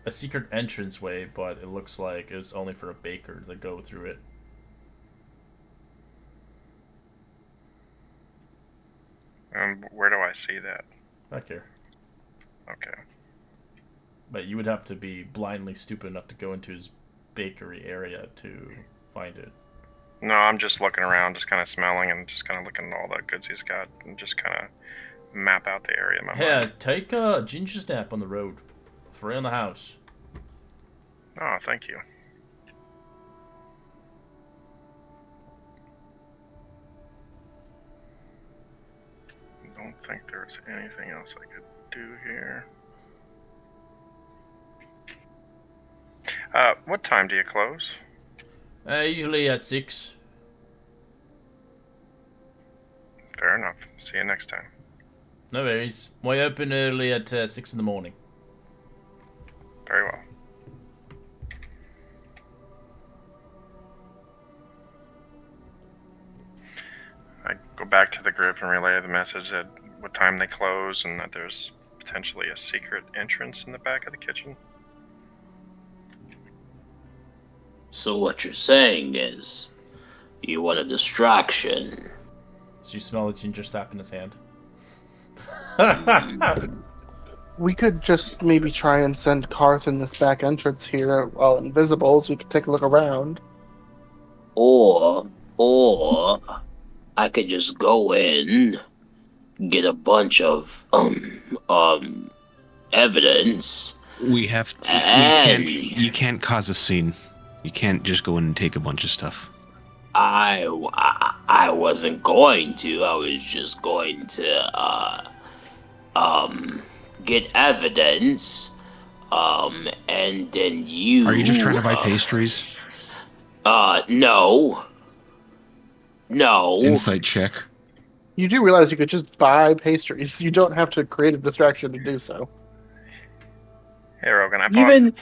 a secret entranceway, but it looks like it's only for a baker to go through it. Where do I see that? Back here. Okay. But you would have to be blindly stupid enough to go into his bakery area to find it. No, I'm just looking around, just kind of smelling and just kind of looking at all the goods he's got and just kind of map out the area in my Yeah, mind. take a ginger snap on the road. For around the house. Oh, thank you. I don't think there's anything else I could do here. What time do you close? Usually at 6. Fair enough. See you next time. No worries. We open early at 6 in the morning. Very well. I go back to the group and relay the message at what time they close and that there's potentially a secret entrance in the back of the kitchen. So what you're saying is, you want a distraction. So you smell the ginger snap in his hand. We could just maybe try and send Karth in this back entrance here while invisible, so we could take a look around. Or I could just go in, get a bunch of evidence. We have to. And You can't cause a scene. You can't just go in and take a bunch of stuff. I wasn't going to. I was just going to get evidence. And then you. Are you just trying to buy pastries? No. No. Insight check. You do realize you could just buy pastries. You don't have to create a distraction to do so. Hey, Rogan, I Even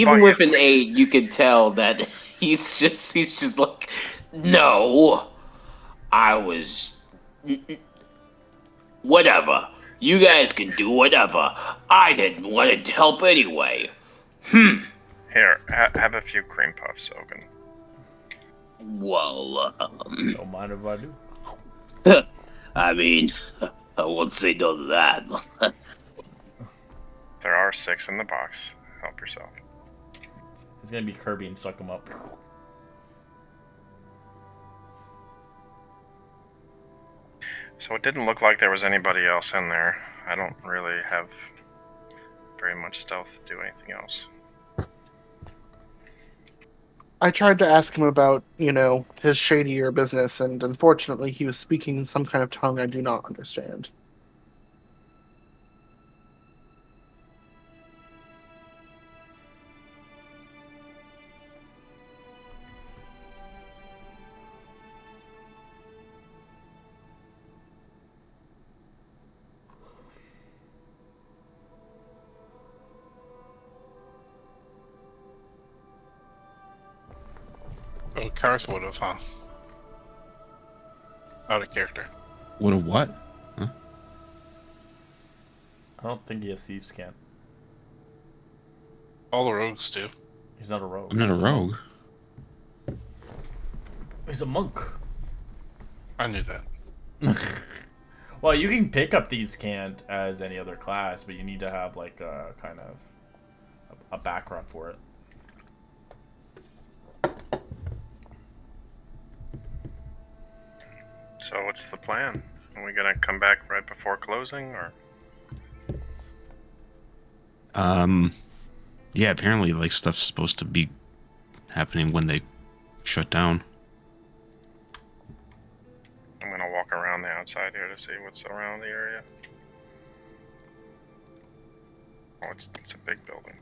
bought with you an 8, you can tell that he's just like, no. I was whatever. You guys can do whatever. I didn't want to help anyway. Here, have a few cream puffs, Ogun. Well, Don't mind if I do. I mean, I won't say no to that. There are 6 in the box. Help yourself. It's gonna be Kirby and suck him up. So it didn't look like there was anybody else in there. I don't really have very much stealth to do anything else. I tried to ask him about, his shadier business, and unfortunately he was speaking some kind of tongue I do not understand. Oh, Karth would have, huh? Out of character. What a what? I don't think he has thieves' can. All the rogues do. He's not a rogue. I'm not a rogue. He's a monk. I knew that. Well, you can pick up thieves' cant as any other class, but you need to have like a kind of a background for it. So what's the plan? Are we gonna come back right before closing, or? Yeah, apparently, like, stuff's supposed to be happening when they shut down. I'm gonna walk around the outside here to see what's around the area. Oh, it's a big building.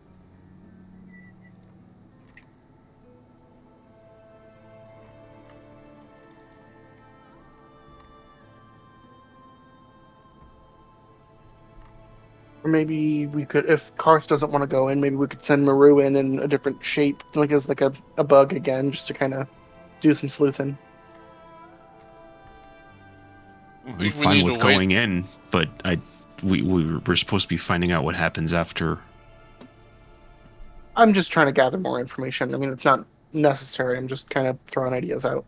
Or maybe we could, if Karth doesn't want to go in, maybe we could send Maru in a different shape, like as like a bug again, just to kind of do some sleuthing. I'm fine with going in, but we're supposed to be finding out what happens after I'm just trying to gather more information. I mean, it's not necessary. I'm just kind of throwing ideas out.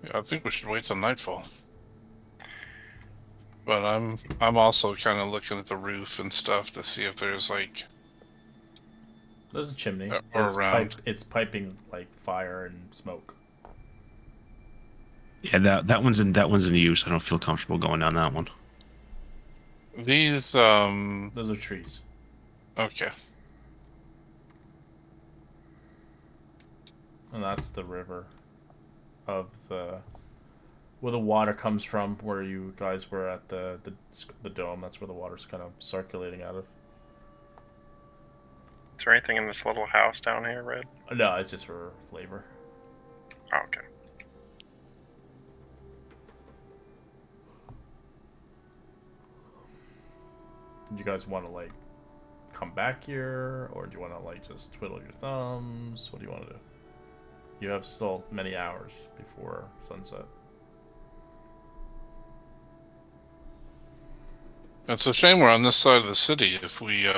Yeah, I think we should wait till nightfall. But I'm also kind of looking at the roof and stuff to see if there's like There's a chimney. or around. It's piping like fire and smoke. Yeah, that one's in use. I don't feel comfortable going down that one. These Those are trees. okay. And that's the river of the where the water comes from. Where you guys were at the dome. That's where the water's kind of circulating out of. Is there anything in this little house down here, Red? No, it's just for flavor. Oh, okay. Do you guys want to like come back here, or do you want to like just twiddle your thumbs? What do you want to do? You have still many hours before sunset. It's a shame we're on this side of the city. If we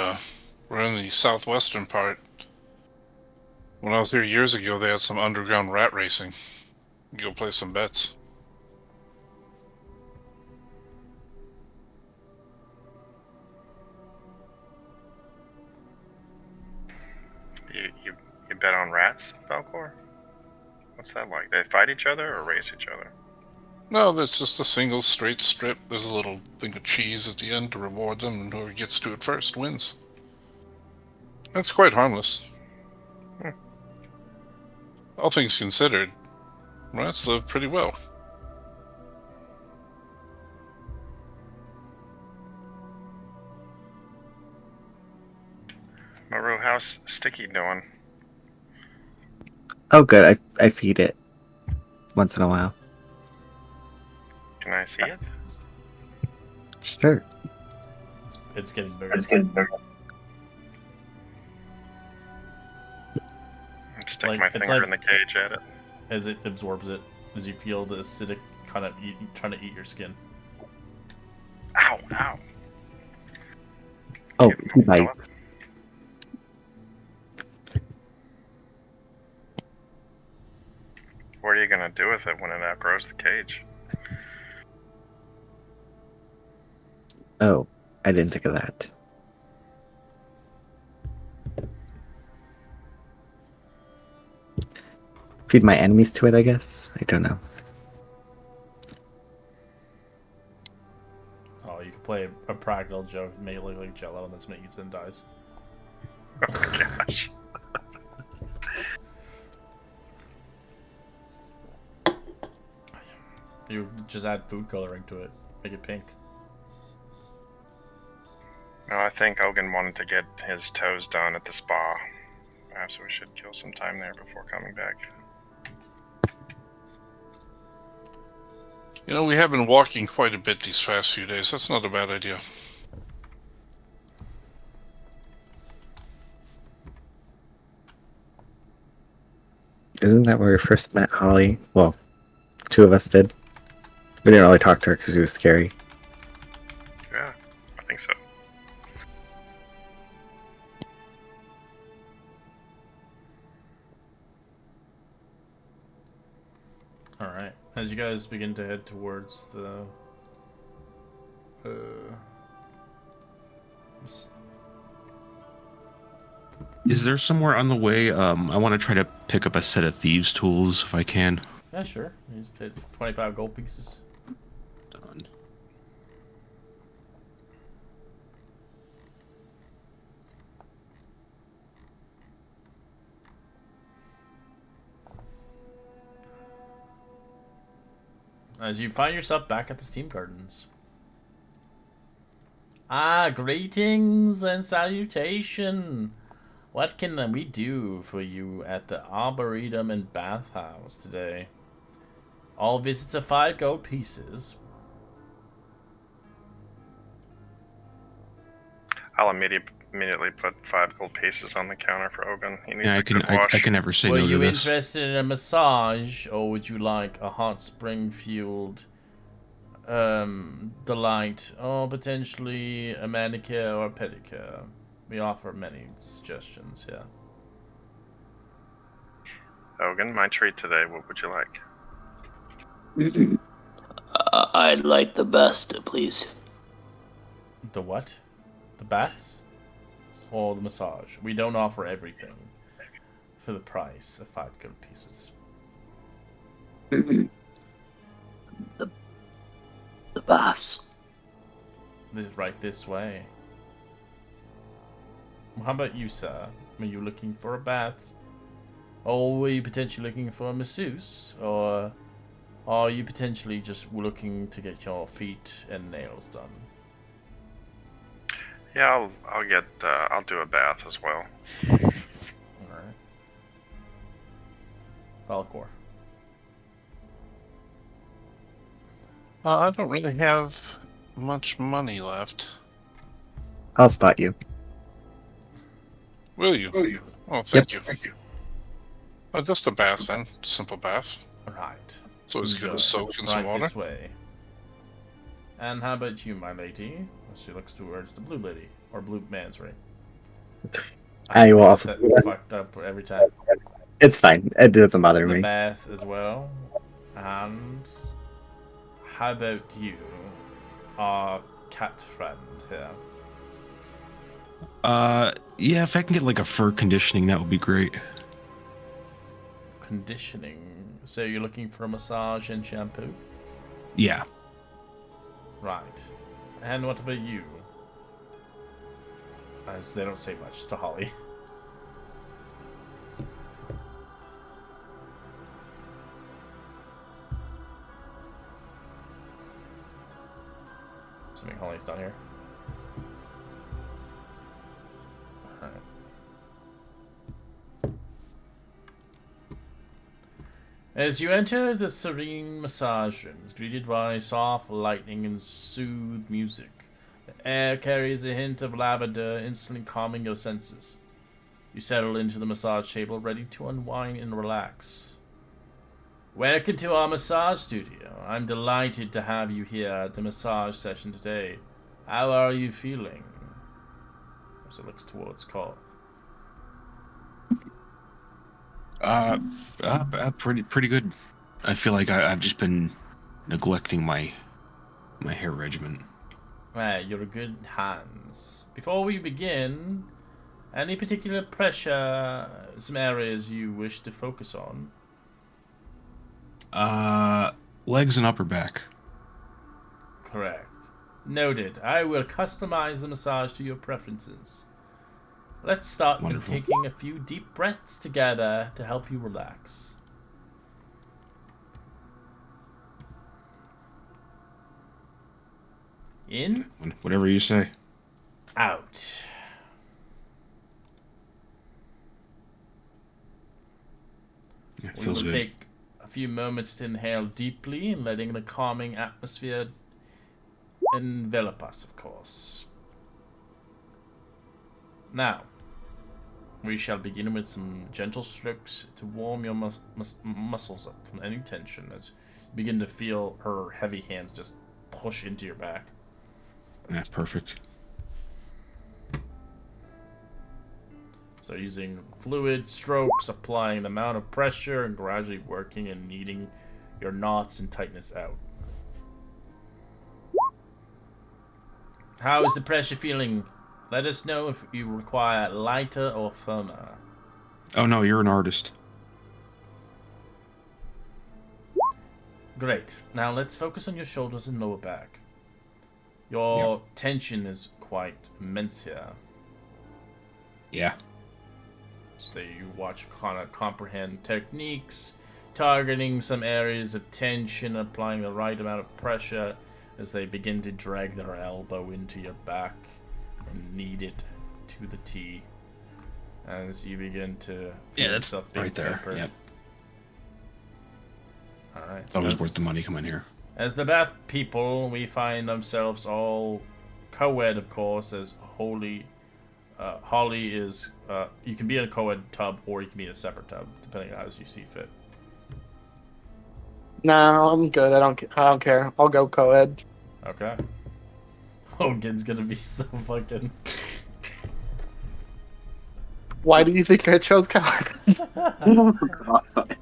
were in the southwestern part, when I was here years ago, they had some underground rat racing. You go play some bets. You bet on rats, Falcor? What's that like? They fight each other or race each other? No, that's just a single straight strip. There's a little thing of cheese at the end to reward them, and whoever gets to it first wins. That's quite harmless. All things considered, rats live pretty well. Maru, how's Sticky doing? Oh, good. I feed it once in a while. Can I see it? Sure. It's getting bigger. I'm sticking my finger in the cage at it. As it absorbs it, as you feel the acidic kind of trying to eat your skin. Ow, ow. Oh, he bites. What are you gonna do with it when it outgrows the cage? Oh, I didn't think of that. Feed my enemies to it, I guess? I don't know. Oh, you can play a practical joke, make it look like Jello, and then somebody eats it and dies. Oh my gosh. You just add food coloring to it, make it pink. No, I think Ogun wanted to get his toes done at the spa. Perhaps we should kill some time there before coming back. You know, we have been walking quite a bit these past few days. That's not a bad idea. Isn't that where we first met Holly? Well, two of us did. We didn't really talk to her because she was scary. Yeah, I think so. Alright. As you guys begin to head towards the... Is there somewhere on the way? I want to try to pick up a set of thieves' tools if I can. Yeah, sure. You just paid 25 gold pieces. Done. As you find yourself back at the Steam Gardens. Ah, greetings and salutation. What can we do for you at the Arboretum and Bathhouse today? All visits are 5 gold pieces. I'll immediately put 5 gold pieces on the counter for Ogun. He needs Yeah, a good wash. I can never say Were no to you this. interested in a massage, or would you like a hot spring fueled delight, or potentially a manicure or pedicure. We offer many suggestions here. Hogan, my treat today. What would you like? I'd like the best, please. The what? The baths? Or the massage? We don't offer everything for the price of 5 gold pieces. The baths. This is right this way. How about you, sir? Are you looking for a bath? Or were you potentially looking for a masseuse? Or are you potentially just looking to get your feet and nails done? Yeah, I'll do a bath as well. Alright. Valcor. I don't really have much money left. I'll spot you. Will you? Oh, thank you. Just a bath then. Simple bath. Right. It's always good Enjoy. to soak in some Right water. this way. And how about you, my lady? She looks towards the blue lady. Or blue man's right. I will also That do that. fucked up every time. It's fine. It doesn't bother The me. bath as well. And how about you, our cat friend here? Yeah, if I can get like a fur conditioning, that would be great. Conditioning. So you're looking for a massage and shampoo? Yeah. Right. And what about you? As they don't say much to Holly. Assuming Holly's down here. Alright. As you enter the serene massage rooms, greeted by soft lightning and soothed music, the air carries a hint of lavender, instantly calming your senses. You settle into the massage table, ready to unwind and relax. Welcome to our massage studio. I'm delighted to have you here at the massage session today. How are you feeling? As it looks towards Koth. Pretty good. I feel like I've just been neglecting my hair regimen. You're good hands. Before we begin, any particular pressure, some areas you wish to focus on? Legs and upper back. Correct. Noted. I will customize the massage to your preferences. Let's start Wonderful. with taking a few deep breaths together to help you relax. In, Whatever you say. out. Yeah, it We feels will good. take a few moments to inhale deeply, letting the calming atmosphere envelop us, of course. Now, we shall begin with some gentle strokes to warm your muscles up from any tension as you begin to feel her heavy hands just push into your back. Yeah, perfect. So using fluid strokes, applying the amount of pressure and gradually working and kneading your knots and tightness out. How is the pressure feeling? Let us know if you require lighter or firmer. Oh no, you're an artist. Great. Now let's focus on your shoulders and lower back. Your tension is quite immense here. Yeah. So you watch kind of comprehend techniques, targeting some areas of tension, applying the right amount of pressure as they begin to drag their elbow into your back and knead it to the T. As you begin to Yeah, that's yourself being right there. pampered. Yep. Alright. It's always worth the money coming here. As the Bath people, we find ourselves all co-ed, of course, as Holly is, you can be in a co-ed tub or you can be in a separate tub, depending on how you see fit. No, I'm good. I don't care. I'll go co-ed. Okay. Hogan's gonna be so fucking. Why do you think I chose co-ed? Oh, God.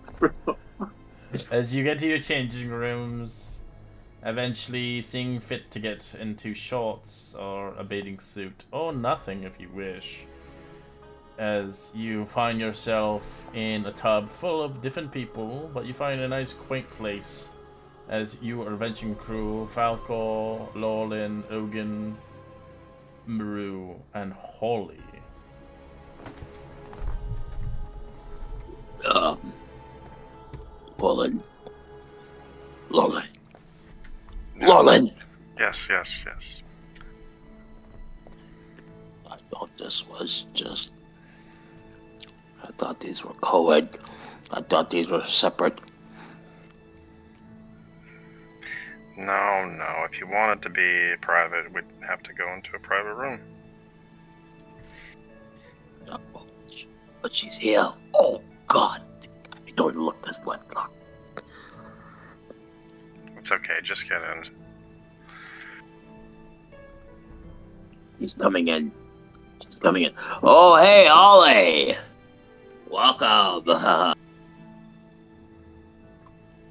As you get to your changing rooms, eventually seeing fit to get into shorts or a bathing suit, or nothing if you wish, as you find yourself in a tub full of different people, but you find a nice quaint place as you are adventuring crew Falco, Lorlin, Ogun, Maru, and Holly. Um, Lolin. Lolin. Yes. Lolin! Yes, yes, yes. I thought this was just. I thought these were co-ed. I thought these were separate. No, no. If you want it to be private, we'd have to go into a private room. But she's here. Oh, God. I don't look this way. It's okay, just get in. He's coming in. She's coming in. Oh, hey, Ollie! Welcome.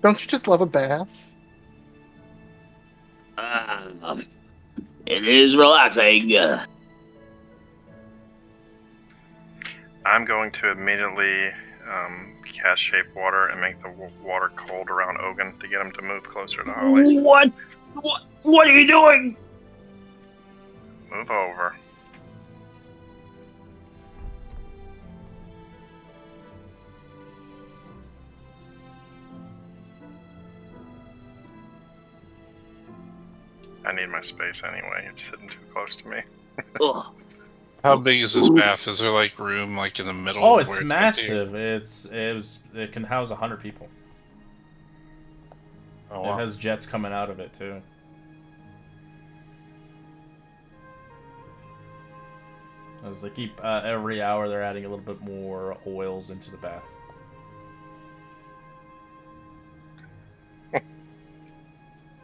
Don't you just love a bath? It is relaxing. I'm going to immediately cast Shape Water and make the water cold around Ogun to get him to move closer to Holly. What? What are you doing? Move over. I need my space anyway. You're sitting too close to me. Ugh. How big is this bath? Is there like room like in the middle? Oh, it's Oh, where massive. It can house 100 people. Oh, It wow. has jets coming out of it too. As they keep every hour, they're adding a little bit more oils into the bath.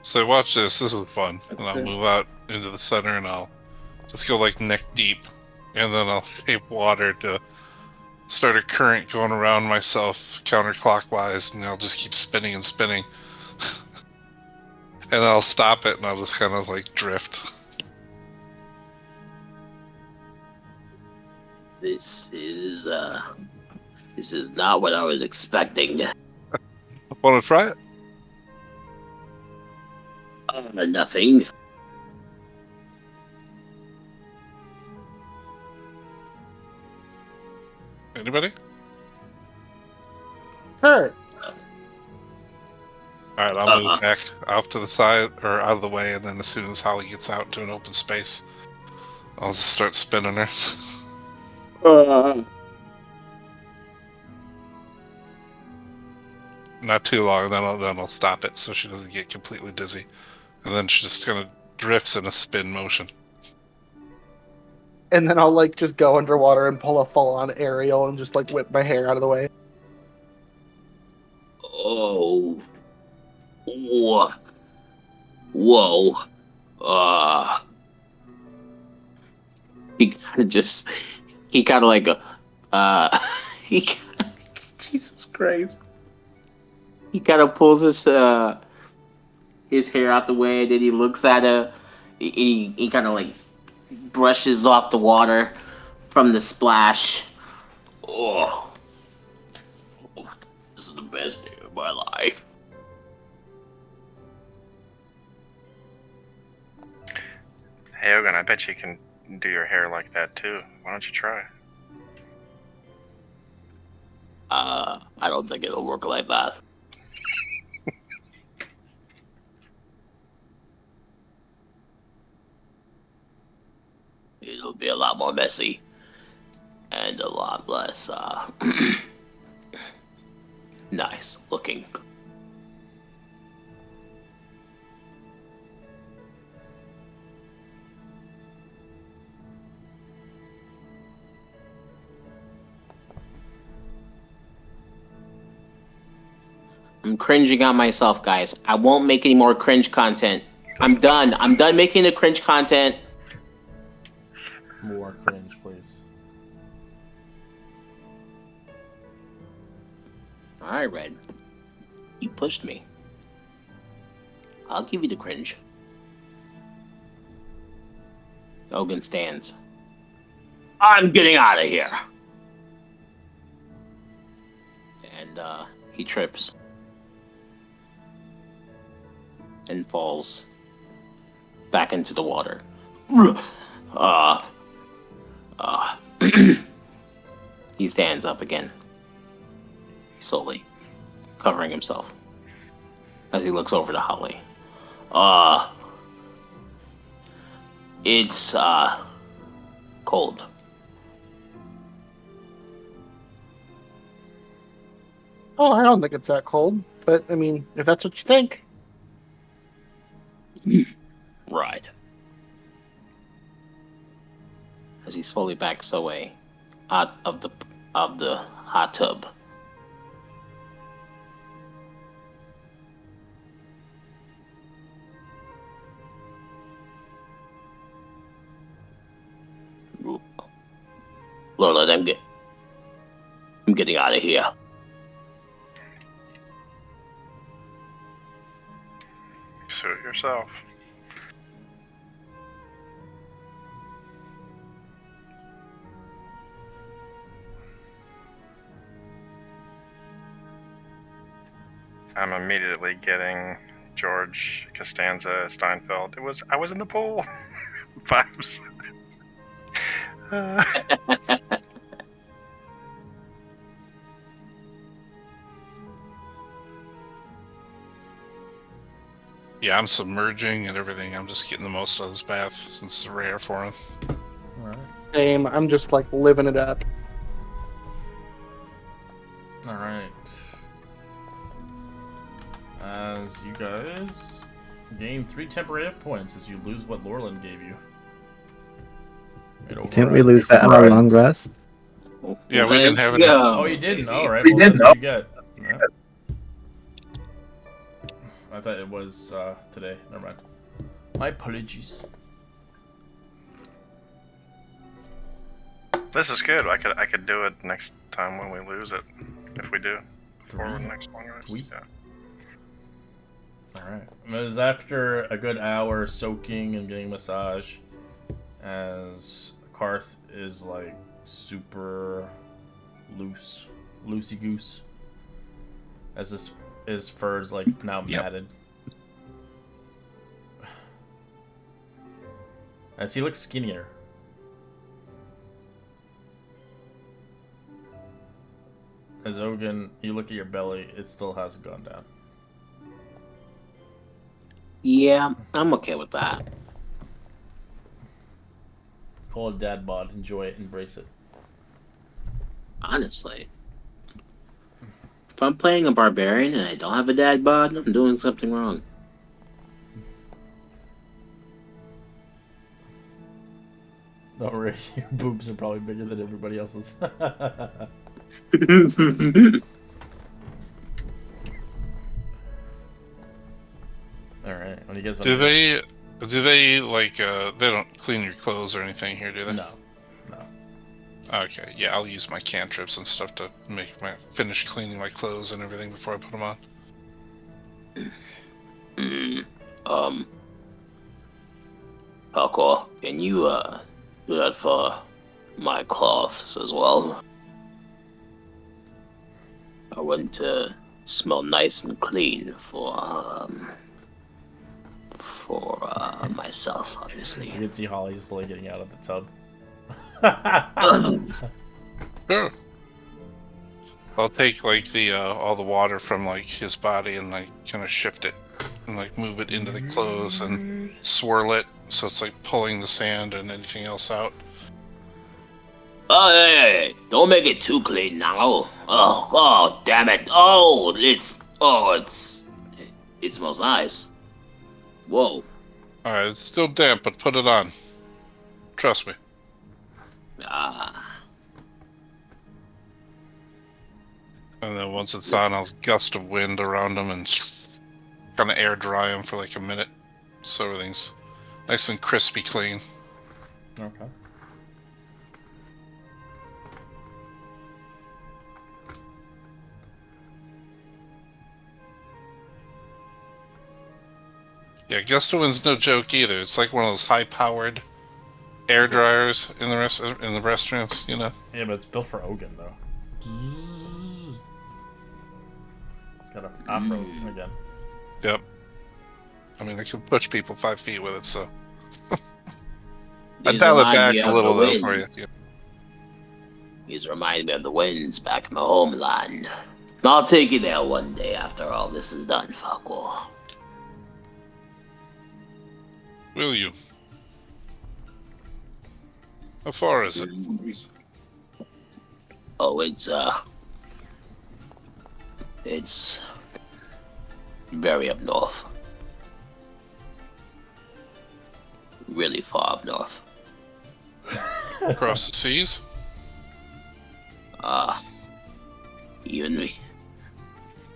So watch this. This is fun. And I'll move out into the center and I'll just go like neck deep. And then I'll shape water to start a current going around myself counterclockwise. And I'll just keep spinning and spinning. And I'll stop it and I'll just kind of like drift. This is not what I was expecting. Want to try it? Nothing. Anybody? Sure. Alright, I'll move back off to the side or out of the way. And then as soon as Holly gets out into an open space, I'll just start spinning her. Not too long, then I'll stop it so she doesn't get completely dizzy. And then she just kind of drifts in a spin motion. And then I'll like just go underwater and pull a full-on aerial and just like whip my hair out of the way. Oh. Whoa. Whoa. He kind of just. He kind of like. He. Jesus Christ. He kind of pulls his hair out the way, and then he looks at her. He kind of like brushes off the water from the splash. Oh, this is the best day of my life. Hey, Ogun, I bet you can do your hair like that too. Why don't you try? I don't think it'll work like that. It'll be a lot more messy and a lot less nice looking. I'm cringing on myself, guys. I won't make any more cringe content. I'm done. I'm done making the cringe content. More cringe, please. All right, Red. You pushed me. I'll give you the cringe. Ogun stands. I'm getting out of here. And he trips. And falls back into the water. He stands up again. Slowly. Covering himself. As he looks over to Holly. It's cold. Oh, I don't think it's that cold, but I mean, if that's what you think. Right. As he slowly backs away out of the hot tub. Lola, I'm getting out of here. Suit yourself. I'm immediately getting George Costanza Steinfeld. I was in the pool. Vibes. Yeah, I'm submerging and everything. I'm just getting the most out of this bath since it's rare for him. Alright. Same. I'm just like living it up. Alright. As you guys gain 3 temporary hit points as you lose what Lorland gave you. Can't we lose that on our long rest? Yeah, we didn't have it. Oh, you didn't? Alright, well, that's what you get. Yeah. I thought it was today. Never mind. My apologies. This is good. I could do it next time when we lose it. If we do. Before the next long rest. Sweet. Yeah. Alright. It was after a good hour soaking and getting a massage. As Karth is like super loose. Loosey goose. As his fur is like now matted. As he looks skinnier. As Ogun, you look at your belly, it still hasn't gone down. Yeah, I'm okay with that. Call it dad bod. Enjoy it. Embrace it. Honestly. If I'm playing a barbarian and I don't have a dad bod, I'm doing something wrong. Don't worry, your boobs are probably bigger than everybody else's. Alright, when you guys Do they like they don't clean your clothes or anything here, do they? No. Okay, yeah, I'll use my cantrips and stuff to finish cleaning my clothes and everything before I put them on. Alcohol, can you do that for my cloths as well? I want to smell nice and clean for myself, obviously. You can see Holly slowly getting out of the tub. Sure. I'll take like the all the water from like his body and like kind of shift it and like move it into the clothes and swirl it so it's like pulling the sand and anything else out. Oh, hey, don't make it too clean now. Oh, damn it. It smells nice. Whoa. Alright, it's still damp, but put it on. Trust me. And then once it's on, I'll gust of wind around them and kind of air dry them for like a minute, so everything's nice and crispy clean. Okay. Yeah, gust of wind's no joke either. It's like one of those high-powered air dryers in the restrooms, you know. Yeah, but it's built for Ogun though. It's got an afro again. Yep. I mean, I can push people 5 feet with it, so. I These dial it remind back me a of little the though for you. winds. These remind me of the winds back in my homeland. I'll take you there one day after all this is done, Farquhar. Will you? How far is it? Oh, it's very up north. Really far up north. Across the seas?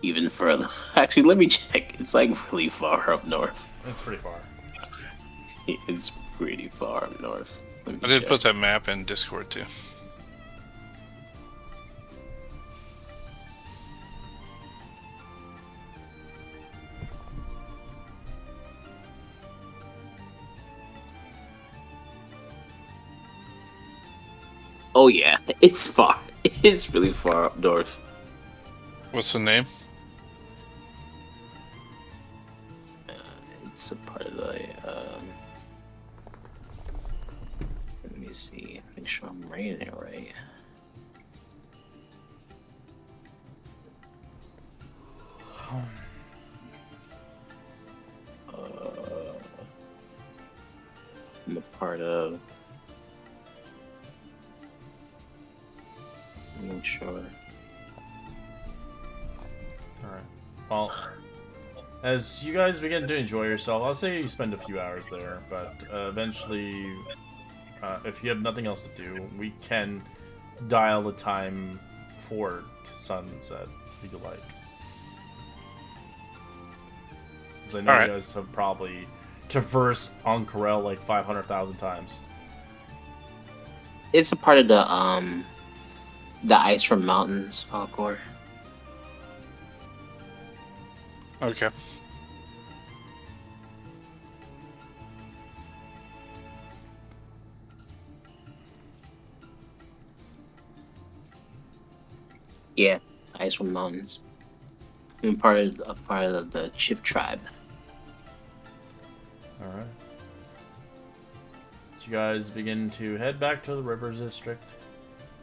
Even further. Actually, let me check. It's like really far up north. It's pretty far. It's pretty far up north. I did put that map in Discord too. Oh yeah, it's far. It's really far up north. What's the name? It's a part of the. Let me see. Make sure I'm reading it right. I'm a part of. I'm not sure. Alright. Well, as you guys begin to enjoy yourself, I'll say you spend a few hours there, but eventually, if you have nothing else to do, we can dial the time forward to sunset if you like. Because I know Alright. you guys have probably traversed Ank'Harel like 500,000 times. It's a part of the Ice from Mountains, Falcor. Okay. Yeah, Ice from Mountains. I'm part of the Chief tribe. Alright. So you guys begin to head back to the Rivers District.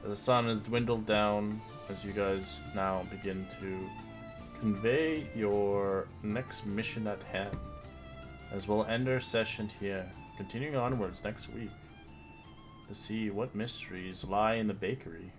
The sun has dwindled down as you guys now begin to convey your next mission at hand. As we'll end our session here, continuing onwards next week to see what mysteries lie in the bakery.